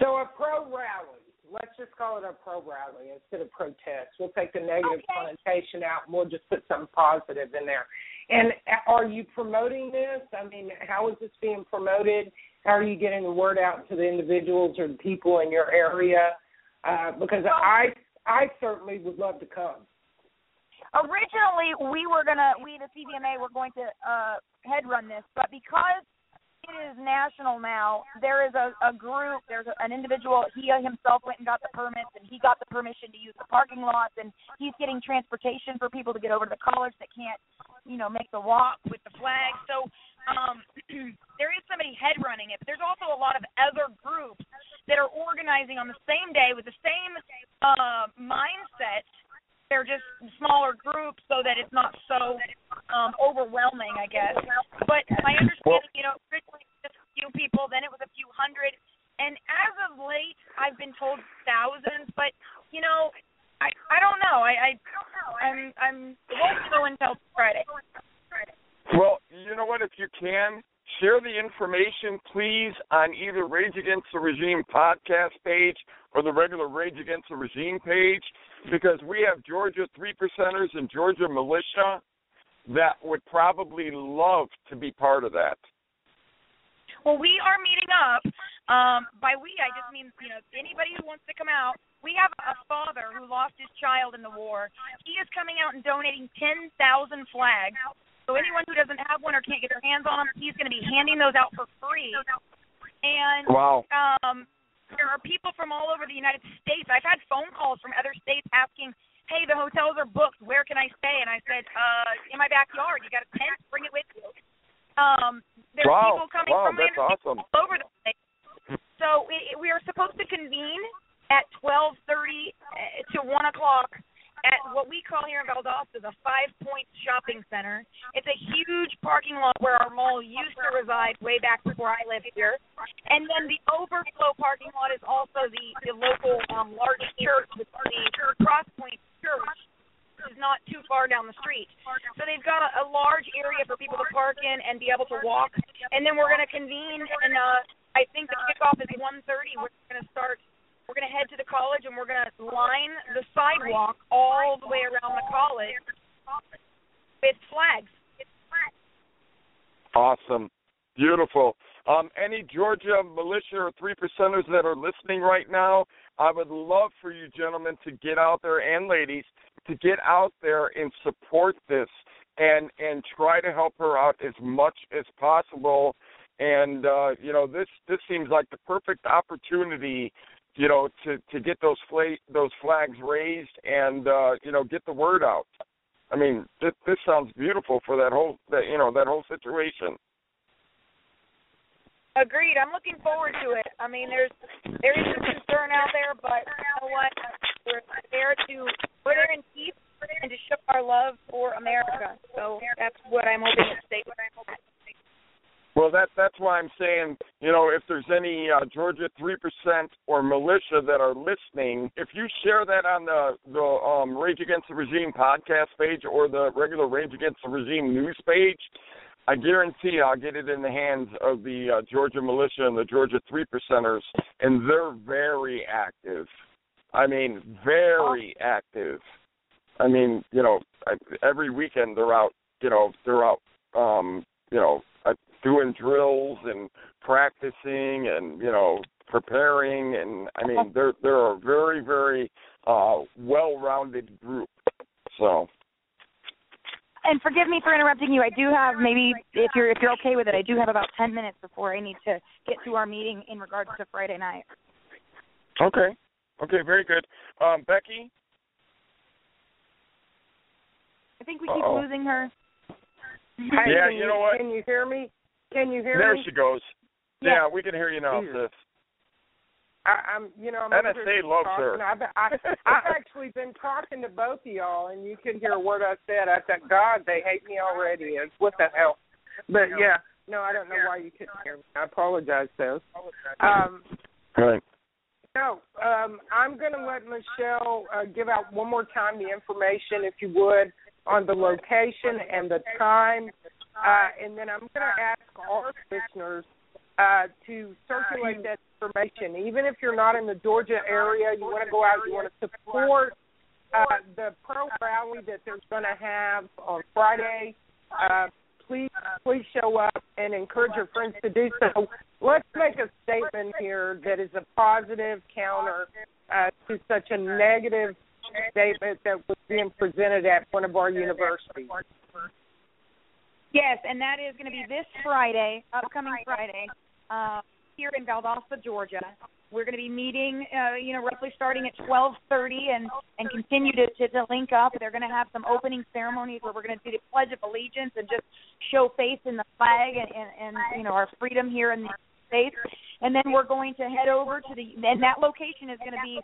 So a pro-rally. Let's just call it a pro-rally instead of protest. We'll take the negative connotation out, and we'll just put something positive in there. And are you promoting this? I mean, how is this being promoted? How are you getting the word out to the individuals or the people in your area? Because I certainly would love to come. Originally, we, the CVMA, were going to head run this, but because it is national now, there is a group, there's an individual, he himself went and got the permits, and he got the permission to use the parking lots, and he's getting transportation for people to get over to the college that can't, make the walk with the flag. So there is somebody head running it, but there's also a lot of other groups that are organizing on the same day with the same mindset. They're just smaller groups so that it's not so overwhelming, I guess. But my understanding, originally just a few people, then it was a few hundred. And as of late, I've been told thousands, but, I don't know. I'm won't know until Friday. Well, you know what? If you can, share the information, please, on either Rage Against the Regime podcast page or the regular Rage Against the Regime page, because we have Georgia 3%ers and Georgia militia that would probably love to be part of that. Well, we are meeting up. By we, I just mean, anybody who wants to come out. We have a father who lost his child in the war. He is coming out and donating 10,000 flags. So anyone who doesn't have one or can't get their hands on them, he's going to be handing those out for free. And wow. There are people from all over the United States. I've had phone calls from other states asking, hey, the hotels are booked. Where can I stay? And I said, in my backyard. You got a tent? Bring it with you. There's people coming from awesome. all over the place. So we are supposed to convene at 12:30 to 1 o'clock at what we call here in Valdosta the 5 Points Shopping Center. It's a huge parking lot where our mall used to reside way back before I lived here. And then the overflow parking lot is also the local large church, the Cross Point Church, which is not too far down the street. So they've got a large area for people to park in and be able to walk. And then we're going to convene, and I think the kickoff is 1:30. We're going to start. We're going to head to the college, and we're going to line the sidewalk all the way around the college with flags. Awesome. Beautiful. Any Georgia militia or 3%ers that are listening right now, I would love for you gentlemen to get out there, and ladies, to get out there and support this and try to help her out as much as possible. And, this seems like the perfect opportunity to get those flags raised and get the word out. I mean, this sounds beautiful for that whole situation. Agreed. I'm looking forward to it. I mean, there is some concern out there, but you know what? We're there in peace, I'm hoping to stay with. Well, that's why I'm saying, if there's any Georgia 3% or militia that are listening, if you share that on the Rage Against the Regime podcast page or the regular Rage Against the Regime news page, I guarantee I'll get it in the hands of the Georgia militia and the Georgia 3%ers, and they're very active. I mean, very active. I mean, every weekend they're out, doing drills and practicing and, preparing. And, I mean, they're a very, very well-rounded group. So. And forgive me for interrupting you. I do have maybe, if you're okay with it, I do have about 10 minutes before I need to get to our meeting in regards to Friday night. Okay. Okay, very good. Becky? I think we keep losing her. Hey, yeah, you know what? Can you hear me? There she goes. Yeah, yeah, we can hear you now, sis. I'm NSA loves her. I've actually been talking to both of y'all, and you can hear what I said. I said, God, they hate me already. It's what the hell. But, yeah, no, I don't know why you couldn't hear me. I apologize, though. Right. No, I'm going to let Michelle give out one more time the information, if you would, on the location and the time. And then I'm going to ask our listeners to circulate that information. Even if you're not in the Georgia area, you want to go out, you want to support the pro rally that they're going to have on Friday, please show up and encourage your friends to do so. Let's make a statement here that is a positive counter to such a negative statement that was being presented at one of our universities. Yes, and that is going to be this Friday, upcoming Friday, here in Valdosta, Georgia. We're going to be meeting, roughly starting at 12:30 and continue to link up. They're going to have some opening ceremonies where we're going to do the Pledge of Allegiance and just show faith in the flag and our freedom here in the States. And then we're going to head over to and that location is going to be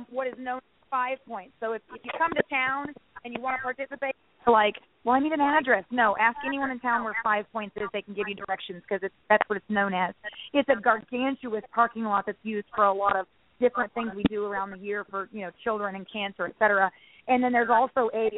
what is known as 5 Points. So if you come to town and you want to participate, I need an address. No, ask anyone in town where 5 Points is. They can give you directions because that's what it's known as. It's a gargantuous parking lot that's used for a lot of different things we do around the year for, children and cancer, et cetera. And then there's also a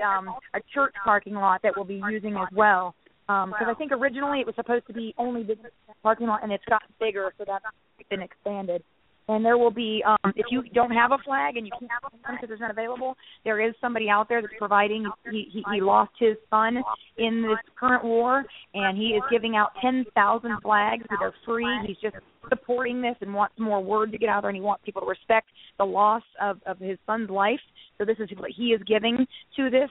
church parking lot that we'll be using as well. Because I think originally it was supposed to be only the parking lot, and it's gotten bigger, so that's been expanded. And there will be, if you don't have a flag and you can't have one because it's not available, there is somebody out there that's providing. He lost his son in this current war, and he is giving out 10,000 flags that are free. He's just supporting this and wants more word to get out there, and he wants people to respect the loss of his son's life. So this is what he is giving to this.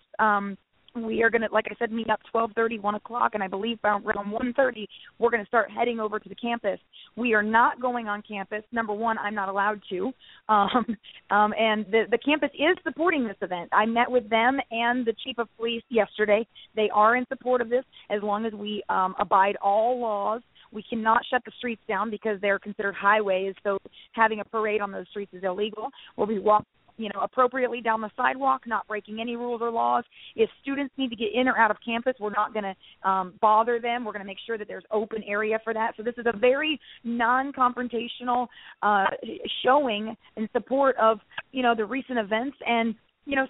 We are going to, like I said, meet up 12:30, 1 o'clock, and I believe around 1:30 we're going to start heading over to the campus. We are not going on campus. Number one, I'm not allowed to. And the campus is supporting this event. I met with them and the chief of police yesterday. They are in support of this as long as we abide all laws. We cannot shut the streets down because they're considered highways, so having a parade on those streets is illegal. We'll be walking appropriately down the sidewalk, not breaking any rules or laws. If students need to get in or out of campus, we're not going to bother them. We're going to make sure that there's open area for that. So this is a very non-confrontational showing in support of, the recent events and,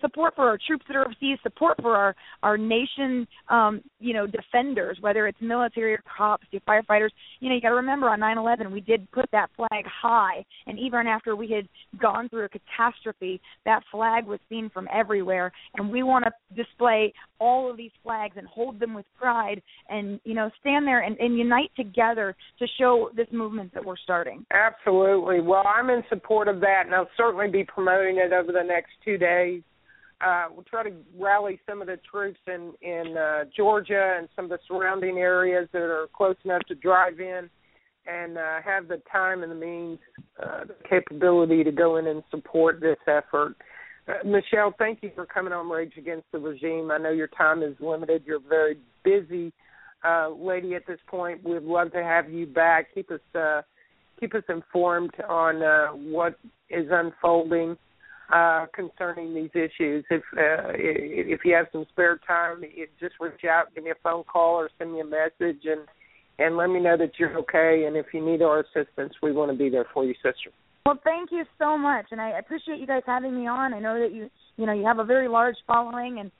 support for our troops that are overseas, support for our nation, defenders, whether it's military or cops, firefighters. You got to remember on 9/11, we did put that flag high. And even after we had gone through a catastrophe, that flag was seen from everywhere. And we want to display all of these flags and hold them with pride and, stand there and unite together to show this movement that we're starting. Absolutely. Well, I'm in support of that, and I'll certainly be promoting it over the next 2 days. We'll try to rally some of the troops in Georgia and some of the surrounding areas that are close enough to drive in and have the time and the means, the capability to go in and support this effort. Michelle, thank you for coming on Rage Against the Regime. I know your time is limited. You're a very busy lady at this point. We'd love to have you back. Keep us informed on what is unfolding. concerning these issues. If you have some spare time, just reach out, give me a phone call, or send me a message, and let me know that you're okay. And if you need our assistance, we want to be there for you, sister. Well, thank you so much, and I appreciate you guys having me on. I know that you have a very large following, and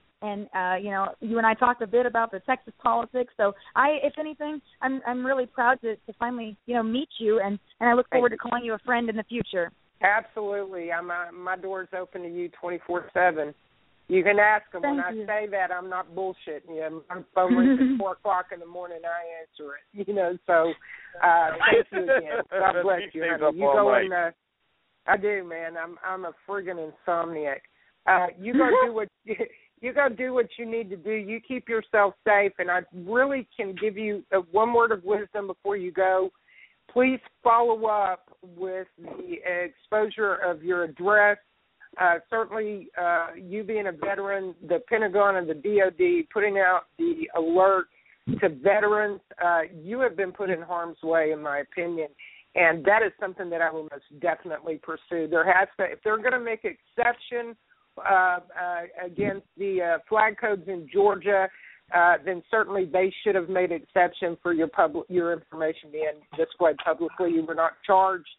you and I talked a bit about the Texas politics. So if anything, I'm really proud to finally meet you, and I look forward to calling you a friend in the future. Absolutely, my door's open to you 24/7. You can ask them. When I say that, I'm not bullshitting you. My phone rings at 4 o'clock in the morning, I answer it. So thank you again. God bless you. You go in. I do, man. I'm a friggin' insomniac. You go do what you go do what you need to do. You keep yourself safe, and I really can give you one word of wisdom before you go. Please follow up with the exposure of your address. Certainly, you being a veteran, the Pentagon and the DOD putting out the alert to veterans, you have been put in harm's way, in my opinion, and that is something that I will most definitely pursue. If they're going to make exception against the flag codes in Georgia, then certainly they should have made exception for your information being displayed publicly. You were not charged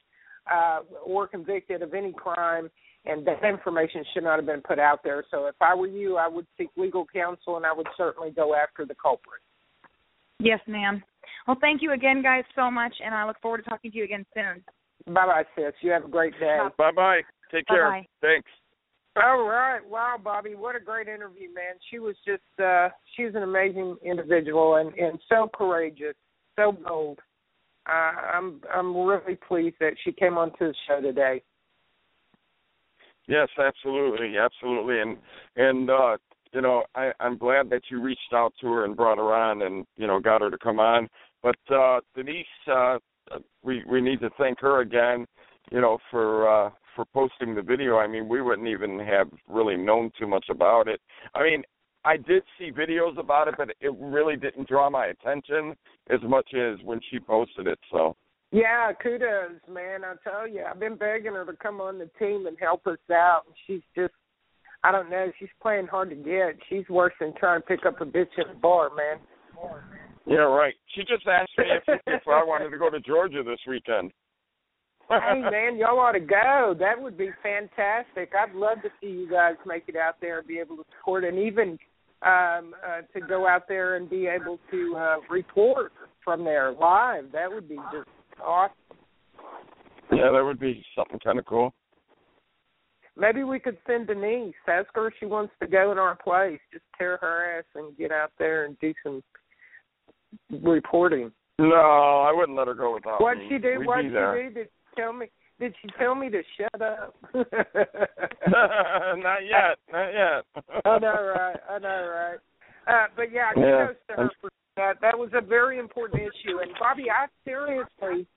or convicted of any crime, and that information should not have been put out there. So if I were you, I would seek legal counsel, and I would certainly go after the culprit. Yes, ma'am. Well, thank you again, guys, so much, and I look forward to talking to you again soon. Bye-bye, sis. You have a great day. Bye-bye. Take care. Bye-bye. Thanks. All right. Wow, Bobby, what a great interview, man. She was just, she's an amazing individual and so courageous, so bold. I'm really pleased that she came onto the show today. Yes, absolutely, and I'm glad that you reached out to her and brought her on, and got her to come on. But Denise, we need to thank her again, for posting the video. I mean, we wouldn't even have really known too much about it. I mean, I did see videos about it, but it really didn't draw my attention as much as when she posted it. So. Yeah, kudos, man. I tell you, I've been begging her to come on the team and help us out. She's just, I don't know, she's playing hard to get. She's worse than trying to pick up a bitch at the bar, man. Yeah, right. She just asked me if I wanted to go to Georgia this weekend. Hey, man, y'all ought to go. That would be fantastic. I'd love to see you guys make it out there and be able to support, and even to go out there and be able to report from there live. That would be just awesome. Yeah, that would be something kind of cool. Maybe we could send Denise. Ask her if she wants to go in our place. Just tear her ass and get out there and do some reporting. No, I wouldn't let her go without me. What'd she do? What'd she do? Did she tell me to shut up? Not yet. I know, right? But yeah, kudos to her for that. That was a very important issue. And Bobby, I seriously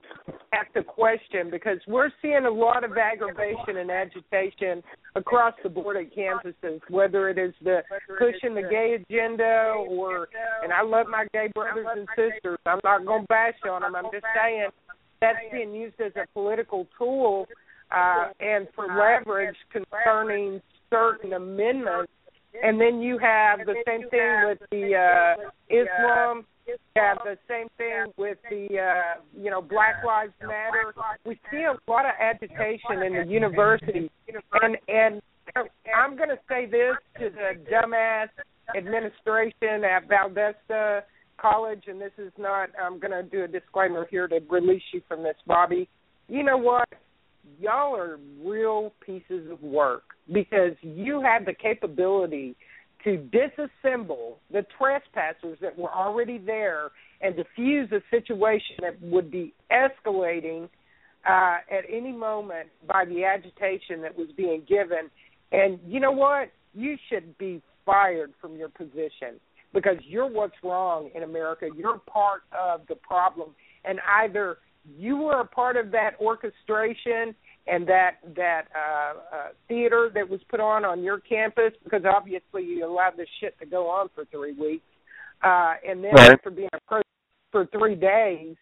have to question, because we're seeing a lot of aggravation and agitation across the board at campuses, whether it is the pushing the gay agenda and I love my gay brothers and sisters. I'm not going to bash on them. I'm just saying that's being used as a political tool and for leverage concerning certain amendments. And then you have the same thing with the Islam. You have the same thing with the, Black Lives Matter. We see a lot of agitation in the university. And I'm going to say this to the dumbass administration at Valdosta College, and this is not, I'm going to do a disclaimer here to release you from this, Bobby. You know what? Y'all are real pieces of work, because you have the capability to disassemble the trespassers that were already there and diffuse a situation that would be escalating at any moment by the agitation that was being given. And you know what? You should be fired from your position, because you're what's wrong in America. You're part of the problem. And either you were a part of that orchestration and that theater that was put on your campus, because obviously you allowed this shit to go on for 3 weeks, and then after being approached for 3 days,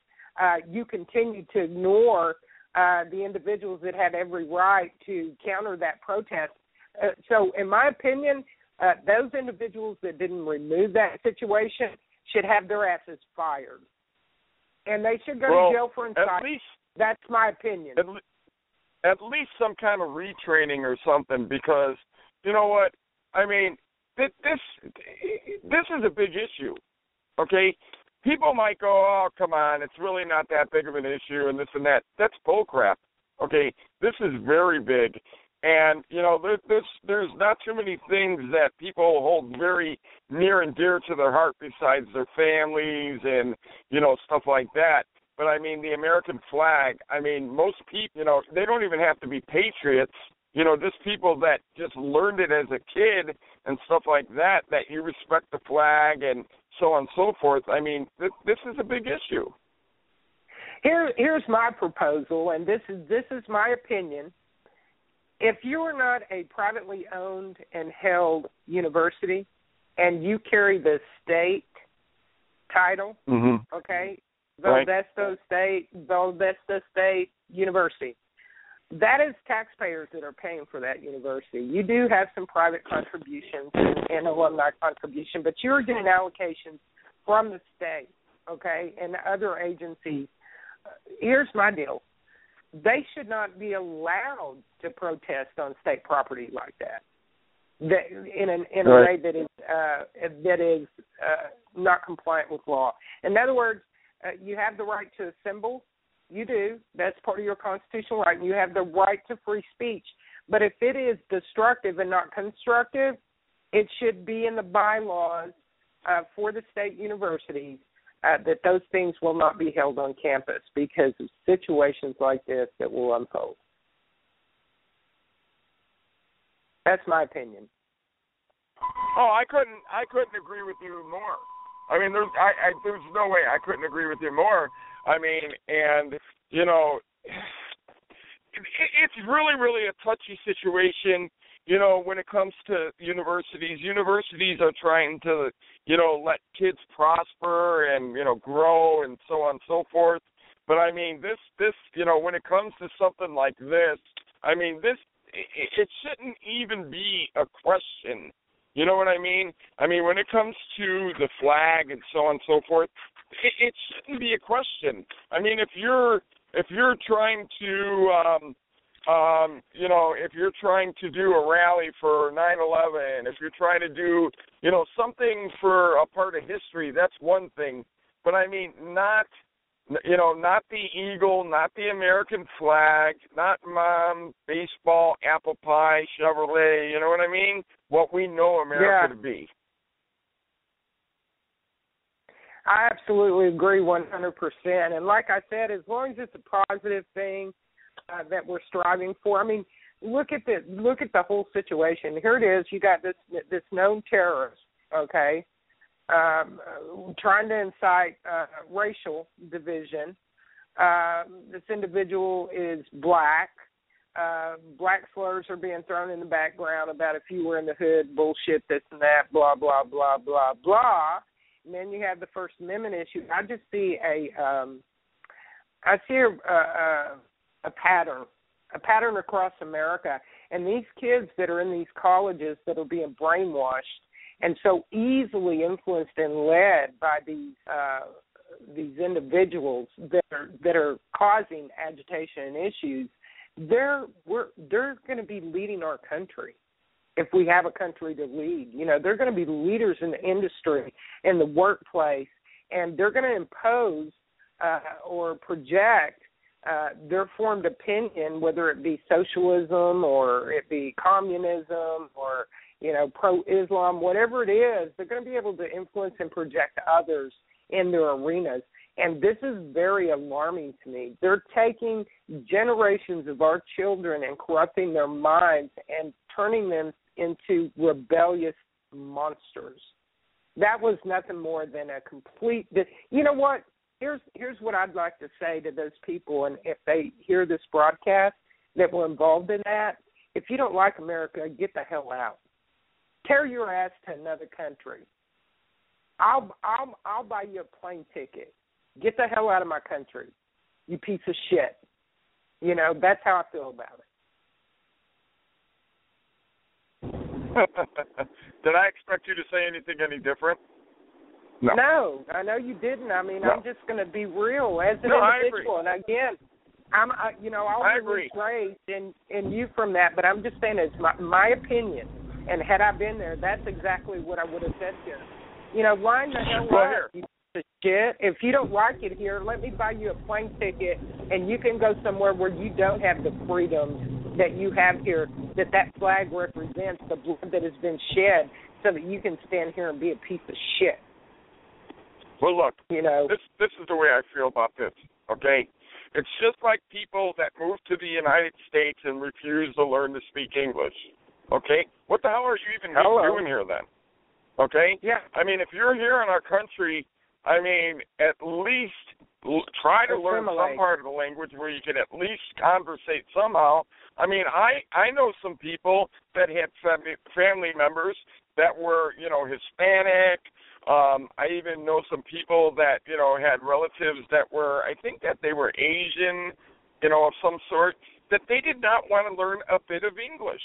you continue to ignore the individuals that had every right to counter that protest. So in my opinion, those individuals that didn't remove that situation should have their asses fired. And they should go to jail for incitement. That's my opinion. At least some kind of retraining or something, because you know what? I mean, this is a big issue, okay? People might go, oh, come on, it's really not that big of an issue and this and that. That's bullcrap, okay? This is very big. And, you know, there's not too many things that people hold very near and dear to their heart besides their families and, you know, stuff like that. But, I mean, the American flag, I mean, most people, you know, they don't even have to be patriots, you know, just people that just learned it as a kid and stuff like that, that you respect the flag and so on and so forth. I mean, this is a big issue. Here's my proposal, and this is my opinion. If you are not a privately owned and held university and you carry the state title, okay, Valdosta State University, that is taxpayers that are paying for that university. You do have some private contributions and alumni contribution, but you're getting allocations from the state, okay, and other agencies. Here's my deal. They should not be allowed to protest on state property like that. In a way that is not compliant with law. In other words, you have the right to assemble. You do. That's part of your constitutional right. And you have the right to free speech. But if it is destructive and not constructive, it should be in the bylaws for the state universities that those things will not be held on campus because of situations like this that will unfold. That's my opinion. Oh, I couldn't agree with you more. I mean, there's no way I couldn't agree with you more. I mean, and you know, it's really, really a touchy situation. You know, when it comes to universities are trying to, you know, let kids prosper and, you know, grow and so on and so forth. But I mean, this, you know, when it comes to something like this, I mean, it shouldn't even be a question. You know what I mean? I mean, when it comes to the flag and so on and so forth, it shouldn't be a question. I mean, if you're trying to, you know, if you're trying to do a rally for 9/11, if you're trying to do, you know, something for a part of history, that's one thing. But I mean, not the eagle, not the American flag, not mom, baseball, apple pie, Chevrolet, you know what I mean? What we know America to be. I absolutely agree 100%. And like I said, as long as it's a positive thing that we're striving for, I mean, look at the whole situation. Here it is. You got this known terrorist, okay, trying to incite racial division. This individual is black. Black slurs are being thrown in the background about if you were in the hood, bullshit, this and that, blah, blah, blah, blah, blah. And then you have the First Amendment issue. I just see a pattern across America. And these kids that are in these colleges that are being brainwashed and so easily influenced and led by these individuals that are causing agitation and issues, they're going to be leading our country. If we have a country to lead, you know, they're going to be leaders in the industry, in the workplace, and they're going to impose or project their formed opinion, whether it be socialism or it be communism or, you know, pro-Islam, whatever it is, they're going to be able to influence and project others in their arenas. And this is very alarming to me. They're taking generations of our children and corrupting their minds and turning them into rebellious monsters. That was nothing more than a complete. You know what? Here's what I'd like to say to those people, and if they hear this broadcast that were involved in that, if you don't like America, get the hell out. Tear your ass to another country. I'll buy you a plane ticket. Get the hell out of my country, you piece of shit. You know, that's how I feel about it. Did I expect you to say anything any different? No, I know you didn't. I mean, I'm just going to be real as an individual. And again, I'll release race and you from that, but I'm just saying it's my opinion. And had I been there, that's exactly what I would have said to her. You know, line the hell up, you piece of shit. If you don't like it here, let me buy you a plane ticket, and you can go somewhere where you don't have the freedoms that you have here, that flag represents, the blood that has been shed, so that you can stand here and be a piece of shit. Well, look, you know, this is the way I feel about this, okay? It's just like people that move to the United States and refuse to learn to speak English, okay? What the hell are you even doing here then, okay? Yeah. I mean, if you're here in our country, I mean, at least try to learn some part of the language where you can at least conversate somehow. I mean, I know some people that had family members that were, you know, Hispanic. I even know some people that, you know, had relatives that were, I think that they were Asian, you know, of some sort, that they did not want to learn a bit of English,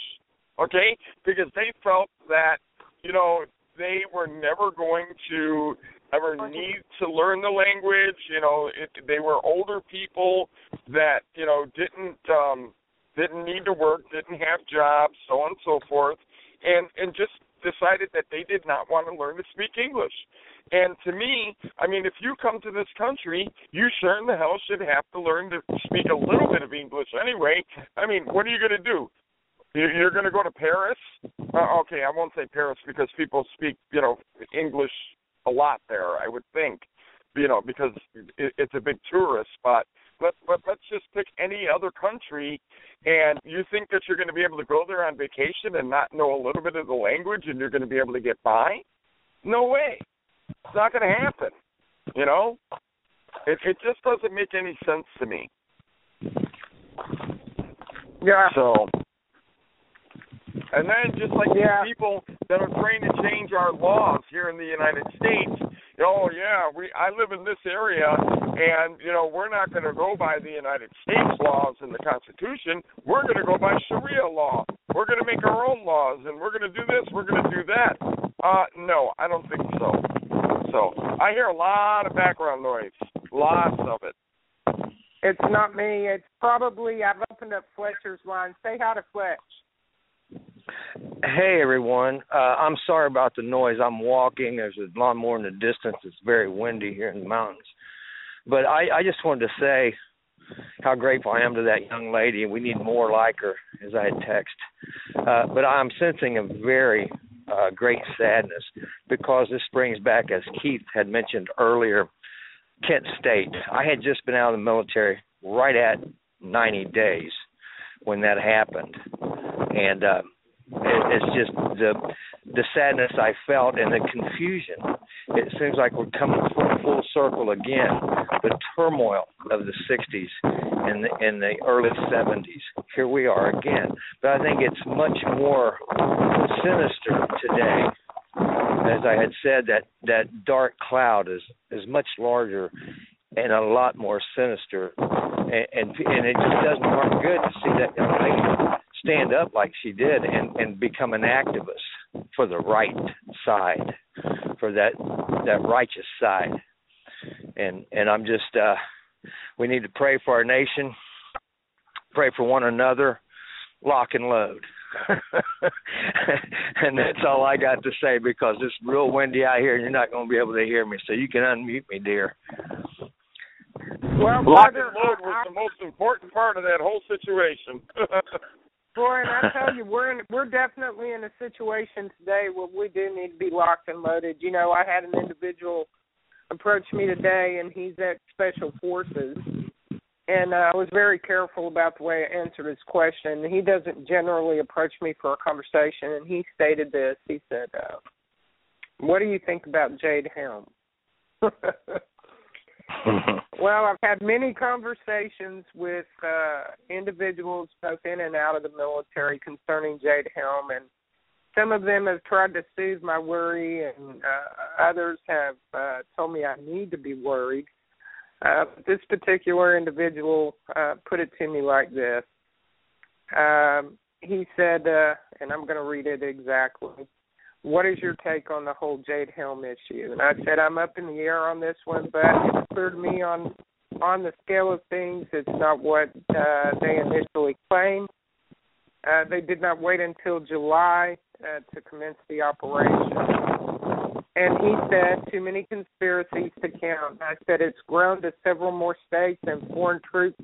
okay, because they felt that, you know, they were never going to ever need to learn the language. You know, they were older people that, you know, didn't need to work, didn't have jobs, so on and so forth, and just decided that they did not want to learn to speak English. And to me, I mean, if you come to this country, you sure in the hell should have to learn to speak a little bit of English anyway. I mean, what are you going to do? You're going to go to Paris? Okay, I won't say Paris because people speak, you know, English a lot there, I would think, you know, because it's a big tourist spot. But let's just pick any other country, and you think that you're going to be able to go there on vacation and not know a little bit of the language and you're going to be able to get by? No way. It's not going to happen, you know? It just doesn't make any sense to me. Yeah. So, and then just like these people that are trying to change our laws here in the United States, oh, yeah, I live in this area, and, you know, we're not going to go by the United States laws and the Constitution. We're going to go by Sharia law. We're going to make our own laws, and we're going to do this, we're going to do that. No, I don't think so. So I hear a lot of background noise, lots of it. It's not me. It's probably, I've opened up Fletcher's line. Say hi to Fletch. Hey, everyone. I'm sorry about the noise. I'm walking. There's a lawnmower in the distance. It's very windy here in the mountains. But I just wanted to say how grateful I am to that young lady, and we need more like her, as I had texted. But I'm sensing a very great sadness because this brings back, as Keith had mentioned earlier, Kent State. I had just been out of the military right at 90 days when that happened. And it's just the sadness I felt and the confusion. It seems like we're coming full circle again. The turmoil of the 60s and the early 70s. Here we are again. But I think it's much more sinister today. As I had said, that dark cloud is much larger and a lot more sinister. And it just doesn't look good to see that young lady stand up like she did and become an activist for the right side, for that righteous side. And I'm just, we need to pray for our nation, pray for one another, lock and load. And that's all I got to say because it's real windy out here and you're not going to be able to hear me, so you can unmute me, dear. Well, lock and load was the most important part of that whole situation. Boy, and I tell you, we're definitely in a situation today where we do need to be locked and loaded. You know, I had an individual approach me today, and he's at Special Forces, and I was very careful about the way I answered his question. He doesn't generally approach me for a conversation, and he stated this. He said, what do you think about Jade Helm? Well, I've had many conversations with individuals both in and out of the military concerning Jade Helm, and some of them have tried to soothe my worry, and others have told me I need to be worried. This particular individual put it to me like this. He said, and I'm going to read it exactly, what is your take on the whole Jade Helm issue? And I said, I'm up in the air on this one, but it's clear to me on the scale of things, it's not what they initially claimed. They did not wait until July to commence the operation. And he said, too many conspiracies to count. I said, it's grown to several more states and foreign troops,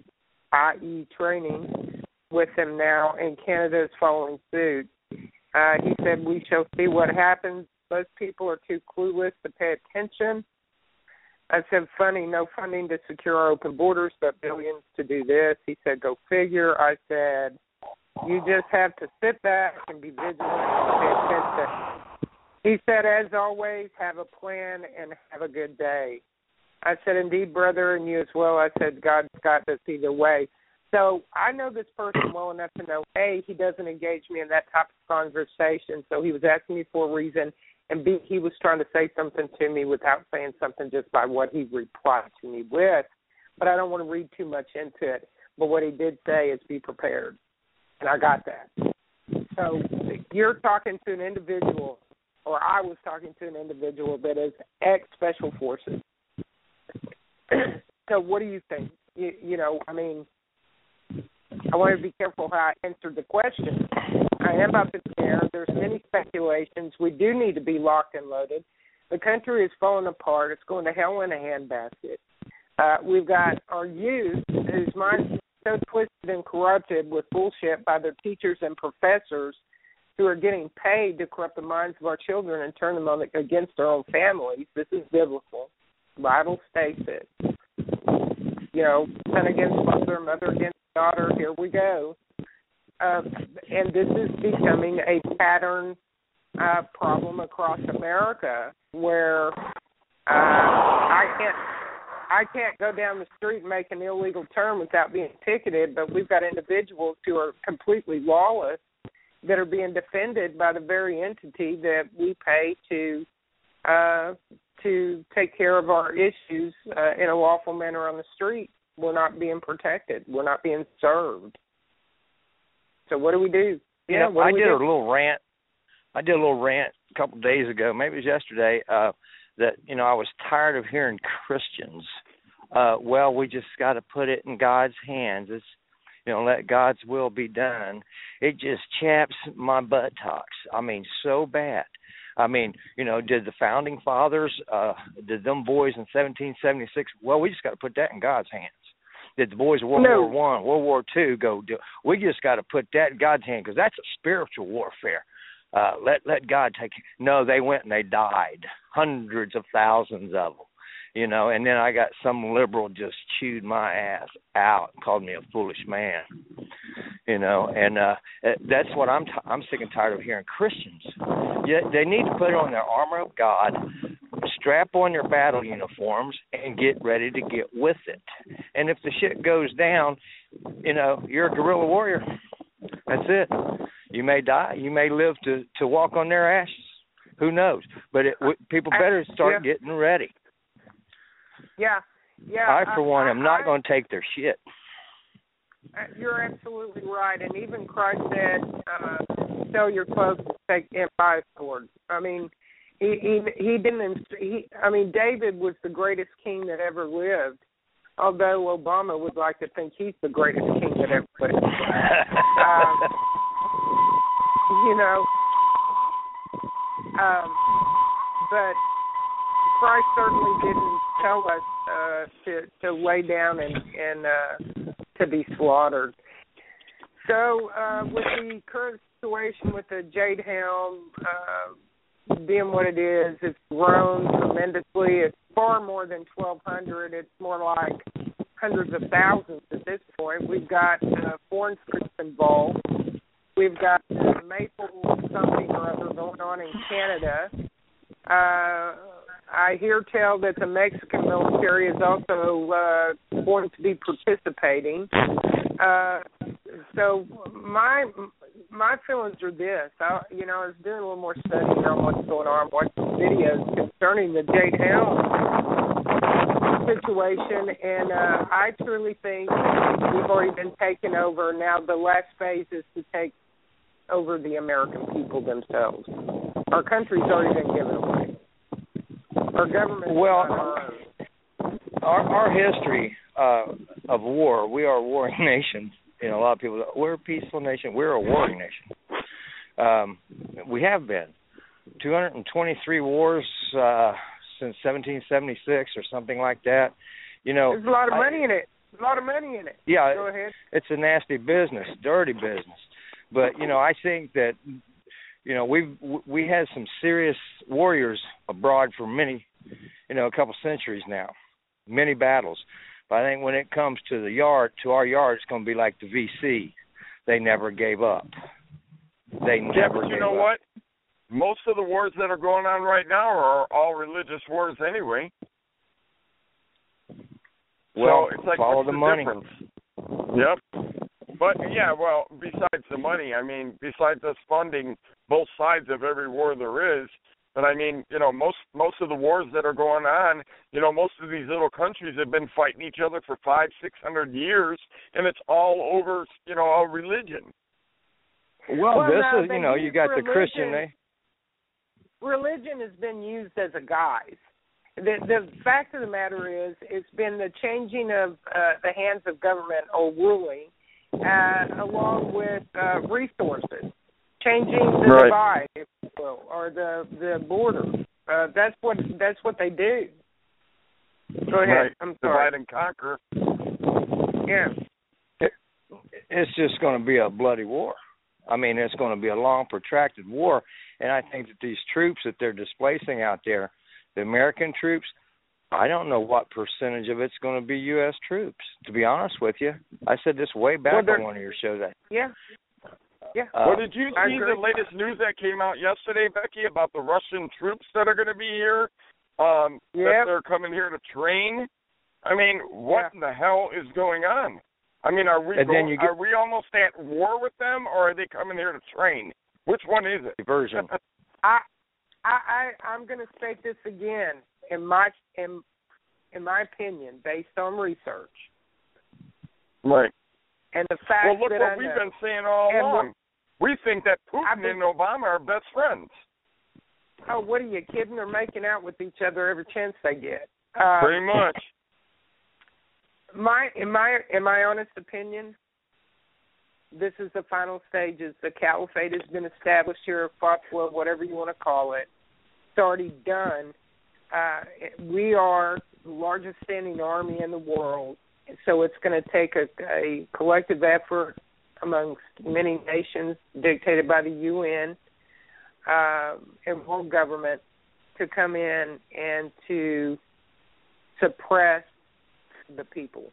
i.e. training, with them now, and Canada is following suit. He said, we shall see what happens. Most people are too clueless to pay attention. I said, funny, no funding to secure our open borders, but billions to do this. He said, go figure. I said, you just have to sit back and be vigilant and pay attention. He said, as always, have a plan and have a good day. I said, indeed, brother, and you as well. I said, God's got this either way. So I know this person well enough to know, A, he doesn't engage me in that type of conversation, so he was asking me for a reason, and B, he was trying to say something to me without saying something just by what he replied to me with. But I don't want to read too much into it. But what he did say is be prepared, and I got that. So you're talking to an individual, or I was talking to an individual that is ex-Special Forces. So what do you think? You know, I mean, I want to be careful how I answered the question. I am up in the air. There's many speculations. We do need to be locked and loaded. The country is falling apart. It's going to hell in a handbasket. We've got our youth whose minds are so twisted and corrupted with bullshit by their teachers and professors who are getting paid to corrupt the minds of our children and turn them against their own families. This is biblical. The Bible states it. You know, son against mother, mother against daughter, here we go. And this is becoming a pattern problem across America where I can't go down the street and make an illegal turn without being ticketed, but we've got individuals who are completely lawless that are being defended by the very entity that we pay to take care of our issues in a lawful manner on the street. We're not being protected. We're not being served. So what do we do? Yeah, I did a little rant. I did a little rant a couple of days ago, maybe it was yesterday, that, you know, I was tired of hearing Christians, well, we just got to put it in God's hands. It's, you know, let God's will be done. It just chaps my buttocks. I mean, so bad. I mean, you know, did the founding fathers, did them boys in 1776, well, we just got to put that in God's hands. Did the boys of World War I, World War II go do? We just got to put that in God's hand because that's a spiritual warfare. Let God take it. No, they went and they died, hundreds of thousands of them, you know. And then I got some liberal just chewed my ass out and called me a foolish man, you know. And that's what I'm sick and tired of hearing Christians. They need to put on their armor of God, strap on your battle uniforms, and get ready to get with it. And if the shit goes down, you know, you're a guerrilla warrior. That's it. You may die. You may live to walk on their ashes. Who knows? But people better start getting ready. Yeah. I, for one, am not going to take their shit. You're absolutely right. And even Christ said, sell your clothes and buy a sword. I mean, he didn't. I mean, David was the greatest king that ever lived. Although Obama would like to think he's the greatest king that ever lived. You know, but Christ certainly didn't tell us to lay down and to be slaughtered. So with the current situation with the Jade Helm being what it is, it's grown tremendously. It's far more than 1,200. It's more like hundreds of thousands at this point. We've got foreign troops involved. We've got maple something or other going on in Canada. I hear tell that the Mexican military is also going to be participating. So my feelings are this. I was doing a little more studying on what's going on, watching videos concerning the Jade Helm. situation, and I truly think we've already been taken over. Now the last phase is to take over the American people themselves. Our country's already been given away. Our government. Well, our history of war, we are a warring nation. You know, a lot of people, we're a peaceful nation. We're a warring nation. We have been. 223 wars since 1776 or something like that. You know, there's a lot of money in it. A lot of money in it. Yeah, go ahead. It's a nasty business, dirty business. But you know, I think that we had some serious warriors abroad for many, a couple centuries now, many battles. But I think when it comes to our yard, it's going to be like the VC. They never gave up. They never but gave you know up. What? Most of the wars that are going on right now are all religious wars anyway. Well, so it's like, follow what's the money. Difference? Yep. But, yeah, well, besides the money, I mean, besides us funding both sides of every war there is, but I mean, most of the wars that are going on, most of these little countries have been fighting each other for 500-600 years, and it's all over, a religion. Well, this is, you got religion, the Christian, Religion has been used as a guise. The fact of the matter is, it's been the changing of the hands of government or ruling, along with resources, changing the divide, if you will, or the border. That's what they do. Go ahead. Right. I'm sorry. Divide and conquer. Yeah. It's just going to be a bloody war. I mean, it's going to be a long, protracted war. And I think that these troops that they're displacing out there, the American troops, I don't know what percentage of it's going to be U.S. troops, to be honest with you. I said this way back on one of your shows. Yeah. Well, did you see the latest news that came out yesterday, Becky, about the Russian troops that are going to be here, that they're coming here to train? I mean, what in the hell is going on? I mean, are we almost at war with them, or are they coming here to train? Which one is it? Version. I'm going to state this again, in my opinion, based on research. Right. And the fact well, look that what we've been saying all along. We think that Putin and Obama are best friends. Oh, what are you kidding? They're making out with each other every chance they get. Pretty much. In my honest opinion, this is the final stages. The caliphate has been established here, fatwa, whatever you want to call it. It's already done. We are the largest standing army in the world, so it's going to take a collective effort amongst many nations dictated by the UN and world government to come in and to suppress the people,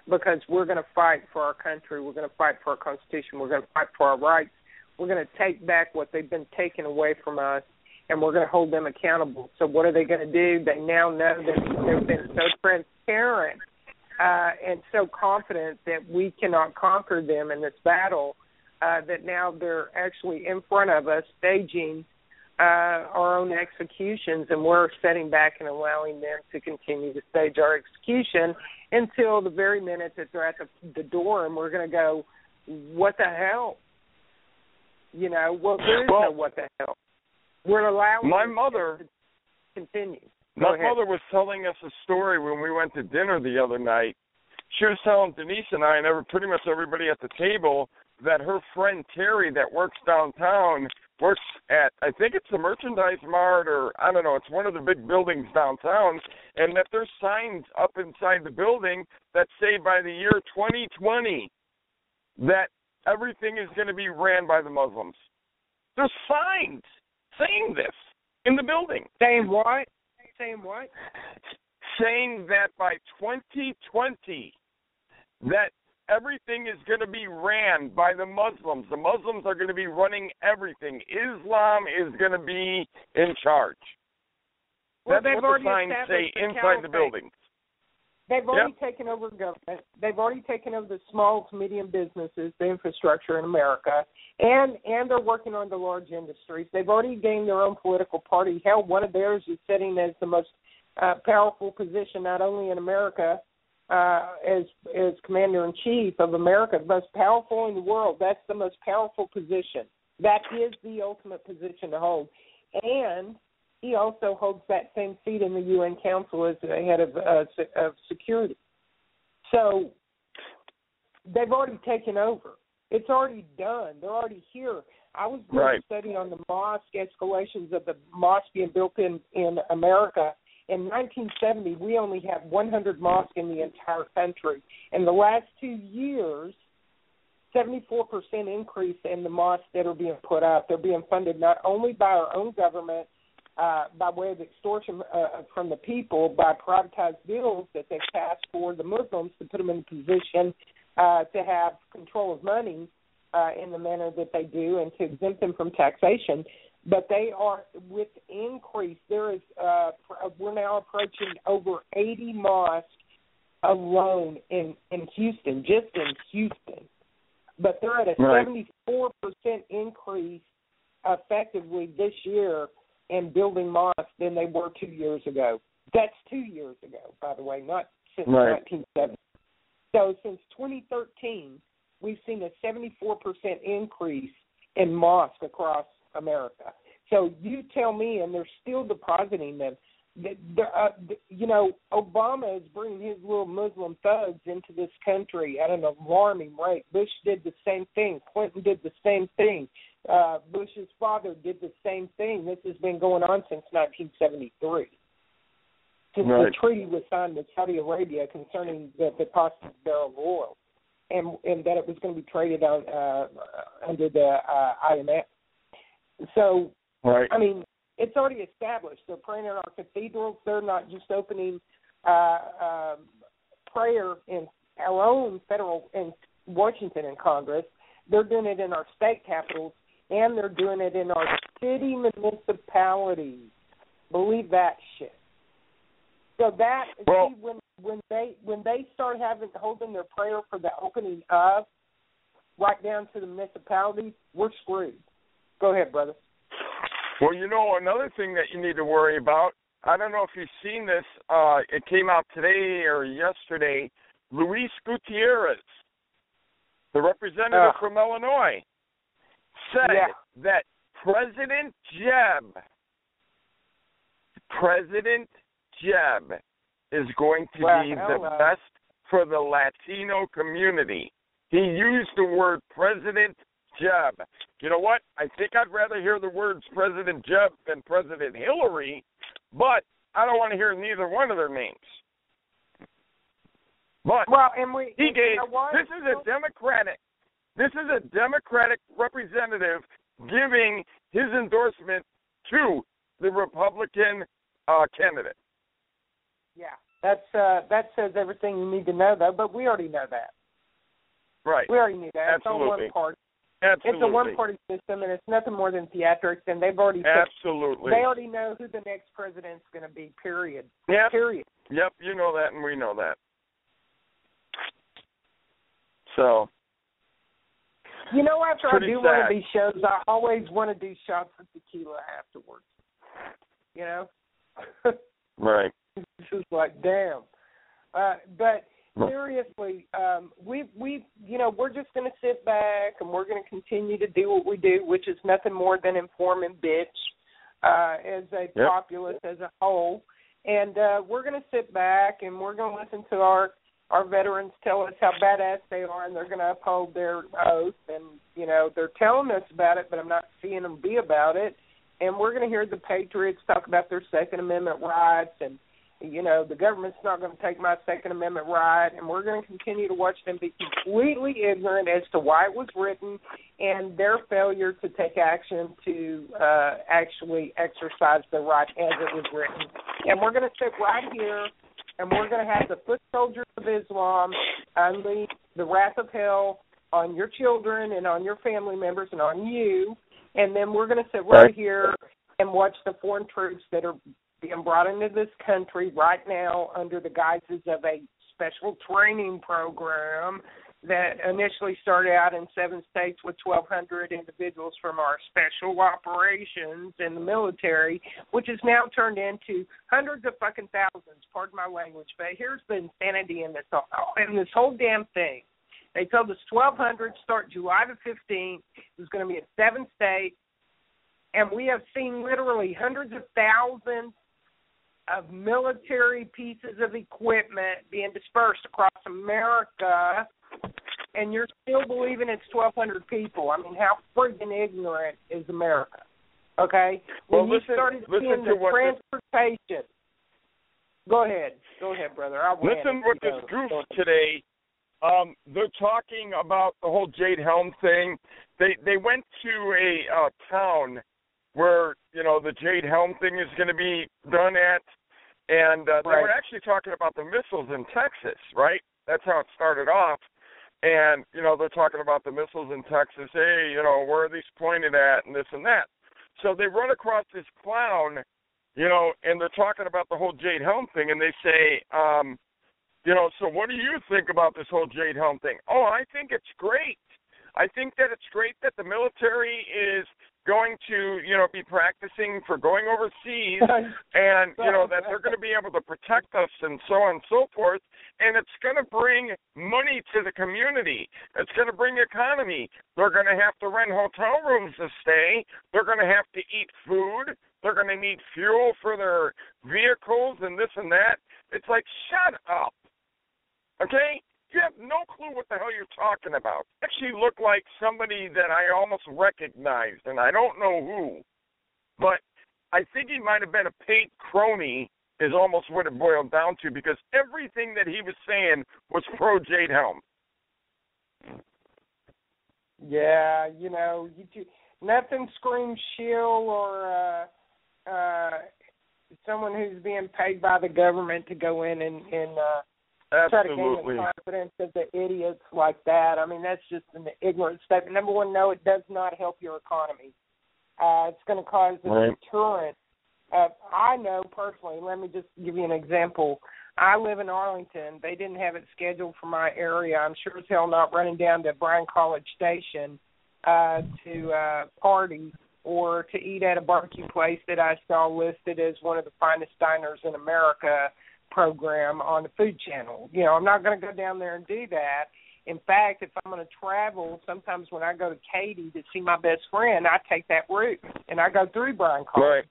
because we're going to fight for our country, we're going to fight for our Constitution, we're going to fight for our rights, we're going to take back what they've been taken away from us, and we're going to hold them accountable. So what are they going to do? They now know that they've been so transparent and so confident that we cannot conquer them in this battle, that now they're actually in front of us staging our own executions, and we're sitting back and allowing them to continue to stage our execution until the very minute that they're at the door, and we're going to go, what the hell? Well, there is no what the hell. We're allowing my mother to continue. My mother was telling us a story when we went to dinner the other night. She was telling Denise and I and pretty much everybody at the table that her friend Terry that works downtown works at, I think it's the Merchandise Mart, or I don't know, it's one of the big buildings downtown, and that there's signs up inside the building that say by the year 2020 that everything is going to be ran by the Muslims. There's signs saying this in the building. Saying what? Saying what? Saying that by 2020 that everything is going to be ran by the Muslims. The Muslims are going to be running everything. Islam is going to be in charge. Well, that's what the signs say inside the buildings. They've already taken over government. They've already taken over the small to medium businesses, the infrastructure in America, and they're working on the large industries. They've already gained their own political party. Hell, one of theirs is sitting as the most powerful position, not only in America as Commander-in-Chief of America, the most powerful in the world. That's the most powerful position. That is the ultimate position to hold. And he also holds that same seat in the UN Council as the head of security. So they've already taken over. It's already done. They're already here. I was doing a study on the mosque escalations of the mosque being built in America. In 1970, we only had 100 mosques in the entire country. In the last 2 years, 74% increase in the mosques that are being put up. They're being funded not only by our own government, by way of extortion from the people, by privatized bills that they've passed for the Muslims to put them in a position to have control of money in the manner that they do and to exempt them from taxation. But they are, with increase, there is, we're now approaching over 80 mosques alone in Houston, just in Houston. But they're at a 74% increase effectively this year in building mosques than they were 2 years ago. That's 2 years ago, by the way, not since 1970. So since 2013, we've seen a 74% increase in mosques across America. So you tell me, and they're still depositing them. Obama is bringing his little Muslim thugs into this country at an alarming rate. Bush did the same thing. Clinton did the same thing. Bush's father did the same thing. This has been going on since 1973. Since the treaty was signed with Saudi Arabia concerning the cost of a barrel of oil, and that it was going to be traded on under the IMF. So, I mean, it's already established. They're praying in our cathedrals. They're not just opening prayer in our own federal, in Washington and Congress. They're doing it in our state capitals, and they're doing it in our city municipalities. Believe that shit. So that, see, when they start holding their prayer for the opening of, right down to the municipalities, we're screwed. Go ahead, brother. Well, another thing that you need to worry about, I don't know if you've seen this, it came out today or yesterday, Luis Gutierrez, the representative from Illinois, said that President Jeb is going to be the best for the Latino community. He used the word President Jeb. You know what? I think I'd rather hear the words President Jeb than President Hillary, but I don't want to hear neither one of their names. But he gave, this is a Democratic representative giving his endorsement to the Republican candidate. Yeah, that says everything you need to know, though, but we already know that. Right. We already knew that. Absolutely. It's on one party. Absolutely. It's a one-party system, and it's nothing more than theatrics, and they've already Absolutely. They already know who the next president's going to be, period. Yep. Period. Yep, you know that, and we know that. So. After I do one of these shows, I always want to do shots of tequila afterwards. Right. It's just like, damn. But seriously, we're just going to sit back and we're going to continue to do what we do, which is nothing more than inform and bitch as a populace as a whole. And we're going to sit back and we're going to listen to our veterans tell us how badass they are, and they're going to uphold their oath. And, they're telling us about it, but I'm not seeing them be about it. And we're going to hear the patriots talk about their Second Amendment rights, and the government's not going to take my Second Amendment right, and we're going to continue to watch them be completely ignorant as to why it was written and their failure to take action to actually exercise the right as it was written. And we're going to sit right here, and we're going to have the foot soldiers of Islam unleash the wrath of hell on your children and on your family members and on you, and then we're going to sit right here and watch the foreign troops that are being brought into this country right now under the guises of a special training program that initially started out in 7 states with 1,200 individuals from our special operations in the military, which has now turned into hundreds of fucking thousands, pardon my language. But here's the insanity in this whole damn thing. They told us 1,200 start July the 15th. It was going to be in 7 states. And we have seen literally hundreds of thousands of military pieces of equipment being dispersed across America, and you're still believing it's 1,200 people. I mean, how friggin' ignorant is America? Okay? Well, when you started seeing the transportation. Go ahead, brother. Listen what this goof today. They're talking about the whole Jade Helm thing. They went to a town where, the Jade Helm thing is going to be done at, and they were actually talking about the missiles in Texas, right? That's how it started off. And, they're talking about the missiles in Texas. Hey, where are these pointed at and this and that. So they run across this clown, and they're talking about the whole Jade Helm thing, and they say, so what do you think about this whole Jade Helm thing? Oh, I think it's great. I think that it's great that the military is going to, be practicing for going overseas and, that they're going to be able to protect us and so on and so forth. And it's going to bring money to the community. It's going to bring economy. They're going to have to rent hotel rooms to stay. They're going to have to eat food. They're going to need fuel for their vehicles and this and that. It's like, shut up. Okay? You have no clue what the hell you're talking about. Actually look like somebody that I almost recognized, and I don't know who. But I think he might have been a paid crony is almost what it boiled down to, because everything that he was saying was pro Jade Helm. Yeah, nothing screams shill or someone who's being paid by the government to go in and try to gain the confidence of the idiots like that. I mean, that's just an ignorant statement. Number one, no, it does not help your economy. It's going to cause a deterrent. I know personally, let me just give you an example. I live in Arlington. They didn't have it scheduled for my area. I'm sure as hell not running down to Bryan College Station to party or to eat at a barbecue place that I saw listed as one of the finest diners in America program on the Food Channel. I'm not going to go down there and do that. In fact, if I'm going to travel, sometimes when I go to Katy to see my best friend, I take that route, and I go through Bryan College. Right.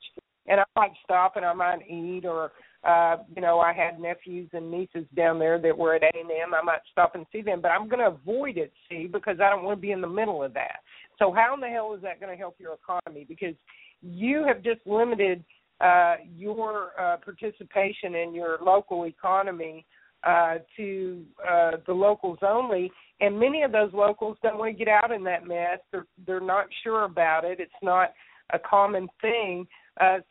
And I might stop and I might eat, or, I had nephews and nieces down there that were at A&M. I might stop and see them, but I'm going to avoid it, because I don't want to be in the middle of that. So how in the hell is that going to help your economy? Because you have just limited your participation in your local economy to the locals only, and many of those locals don't want to get out in that mess. They're not sure about it. It's not a common thing.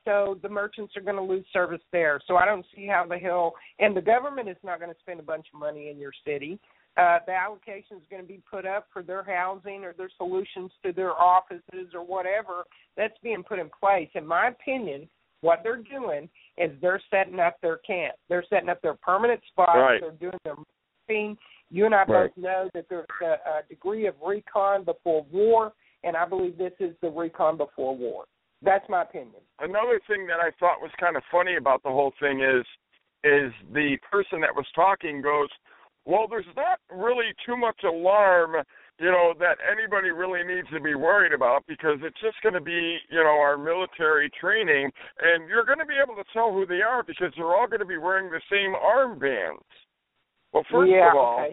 So the merchants are going to lose service there. So I don't see how the hell, and the government is not going to spend a bunch of money in your city. The allocation is going to be put up for their housing or their solutions to their offices or whatever. That's being put in place. In my opinion, what they're doing is they're setting up their camp. They're setting up their permanent spots. Right. They're doing their thing. You and I both know that there's a degree of recon before war, and I believe this is the recon before war. That's my opinion. Another thing that I thought was kind of funny about the whole thing is the person that was talking goes, well, there's not really too much alarm, that anybody really needs to be worried about, because it's just going to be, our military training, and you're going to be able to tell who they are because they're all going to be wearing the same armbands. Well, first of all,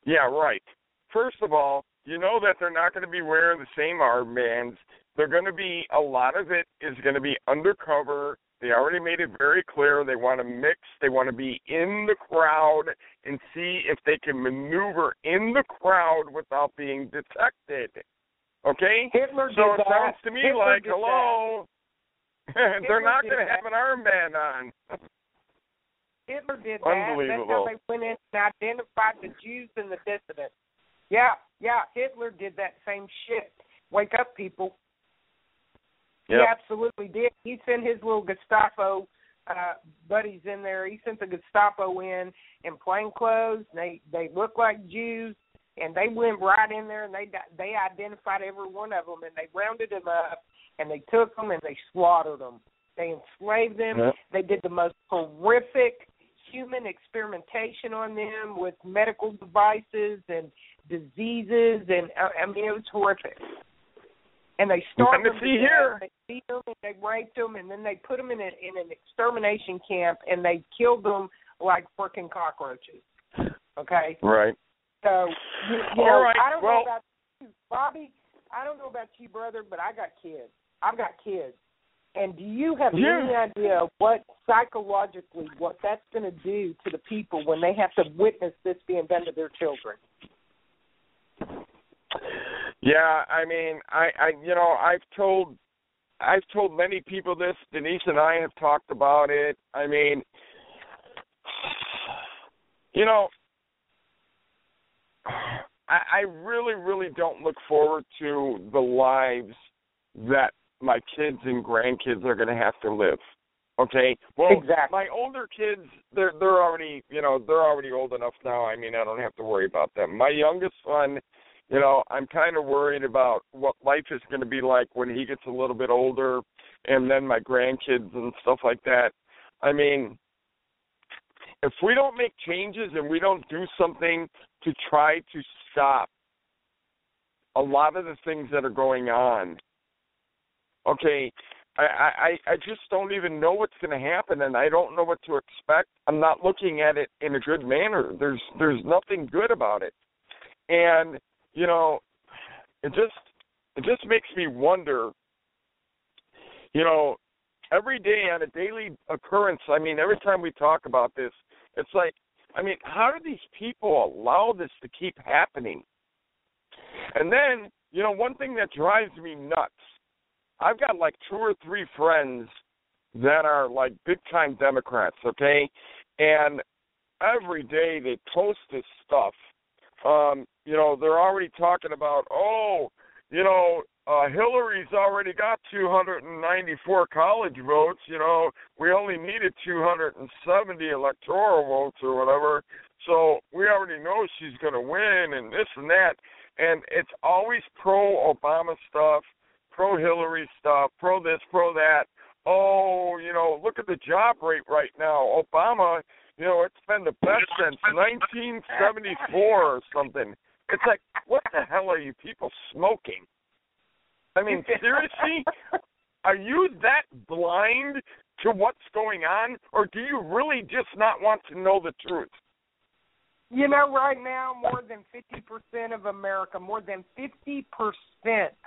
yeah, right. First of all, you know that they're not going to be wearing the same armbands. They're going to be, a lot of it is going to be undercover. They already made it very clear they want to mix. They want to be in the crowd and see if they can maneuver in the crowd without being detected. Okay? Hitler so did it sounds to me Hitler like, hello, they're not going to have an armband on. Hitler did that. Unbelievable. That's how they went in and identified the Jews and the dissidents. Yeah, Hitler did that same shit. Wake up, people. Yep. He absolutely did. He sent his little Gestapo buddies in there. He sent the Gestapo in plain clothes. They looked like Jews, and they went right in there, and they identified every one of them, and they rounded them up, and they took them, and they slaughtered them. They enslaved them. Yep. They did the most horrific human experimentation on them with medical devices and diseases, and I mean, it was horrific. And they starved them to death. They beat them, and they raped them, and then they put them in an extermination camp, and they killed them like freaking cockroaches. Okay? Right. So, you know, right. I don't know about you, Bobby. I don't know about you, brother, but I got kids. I've got kids. And do you have any idea what psychologically what that's going to do to the people when they have to witness this being done to their children? Yeah, I mean, I've told many people this. Denise and I have talked about it. I mean, you know, I really, really don't look forward to the lives that my kids and grandkids are going to have to live. Okay? Well, exactly. My older kids, they're already, they're already old enough now. I mean, I don't have to worry about them. My youngest son, I'm kind of worried about what life is going to be like when he gets a little bit older, and then my grandkids and stuff like that. I mean, if we don't make changes and we don't do something to try to stop a lot of the things that are going on, okay, I just don't even know what's going to happen, and I don't know what to expect. I'm not looking at it in a good manner. There's nothing good about it. And, it just makes me wonder, every day on a daily occurrence, I mean, every time we talk about this, it's like, I mean, how do these people allow this to keep happening? And then, one thing that drives me nuts, I've got like 2 or 3 friends that are like big-time Democrats, okay? And every day they post this stuff. They're already talking about, Hillary's already got 294 college votes. We only needed 270 electoral votes or whatever. So we already know she's going to win and this and that. And it's always pro-Obama stuff, pro-Hillary stuff, pro-this, pro-that. Look at the job rate right now. Obama, it's been the best since 1974 or something. It's like, what the hell are you people smoking? I mean, seriously? Are you that blind to what's going on, or do you really just not want to know the truth? Right now, more than 50% of America, more than 50%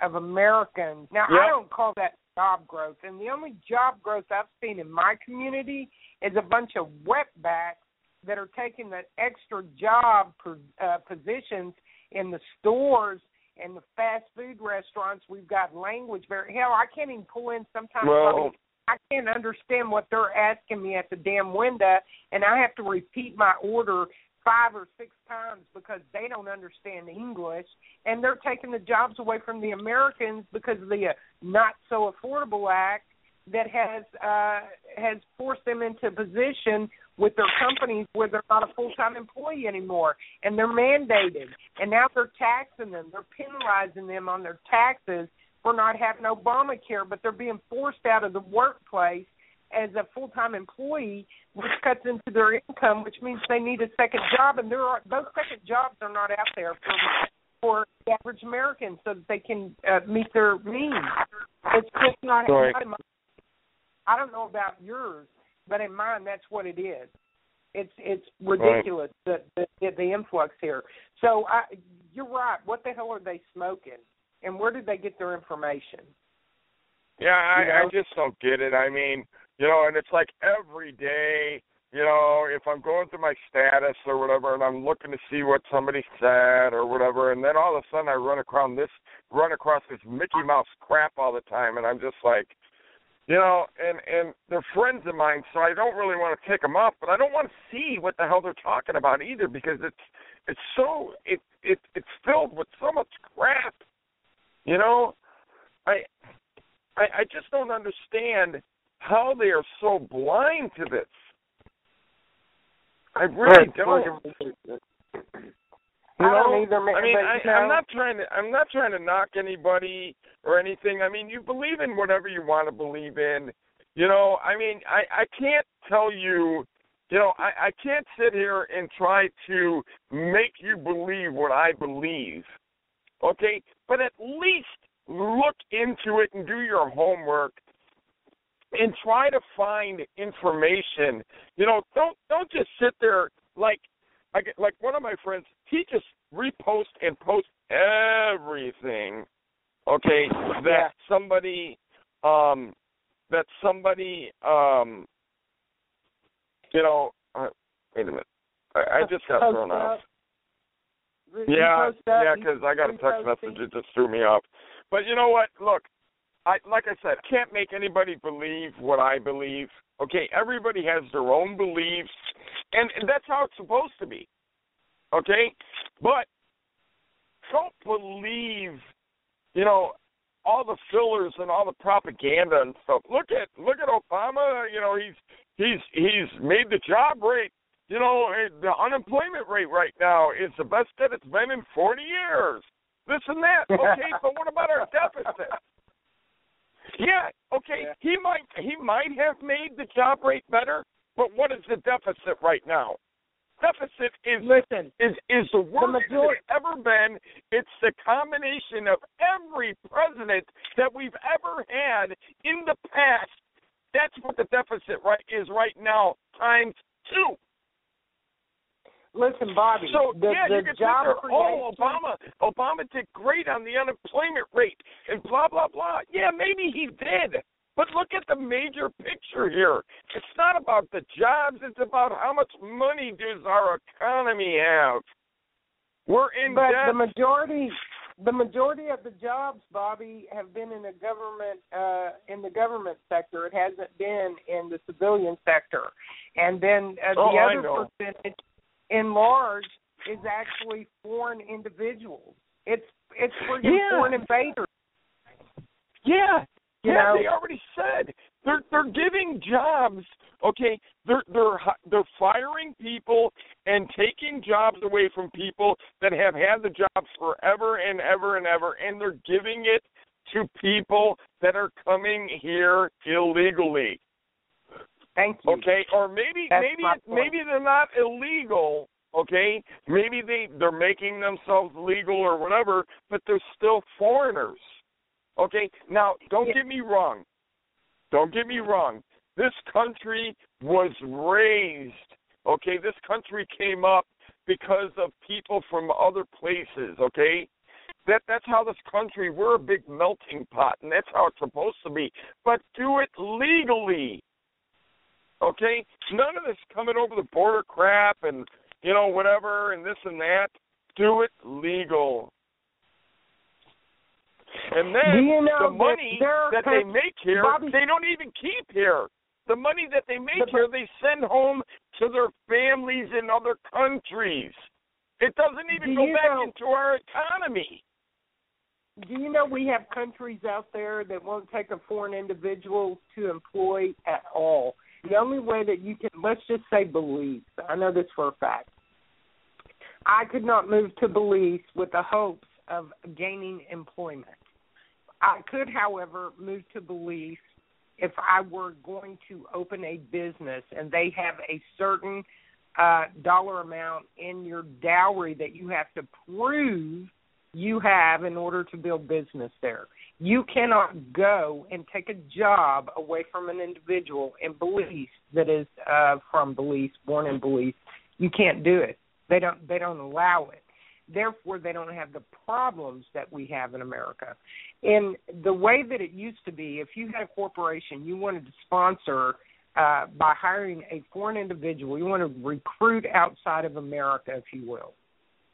of Americans. Now, I don't call that job growth, and the only job growth I've seen in my community is a bunch of wetbacks that are taking the extra job positions in the stores and the fast food restaurants. We've got language barrier. Hell, I can't even pull in sometimes. I can't understand what they're asking me at the damn window, and I have to repeat my order 5 or 6 times because they don't understand English, and they're taking the jobs away from the Americans because of the Not So Affordable Act that has forced them into a position with their companies where they're not a full-time employee anymore, and they're mandated, and now they're taxing them. They're penalizing them on their taxes for not having Obamacare, but they're being forced out of the workplace as a full-time employee, which cuts into their income, which means they need a second job, and those second jobs are not out there for the average American so that they can meet their needs. It's just not. I don't know about yours, but in mine, that's what it is. It's ridiculous the influx here. So you're right. What the hell are they smoking, and where did they get their information? Yeah, I just don't get it. I mean, and it's like every day, if I'm going through my status or whatever, and I'm looking to see what somebody said or whatever, and then all of a sudden I run across this Mickey Mouse crap all the time, and I'm just like, and they're friends of mine, so I don't really want to take them up, but I don't want to see what the hell they're talking about either because it's filled with so much crap. I just don't understand how they are so blind to this. I really don't. I don't either. I'm not trying to knock anybody or anything. I mean, you believe in whatever you want to believe in. You know, I mean, I can't tell you. You know, I can't sit here and try to make you believe what I believe. Okay, but at least look into it and do your homework and try to find information. You know, don't just sit there like one of my friends. He just repost and post everything. Okay, that somebody you know, wait a minute. I just got thrown off. Yeah, because I got a text message that just threw me off. But you know what? Look, like I said, I can't make anybody believe what I believe. Okay, everybody has their own beliefs, and that's how it's supposed to be. Okay, but don't believe, you know, all the fillers and all the propaganda and stuff. Look at Obama. You know, he's made the job rate. You know, the unemployment rate right now is the best that it's been in 40 years. This and that. Okay, but what about our deficit? Yeah, okay, he might have made the job rate better, but what is the deficit right now? Deficit is the worst it's ever been. It's the combination of every president that we've ever had in the past. That's what the deficit is right now, times 2. Listen, Bobby. So you can sit there, Obama did great on the unemployment rate and blah blah blah. Yeah, maybe he did. But look at the major picture here. It's not about the jobs, it's about how much money does our economy have. We're in debt. The majority of the jobs, Bobby, have been in the government sector. It hasn't been in the civilian sector. And then the other percentage in large is actually foreign individuals. It's for foreign invaders. Yeah. They already said they're giving jobs. Okay, they're firing people and taking jobs away from people that have had the jobs forever and ever and ever, and they're giving it to people that are coming here illegally. Thank you. Okay, or maybe they're not illegal. Okay, maybe they're making themselves legal or whatever, but they're still foreigners. Okay, now don't get me wrong. This country was raised. Okay, this country came up because of people from other places. Okay, that's how this country. We're a big melting pot, and that's how it's supposed to be. But do it legally. Okay, none of this coming over the border crap and whatever and this and that. Do it legal. And then the money that they make here, Bobby, they don't even keep here. The money that they make here, they send home to their families in other countries. It doesn't even go back into our economy. Do you know we have countries out there that won't take a foreign individual to employ at all? The only way that you can, let's just say Belize. I know this for a fact. I could not move to Belize with the hopes of gaining employment. I could, however, move to Belize if I were going to open a business and they have a certain dollar amount in your dowry that you have to prove you have in order to build business there. You cannot go and take a job away from an individual in Belize that is from Belize, born in Belize. You can't do it. They don't allow it. Therefore, they don't have the problems that we have in America. In the way that it used to be, if you had a corporation, you wanted to sponsor by hiring a foreign individual, you want to recruit outside of America, if you will,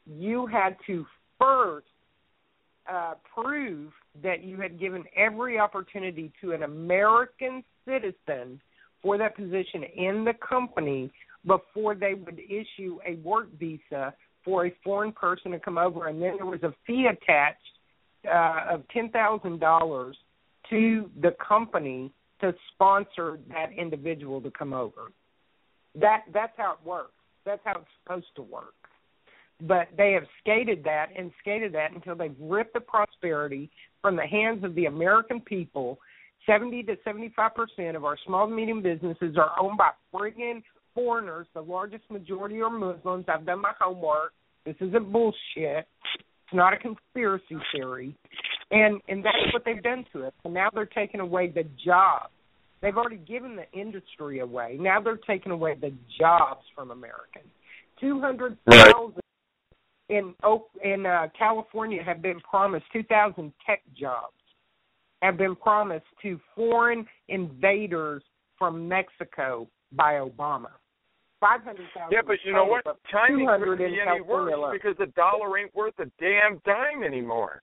you had to first prove that you had given every opportunity to an American citizen for that position in the company before they would issue a work visa for a foreign person to come over, and then there was a fee attached of $10,000 to the company to sponsor that individual to come over. That's how it works. That's how it's supposed to work. But they have skated that until they've ripped the prosperity from the hands of the American people. 70 to 75% of our small and medium businesses are owned by friggin' foreigners. The largest majority are Muslims. I've done my homework. This isn't bullshit. It's not a conspiracy theory. And that's what they've done to us. And now they're taking away the jobs. They've already given the industry away. Now they're taking away the jobs from Americans. 200,000 in California have been promised, 2,000 tech jobs have been promised to foreign invaders from Mexico by Obama. 500,000. Yeah, but you know what? Timing couldn't be any worse because the dollar ain't worth a damn dime anymore.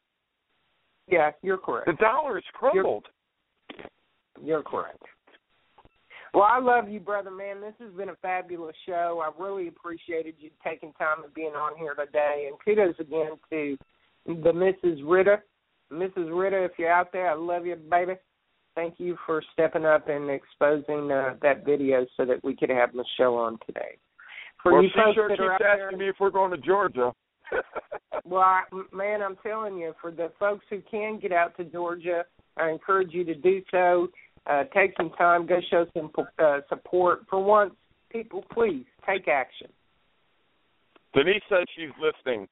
Yeah, you're correct. The dollar is crumbled. You're correct. Well, I love you, brother, man. This has been a fabulous show. I really appreciated you taking time and being on here today. And kudos again to the Mrs. Ritter. Mrs. Ritter, if you're out there, I love you, baby. Thank you for stepping up and exposing that video so that we could have Michelle on today. Well, she sure keeps asking me if we're going to Georgia. Well, man, I'm telling you, for the folks who can get out to Georgia, I encourage you to do so. Take some time, go show some support. For once, people, please take action. Denise says she's listening.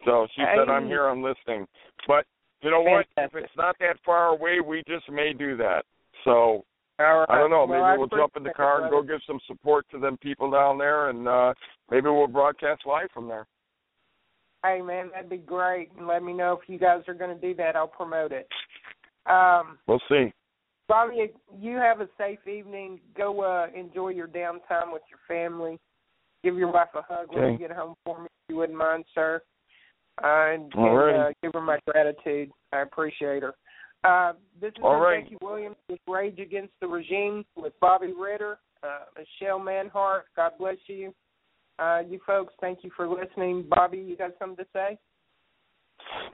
So she said, I'm here, I'm listening. But you know what? If it's not that far away, we just may do that. So I don't know. Maybe we'll jump in the car and go give some support to them people down there, and maybe we'll broadcast live from there. Hey, man, that'd be great. And let me know if you guys are going to do that. I'll promote it. We'll see. Bobby, you have a safe evening. Go enjoy your downtime with your family. Give your wife a hug when you get home for me, if you wouldn't mind, sir. And give her my gratitude. I appreciate her. This is Becky Williams with Rage Against the Regime with Bobby Ritter, Michelle Manhart. God bless you. You folks, thank you for listening. Bobby, you got something to say?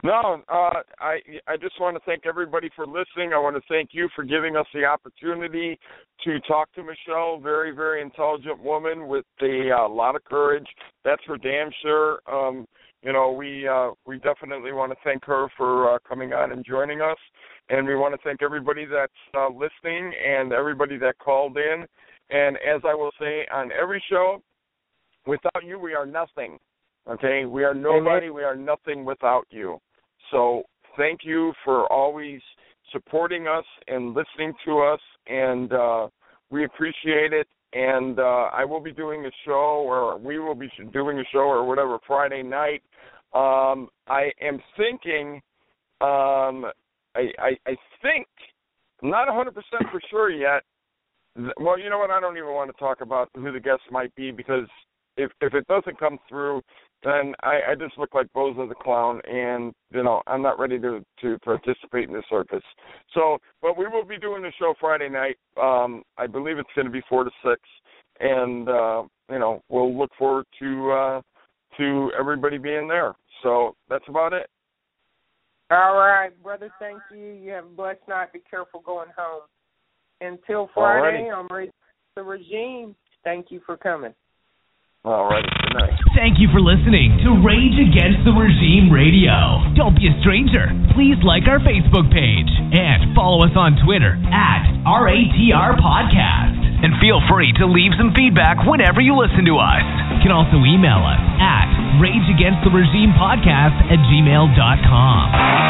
No, I just want to thank everybody for listening. I want to thank you for giving us the opportunity to talk to Michelle, very, very intelligent woman with a lot of courage. That's for damn sure. We definitely want to thank her for coming on and joining us, and we want to thank everybody that's listening and everybody that called in. And as I will say on every show, without you, we are nothing. Okay, we are nobody, we are nothing without you. So thank you for always supporting us and listening to us, and we appreciate it. And I will be doing a show, or we will be doing a show, or whatever, Friday night. I am thinking, I think, I'm not 100% for sure yet. Well, you know what, I don't even want to talk about who the guest might be, because if it doesn't come through, then I just look like Bozo the Clown, and, I'm not ready to participate in the circus. So, but we will be doing the show Friday night. I believe it's going to be 4 to 6, and, we'll look forward to everybody being there. So that's about it. All right, brother, thank you. You have a blessed night. Be careful going home. Until Friday, I'm Rage Against the Regime. Thank you for coming. All right, good night. Thank you for listening to Rage Against the Regime Radio. Don't be a stranger. Please like our Facebook page and follow us on Twitter @RATR Podcast. And feel free to leave some feedback whenever you listen to us. You can also email us at rageagainsttheregimepodcast@gmail.com.